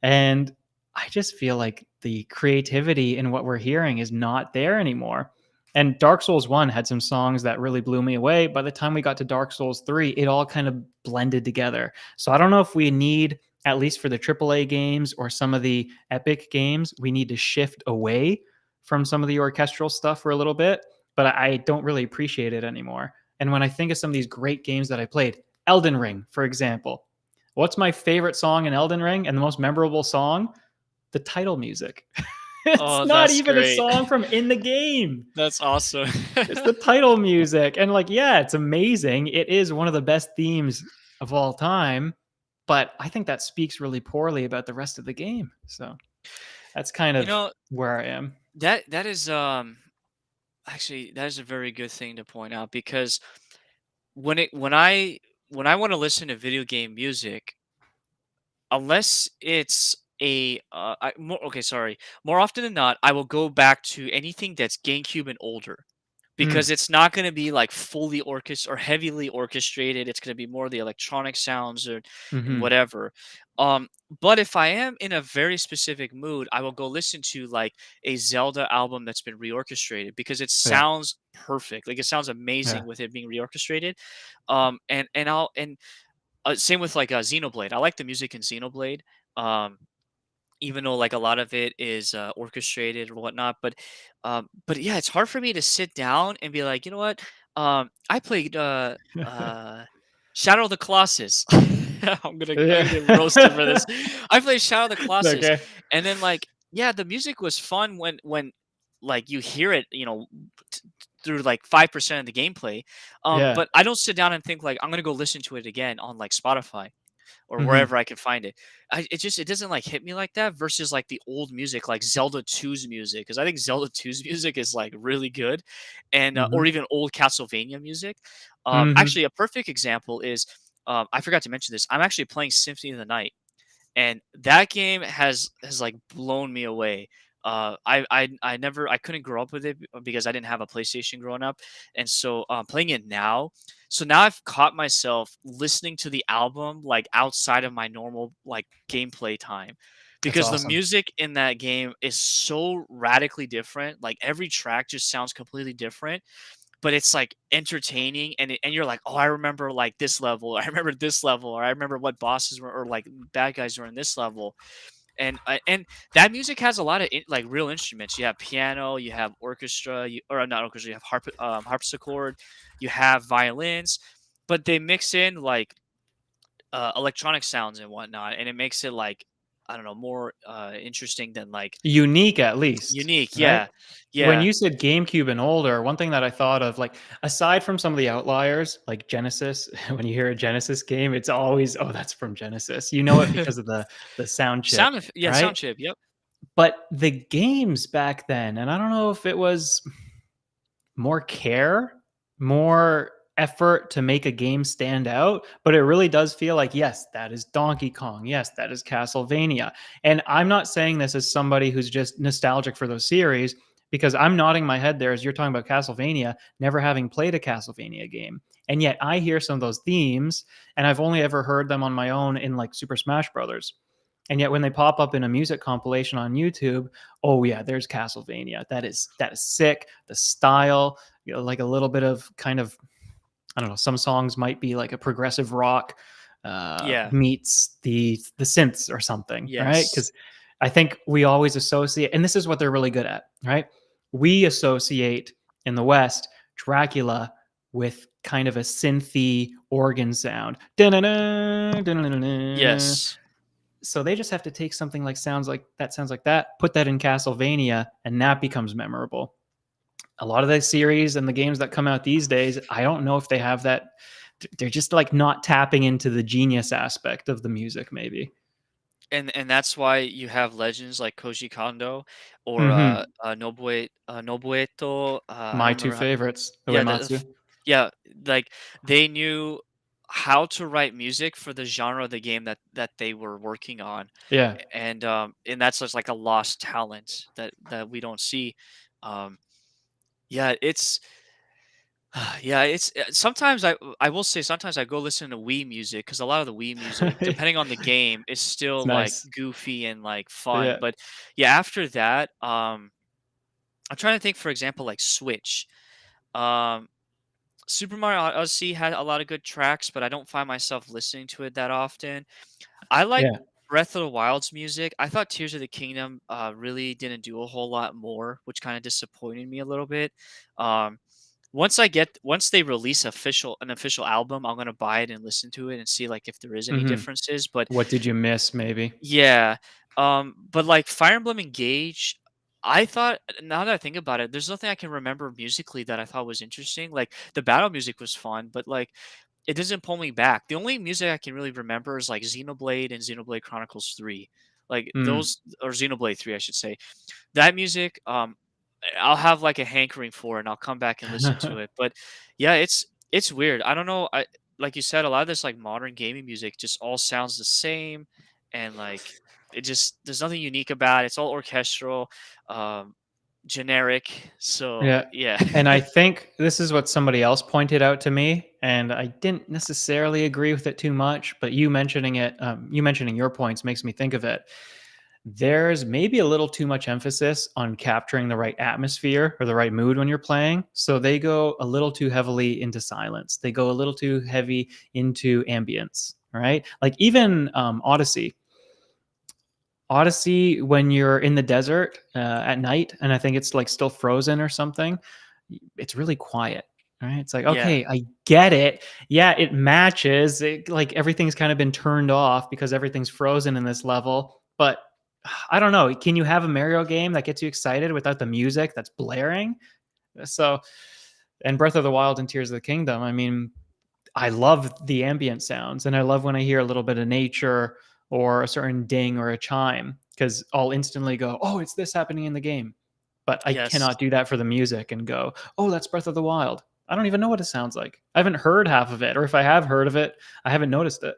And I just feel like the creativity in what we're hearing is not there anymore. And Dark Souls 1 had some songs that really blew me away. By the time we got to Dark Souls 3, it all kind of blended together. So I don't know if we need, at least for the AAA games or some of the Epic games, we need to shift away from some of the orchestral stuff for a little bit. But I don't really appreciate it anymore. And when I think of some of these great games that I played, Elden Ring, for example, what's my favorite song in Elden Ring and the most memorable song? The title music. It's Oh, not that's even a great. song from in the game. That's awesome. It's the title music. And like, yeah, it's amazing. It is one of the best themes of all time. But I think that speaks really poorly about the rest of the game. So that's kind You of know, where I am. that is actually that is a very good thing to point out because when it when I want to listen to video game music, unless it's okay, sorry, more often than not, I will go back to anything that's GameCube and older Mm, because it's not going to be like fully or heavily orchestrated. It's going to be more the electronic sounds or and mhm. whatever. Um, but if I am in a very specific mood, I will go listen to like a Zelda album that's been reorchestrated because it Yeah. sounds perfect. Like it sounds Yeah. amazing with it being reorchestrated. And same with like Xenoblade. I like the music in Xenoblade. Um, even though like a lot of it is orchestrated or whatnot, but yeah, it's hard for me to sit down and be like, you know what, I played Shadow of the Colossus. I'm gonna get roasted for this. Yeah. I played Shadow of the It's Colossus, okay. and then like yeah, the music was fun when like you hear it, through like 5% of the gameplay. Yeah. But I don't sit down and think like I'm gonna go listen to it again on like Spotify or Mhm. wherever I can find it. It doesn't like hit me like that versus like the old music, like Zelda 2's music, because I think Zelda 2's music is like really good, and or Mhm. even old Castlevania music. Mhm. Actually, a perfect example is I forgot to mention this. I'm actually playing Symphony of the Night, and that game has like blown me away. I couldn't grow up with it because I didn't have a PlayStation growing up, and so playing it now. So now I've caught myself listening to the album like outside of my normal like gameplay time, That's because the awesome. music in that game is so radically different. Like every track just sounds completely different, but it's like entertaining, and you're like, oh, I remember like this level, or I remember this level, or I remember what bosses were, or like bad guys were in this level, and that music has a lot of like real instruments. You have piano, you have orchestra, or not orchestra, you have harpsichord, you have violins, but they mix in like electronic sounds and whatnot, and it makes it like I don't know more interesting than like Unique at least, unique. right? Yeah, When yeah. you said GameCube and older, one thing that I thought of, like, aside from some of the outliers, like Genesis, when you hear a Genesis game, it's always, "Oh, that's from Genesis." You know it because of the sound chip, Yeah, sound right? chip. Yep. But the games back then, and I don't know if it was more care, more effort to make a game stand out, but it really does feel like, yes, that is Donkey Kong. Yes, that is Castlevania. And I'm not saying this as somebody who's just nostalgic for those series, because I'm nodding my head there as you're talking about Castlevania, never having played a Castlevania game. And yet I hear some of those themes, and I've only ever heard them on my own in like Super Smash Brothers. And yet when they pop up in a music compilation on YouTube, oh yeah, there's Castlevania. That is sick. The style, like a little bit of kind of, I don't know, some songs might be like a progressive rock Yeah. meets the synths or something, right? Yes. Because I think we always associate, and this is what they're really good at, right? We associate in the West Dracula with kind of a synthy organ sound. Dun-dun-dun, dun-dun-dun-dun. Yes. So they just have to take something like sounds like that, put that in Castlevania, and that becomes memorable. A lot of the series and the games that come out these days, I don't know if they have that. They're just like not tapping into the genius aspect of the music, maybe. And that's why you have legends like Koji Kondo or Hmm. Nobueto. I My don't two remember. favorites, Yeah, Uematsu. yeah, like they knew how to write music for the genre of the game that they were working on, Yeah. and that's just like a lost talent that we don't see. Um, yeah, it's yeah, it's sometimes I will say sometimes I go listen to Wii music because a lot of the Wii music, depending on the game, is It's still like nice. goofy and like fun. Yeah. But yeah, after that, I'm trying to think, for example, like Switch. Um, Super Mario Odyssey had a lot of good tracks, but I don't find myself listening to it that often. I like Yeah. Breath of the Wild's music. I thought Tears of the Kingdom really didn't do a whole lot more, which kind of disappointed me a little bit. Um, once they release an official album, I'm gonna buy it and listen to it and see like if there is any Hmm. differences. But What did you miss, maybe? yeah, but like Fire Emblem Engage, I thought now that I think about it, there's nothing I can remember musically that I thought was interesting. Like the battle music was fun, but like it doesn't pull me back. The only music I can really remember is like Xenoblade and Xenoblade Chronicles 3. Like Mm. those or Xenoblade 3, I should say. That music, I'll have like a hankering for it and I'll come back and listen to it. But yeah, it's weird. I don't know. I like you said, a lot of this like modern gaming music just all sounds the same and like it just there's nothing unique about it. It's all orchestral, um, generic. So Yeah. yeah. And I think this is what somebody else pointed out to me, and I didn't necessarily agree with it too much, but you mentioning it, you mentioning your points makes me think of it. There's maybe a little too much emphasis on capturing the right atmosphere or the right mood when you're playing. So they go a little too heavily into silence. They go a little too heavy into ambience. Right. Like even Odyssey, when you're in the desert at night, and I think it's like still frozen or something, it's really quiet. Right? It's like, Yeah. okay, I get it. Yeah, it matches. Like everything's kind of been turned off because everything's frozen in this level. But I don't know. Can you have a Mario game that gets you excited without the music that's blaring? So, and Breath of the Wild and Tears of the Kingdom, I mean, I love the ambient sounds and I love when I hear a little bit of nature or a certain ding or a chime because I'll instantly go, oh, it's this happening in the game. But I Yes. cannot do that for the music and go, oh, that's Breath of the Wild. I don't even know what it sounds like. I haven't heard half of it, or if I have heard of it, I haven't noticed it.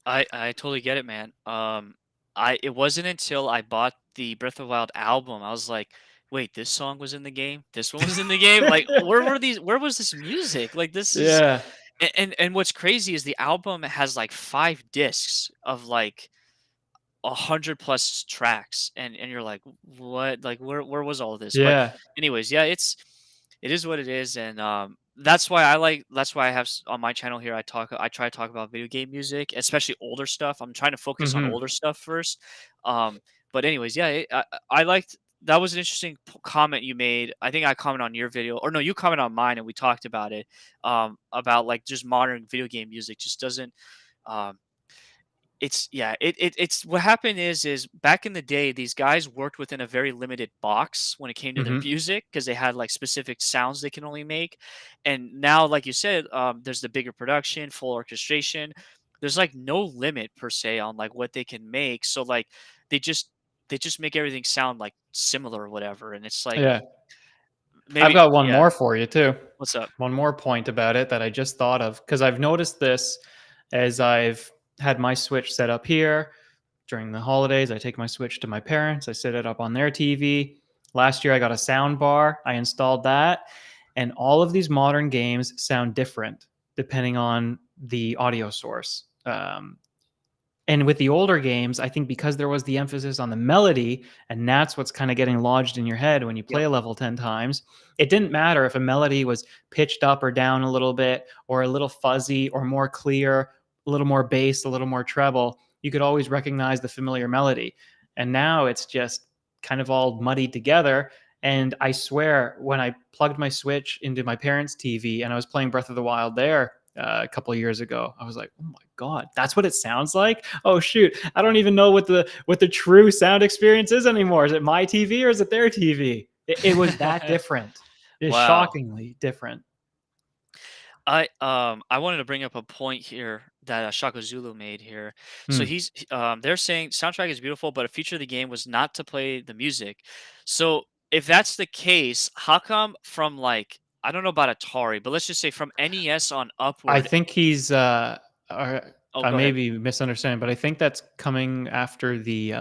I totally get it, man. I it wasn't until I bought the Breath of the Wild album, I was like, wait, this song was in the game? This one was in the game? Like, where was this music? Like this is Yeah. and what's crazy is the album has like 5 discs of like 100 plus tracks and you're like what like where was all this but Yeah. anyways yeah it is what it is and that's why I have on my channel here I try to talk about video game music, especially older stuff. I'm trying to focus on Hmm. older stuff first. um but anyways yeah I liked that was an interesting comment you made. I think I commented on your video or no, you commented on mine and we talked about it, about like just modern video game music just doesn't um it's yeah, it's what happened is back in the day, these guys worked within a very limited box when it came to their Hmm. music because they had like specific sounds they can only make. And now, like you said, there's the bigger production, full orchestration. There's like no limit per se on like what they can make. So like they just they just make everything sound like similar or whatever. And it's like Yeah. I've maybe got one yeah. more for you too. What's up? One more point about it that I just thought of because I've noticed this as I've had my Switch set up here during the holidays. I take my Switch to my parents, I set it up on their TV. Last year, I got a sound bar, I installed that, and all of these modern games sound different depending on the audio source. And with the older games, I think because there was the emphasis on the melody, and that's what's kind of getting lodged in your head when you Yep. play a level 10 times, it didn't matter if a melody was pitched up or down a little bit, or a little fuzzy or more clear. a little more bass, a little more treble, you could always recognize the familiar melody. And now it's just kind of all muddied together. And I swear, when I plugged my Switch into my parents' TV and I was playing Breath of the Wild there a couple of years ago, I was like, "Oh my god, that's what it sounds like!" Oh shoot, I don't even know what the true sound experience is anymore. Is it my TV or is it their TV? It was that different. It's Wow. shockingly different. I wanted to bring up a point here that Shaka Zulu made here. So Hmm. they're saying soundtrack is beautiful, but a feature of the game was not to play the music. So if that's the case, how come from like I don't know about Atari, but let's just say from NES on I upward. think he's Oh, I go may ahead. be misunderstanding, but I think that's coming after the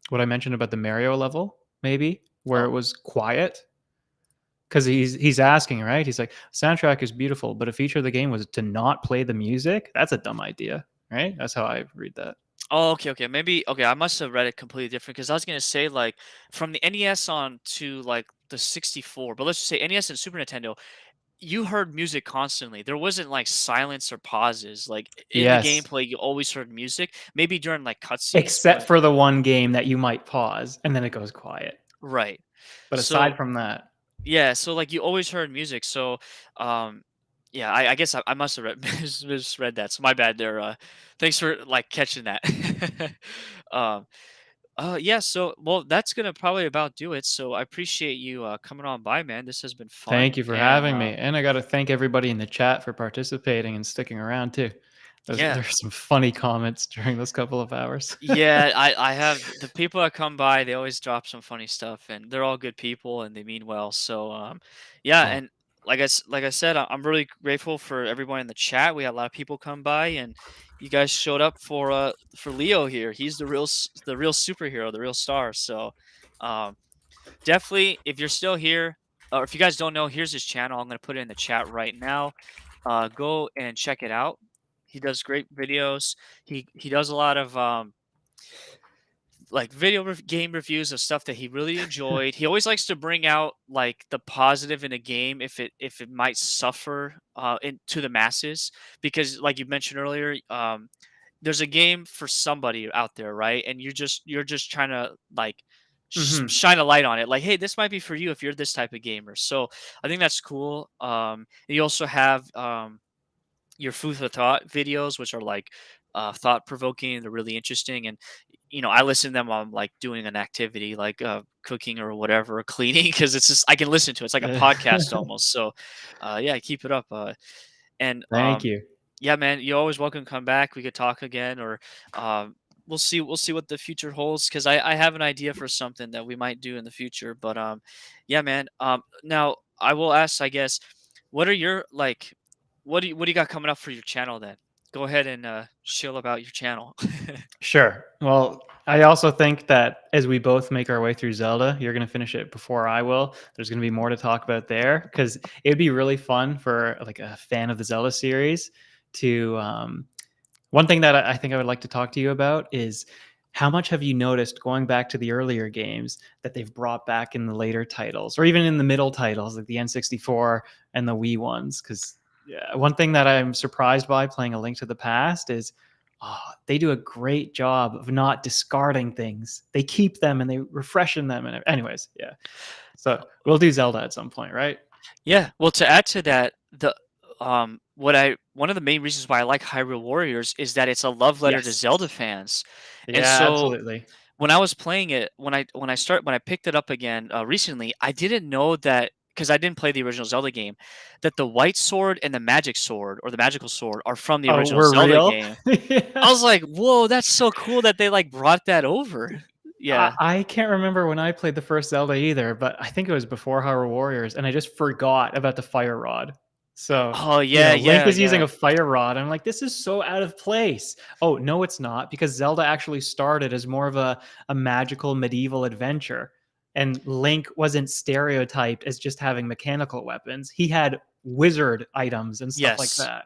what I mentioned about the Mario level, maybe, where Oh, it was quiet. Because he's asking, right? He's like, soundtrack is beautiful, but a feature of the game was to not play the music. That's a dumb idea, right? That's how I read that. oh, okay, okay. Maybe okay. I must have read it completely different because I was gonna say like from the NES on to like the 64, but let's just say NES and Super Nintendo, you heard music constantly. There wasn't like silence or pauses. Like in the Yes, gameplay, you always heard music. Maybe during like cutscenes, except but for the one game that you might pause and then it goes quiet. right. But So aside from that, yeah, so like you always heard music. So um yeah, I guess I must have misread that. So my bad there. Thanks for like catching that. um yeah, so well that's gonna probably about do it. So I appreciate you coming on by, man. This has been thank fun. you for And having me. And I got to thank everybody in the chat for participating and sticking around too. yeah. There's some funny comments during those couple of hours. Yeah, I have the people that come by, they always drop some funny stuff and they're all good people and they mean well. So yeah, Cool. and like I said, I'm really grateful for everyone in the chat. We had a lot of people come by and you guys showed up for Leo here. He's the real superhero, the real star. So um definitely if you're still here or if you guys don't know, here's his channel. I'm going to put it in the chat right now. Go and check it out. He does great videos. He does a lot of like game reviews of stuff that he really enjoyed. He always likes to bring out like the positive in a game if it might suffer to the masses because like you mentioned earlier, there's a game for somebody out there, right? And you're just trying to like Hmm. shine a light on it like hey this might be for you if you're this type of gamer. So I think that's cool. You also have your food for thought videos, which are like thought provoking. They're really interesting, and I listen to them while I'm like doing an activity, like cooking or whatever, or cleaning, because it's just I can listen to it. It's like a podcast almost. So, yeah, keep it up. And Thank you. yeah, man, you're always welcome to come back. We could talk again, or we'll see. We'll see what the future holds, because I have an idea for something that we might do in the future. But yeah, man. Now I will ask, I guess, what are your like, what do you got coming up for your channel then? Go ahead and chill about your channel. Sure. Well, I also think that as we both make our way through Zelda, you're going to finish it before I will. There's going to be more to talk about there because it'd be really fun for like a fan of the Zelda series to. One thing that I think I would like to talk to you about is how much have you noticed going back to the earlier games that they've brought back in the later titles or even in the middle titles like the N64 and the Wii ones? Because yeah, one thing that I'm surprised by playing A Link to the Past is they do a great job of not discarding things. They keep them and they refreshen them. And anyways, yeah. So we'll do Zelda at some point, right? Yeah, well, to add to that, the what I one of the main reasons why I like Hyrule Warriors is that it's a love letter to Yes. Zelda fans. And Yeah, so absolutely. when I was playing it, when I picked it up again recently, I didn't know that because I didn't play the original Zelda game, that the white sword and the magic sword or the magical sword are from the Oh, original we're Zelda real? game. Yeah. I was like, "Whoa, that's so cool that they like brought that over." Yeah. I can't remember when I played the first Zelda either, but I think it was before Hyrule Warriors, and I just forgot about the fire rod. So, Oh yeah, Link yeah, is using yeah. a fire rod. I'm like, this is so out of place. Oh, no, it's not, because Zelda actually started as more of a magical medieval adventure. And Link wasn't stereotyped as just having mechanical weapons. He had wizard items and stuff like Yes. that.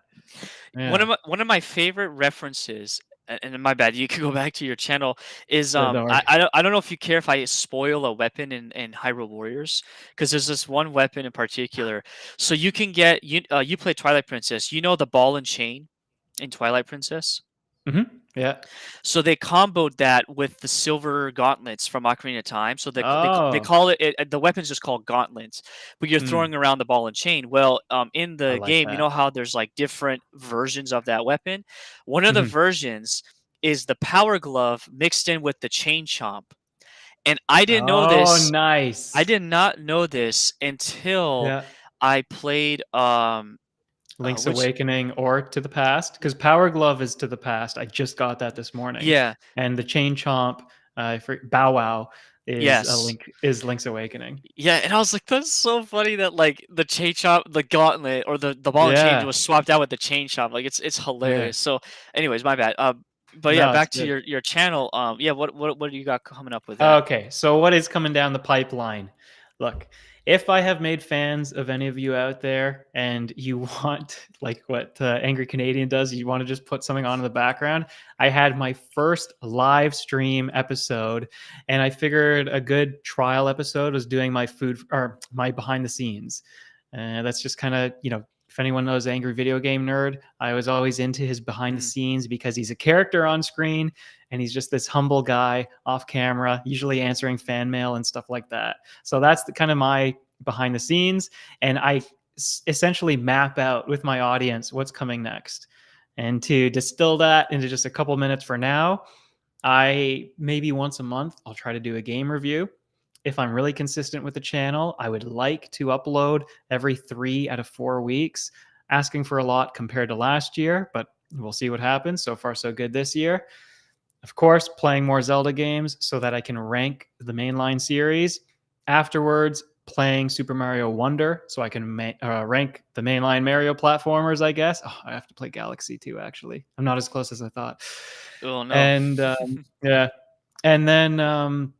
Yeah. One of my favorite references, and my bad, you can go back to your channel. Is Yeah, don't worry. I don't know if you care if I spoil a weapon in Hyrule Warriors, because there's this one weapon in particular. So you can get you play Twilight Princess. You know the ball and chain in Twilight Princess. Hmm. Yeah. So they comboed that with the silver gauntlets from Ocarina of Time. So they Oh. call the weapon's just called gauntlets, but you're Mm, throwing around the ball and chain. Well, in I the like game, you that. know how there's like different versions of that weapon. One of the Mhm. versions is the power glove mixed in with the chain chomp, and I didn't know Oh, this. I nice. did not know this until Yeah. I played Link's which Awakening or To the Past, because Power Glove is To the Past. I just got that this morning, yeah, and the Chain Chomp for Bow Wow yes. is Link's Awakening. Yeah, and I was like, that's so funny that like the chain chop, the gauntlet, or the ball and chain Yeah, was swapped out with the chain chop. Like it's yeah. hilarious. So, anyways, my bad. But yeah, No, it's back to good. your channel. Yeah, what do you got coming up with that? Okay, so what is coming down the pipeline? Look, if I have made fans of any of you out there and you want, like what Angry Canadian does, you want to just put something on in the background, I had my first live stream episode and I figured a good trial episode was doing my food or my behind the scenes. That's just kind of, if anyone knows Angry Video Game Nerd, I was always into his behind the Mm, scenes because he's a character on screen and he's just this humble guy off camera, usually answering fan mail and stuff like that. So that's the kind of my behind the scenes, and I essentially map out with my audience what's coming next. And to distill that into just a couple minutes for now, I maybe once a month I'll try to do a game review. If I'm really consistent with the channel, I would like to upload every 3 out of 4 weeks, asking for a lot compared to last year, but we'll see what happens. So far, so good this year. Of course, playing more Zelda games so that I can rank the mainline series. Afterwards, playing Super Mario Wonder so I can rank the mainline Mario platformers, I guess. Oh, I have to play Galaxy too, actually. I'm not as close as I thought. oh no. And yeah. And then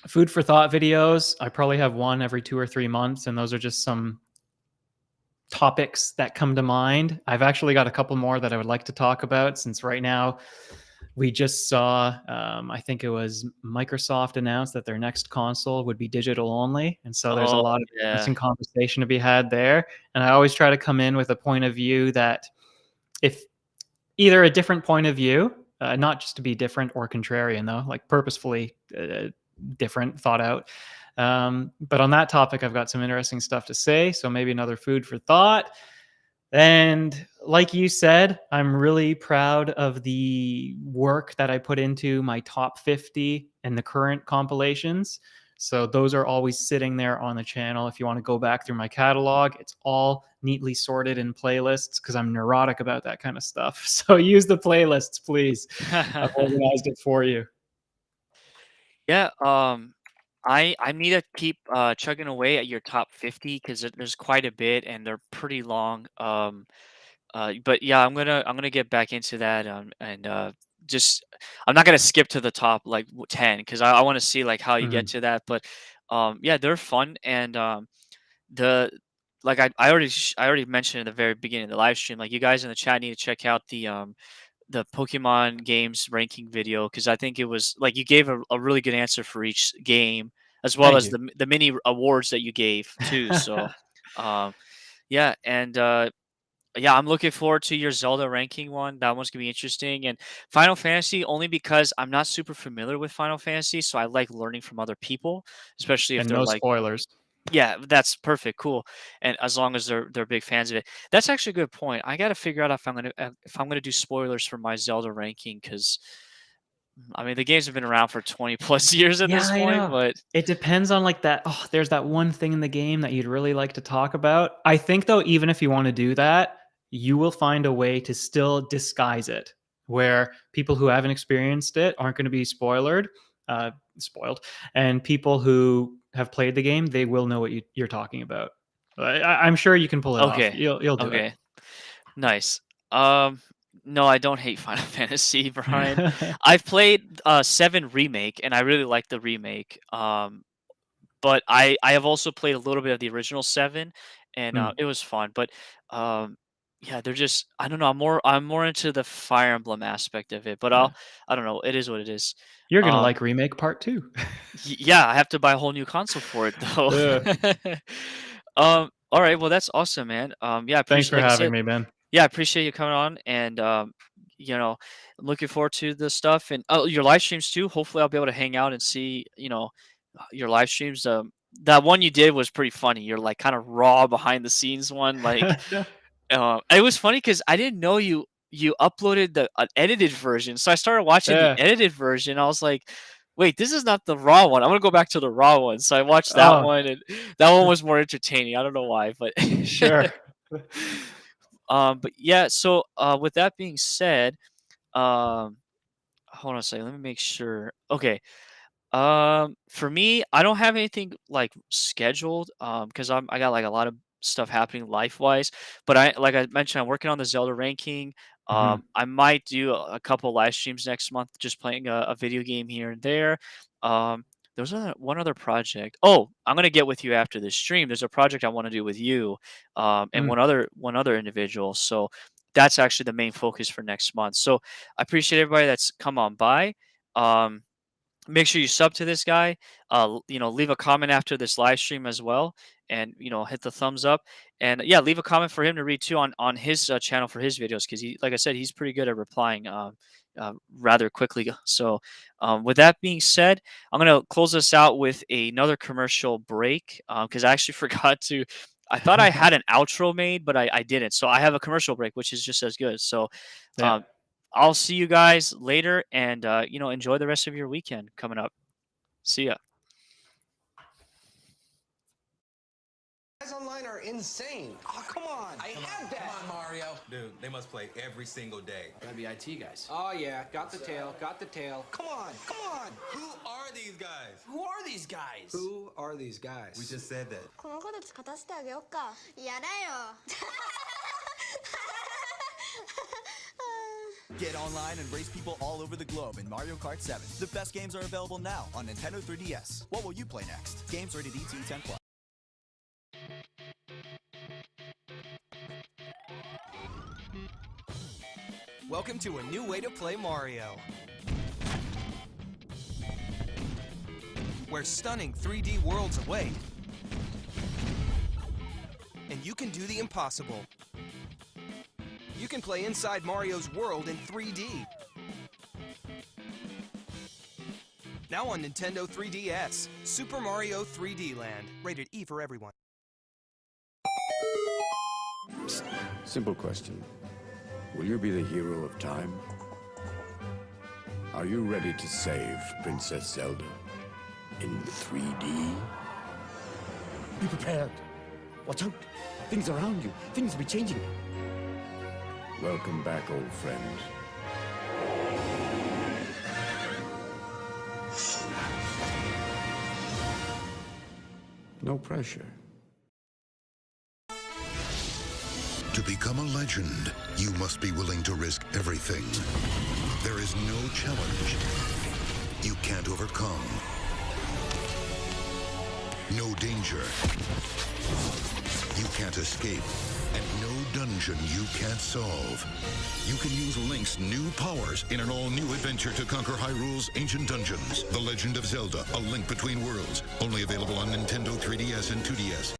food for thought videos. I probably have one every 2 or 3 months, and those are just some topics that come to mind. I've actually got a couple more that I would like to talk about since right now we just saw, I think it was Microsoft announced that their next console would be digital only. And so there's a Oh lot of yeah. interesting conversation to be had there. And I always try to come in with a point of view that if either a different point of view, not just to be different or contrarian, though, like purposefully different, thought out. But on that topic, I've got some interesting stuff to say. So maybe another food for thought. And like you said, I'm really proud of the work that I put into my top 50 and the current compilations. So those are always sitting there on the channel. If you want to go back through my catalog, it's all neatly sorted in playlists because I'm neurotic about that kind of stuff. So use the playlists, please. I've organized it for you. Yeah, I need to keep chugging away at your top 50 because there's quite a bit and they're pretty long. But yeah, I'm gonna get back into that and just I'm not gonna skip to the top like 10 because I want to see like how you get Mhm. to that. But yeah, they're fun and the like I already mentioned in the very beginning of the live stream, like you guys in the chat need to check out the Pokemon games ranking video because I think it was like you gave a really good answer for each game as well Thank as you. the mini awards that you gave too. So um, yeah, and yeah, I'm looking forward to your Zelda ranking one. That one's gonna be interesting. And Final Fantasy only because I'm not super familiar with Final Fantasy, so I like learning from other people, especially if And they're no like, spoilers. yeah, that's perfect, cool. And as long as they're big fans of it. That's actually a good point. I got to figure out if I'm gonna do spoilers for my Zelda ranking because I mean the games have been around for 20 plus years at Yeah, this I point, know. but It depends on like that. Oh, there's that one thing in the game that you'd really like to talk about. I think though, even if you want to do that, you will find a way to still disguise it where people who haven't experienced it aren't going to be spoiled, and people who have played the game, they will know what you're talking about. I'm sure you can pull it off. okay, You'll do okay. Nice. Um, no, I don't hate Final Fantasy, Brian. it. I've played 7 remake and I really like the remake. But I have also played a little bit of the original 7 and Mm, it was fun. But um yeah, they're just I don't know, I'm more into the Fire Emblem aspect of it, but yeah. I don't know, it is what it is. You're gonna Um like remake part two. yeah, I have to buy a whole new console for it though. Yeah. All right, well that's awesome, man. Yeah, I Thanks appreciate for like I having said, me, Ben. yeah, I appreciate you coming on and you know, I'm looking forward to the stuff and your live streams too. Hopefully, I'll be able to hang out and see, your live streams. That one you did was pretty funny. You're like kind of raw behind the scenes one. Like, it was funny because I didn't know you uploaded the an edited version. So I started watching the Yeah. edited version. I was like, wait, this is not the raw one. I'm gonna go back to the raw one. So I watched that Oh. one, and that one was more entertaining. I don't know why, but Sure. but yeah. So with that being said, um, hold on a second. Let me make sure. Okay. For me, I don't have anything like scheduled because I got like a lot of stuff happening life wise. But like I mentioned, I'm working on the Zelda ranking. Mhm. I might do a couple live streams next month, just playing a video game here and there. There's one other project. Oh, I'm gonna get with you after this stream. There's a project I want to do with you, and Mm. one other individual. So that's actually the main focus for next month. So I appreciate everybody that's come on by. Um, Make sure you sub to this guy. Leave a comment after this live stream as well, and hit the thumbs up. And yeah, leave a comment for him to read too on his channel for his videos because like I said, he's pretty good at replying rather quickly. So with that being said, I'm gonna close this out with another commercial break because I actually forgot to. I thought I had an outro made, but I didn't. So I have a commercial break, which is just as good. So Yeah. I'll see you guys later, and enjoy the rest of your weekend coming up. See ya. Guys online are insane. Oh, come on. I had that. Come on, Mario. Dude, they must play every single day. Gotta be IT guys. Oh, yeah. Got the tail. Got the tail. Come on. Come on. Who are these guys? Who are these guys? Who are these guys? We just said that. この子たち勝たせてあげようか。やだよ。 Get online and race people all over the globe in Mario Kart 7. The best games are available now on Nintendo 3DS. What will you play next? Games rated ET 10+. Welcome to a new way to play Mario, where stunning 3D worlds await, and you can do the impossible. You can play inside Mario's world in 3D. Now on Nintendo 3DS, Super Mario 3D Land, rated E for everyone. Simple question. Will you be the hero of time? Are you ready to save Princess Zelda in 3D? Be prepared. Watch out. Things around you. Things will be changing. Welcome back, old friend. No pressure. To become a legend, you must be willing to risk everything. There is no challenge you can't overcome. No danger you can't escape. And no dungeon you can't solve. You can use Link's new powers in an all-new adventure to conquer Hyrule's ancient dungeons. The Legend of Zelda, A Link Between Worlds. Only available on Nintendo 3DS and 2DS.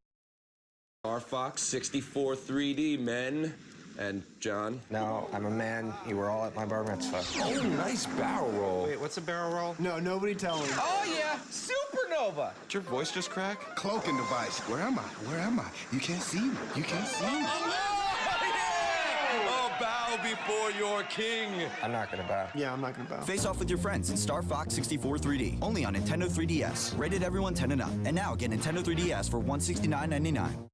Star Fox 64 3D, men. And John? No, I'm a man. You were all at my bar mitzvah. Oh, nice barrel roll. Wait, what's a barrel roll? No, nobody tell me. Oh, yeah. Supernova. Did your voice just crack? Cloaking device. Where am I? Where am I? You can't see me. You can't see me. Oh, bow before your king. I'm not gonna bow. Yeah, I'm not gonna bow. Face off with your friends in Star Fox 64 3D. Only on Nintendo 3DS. Rated everyone 10 and up. And now get Nintendo 3DS for $169.99.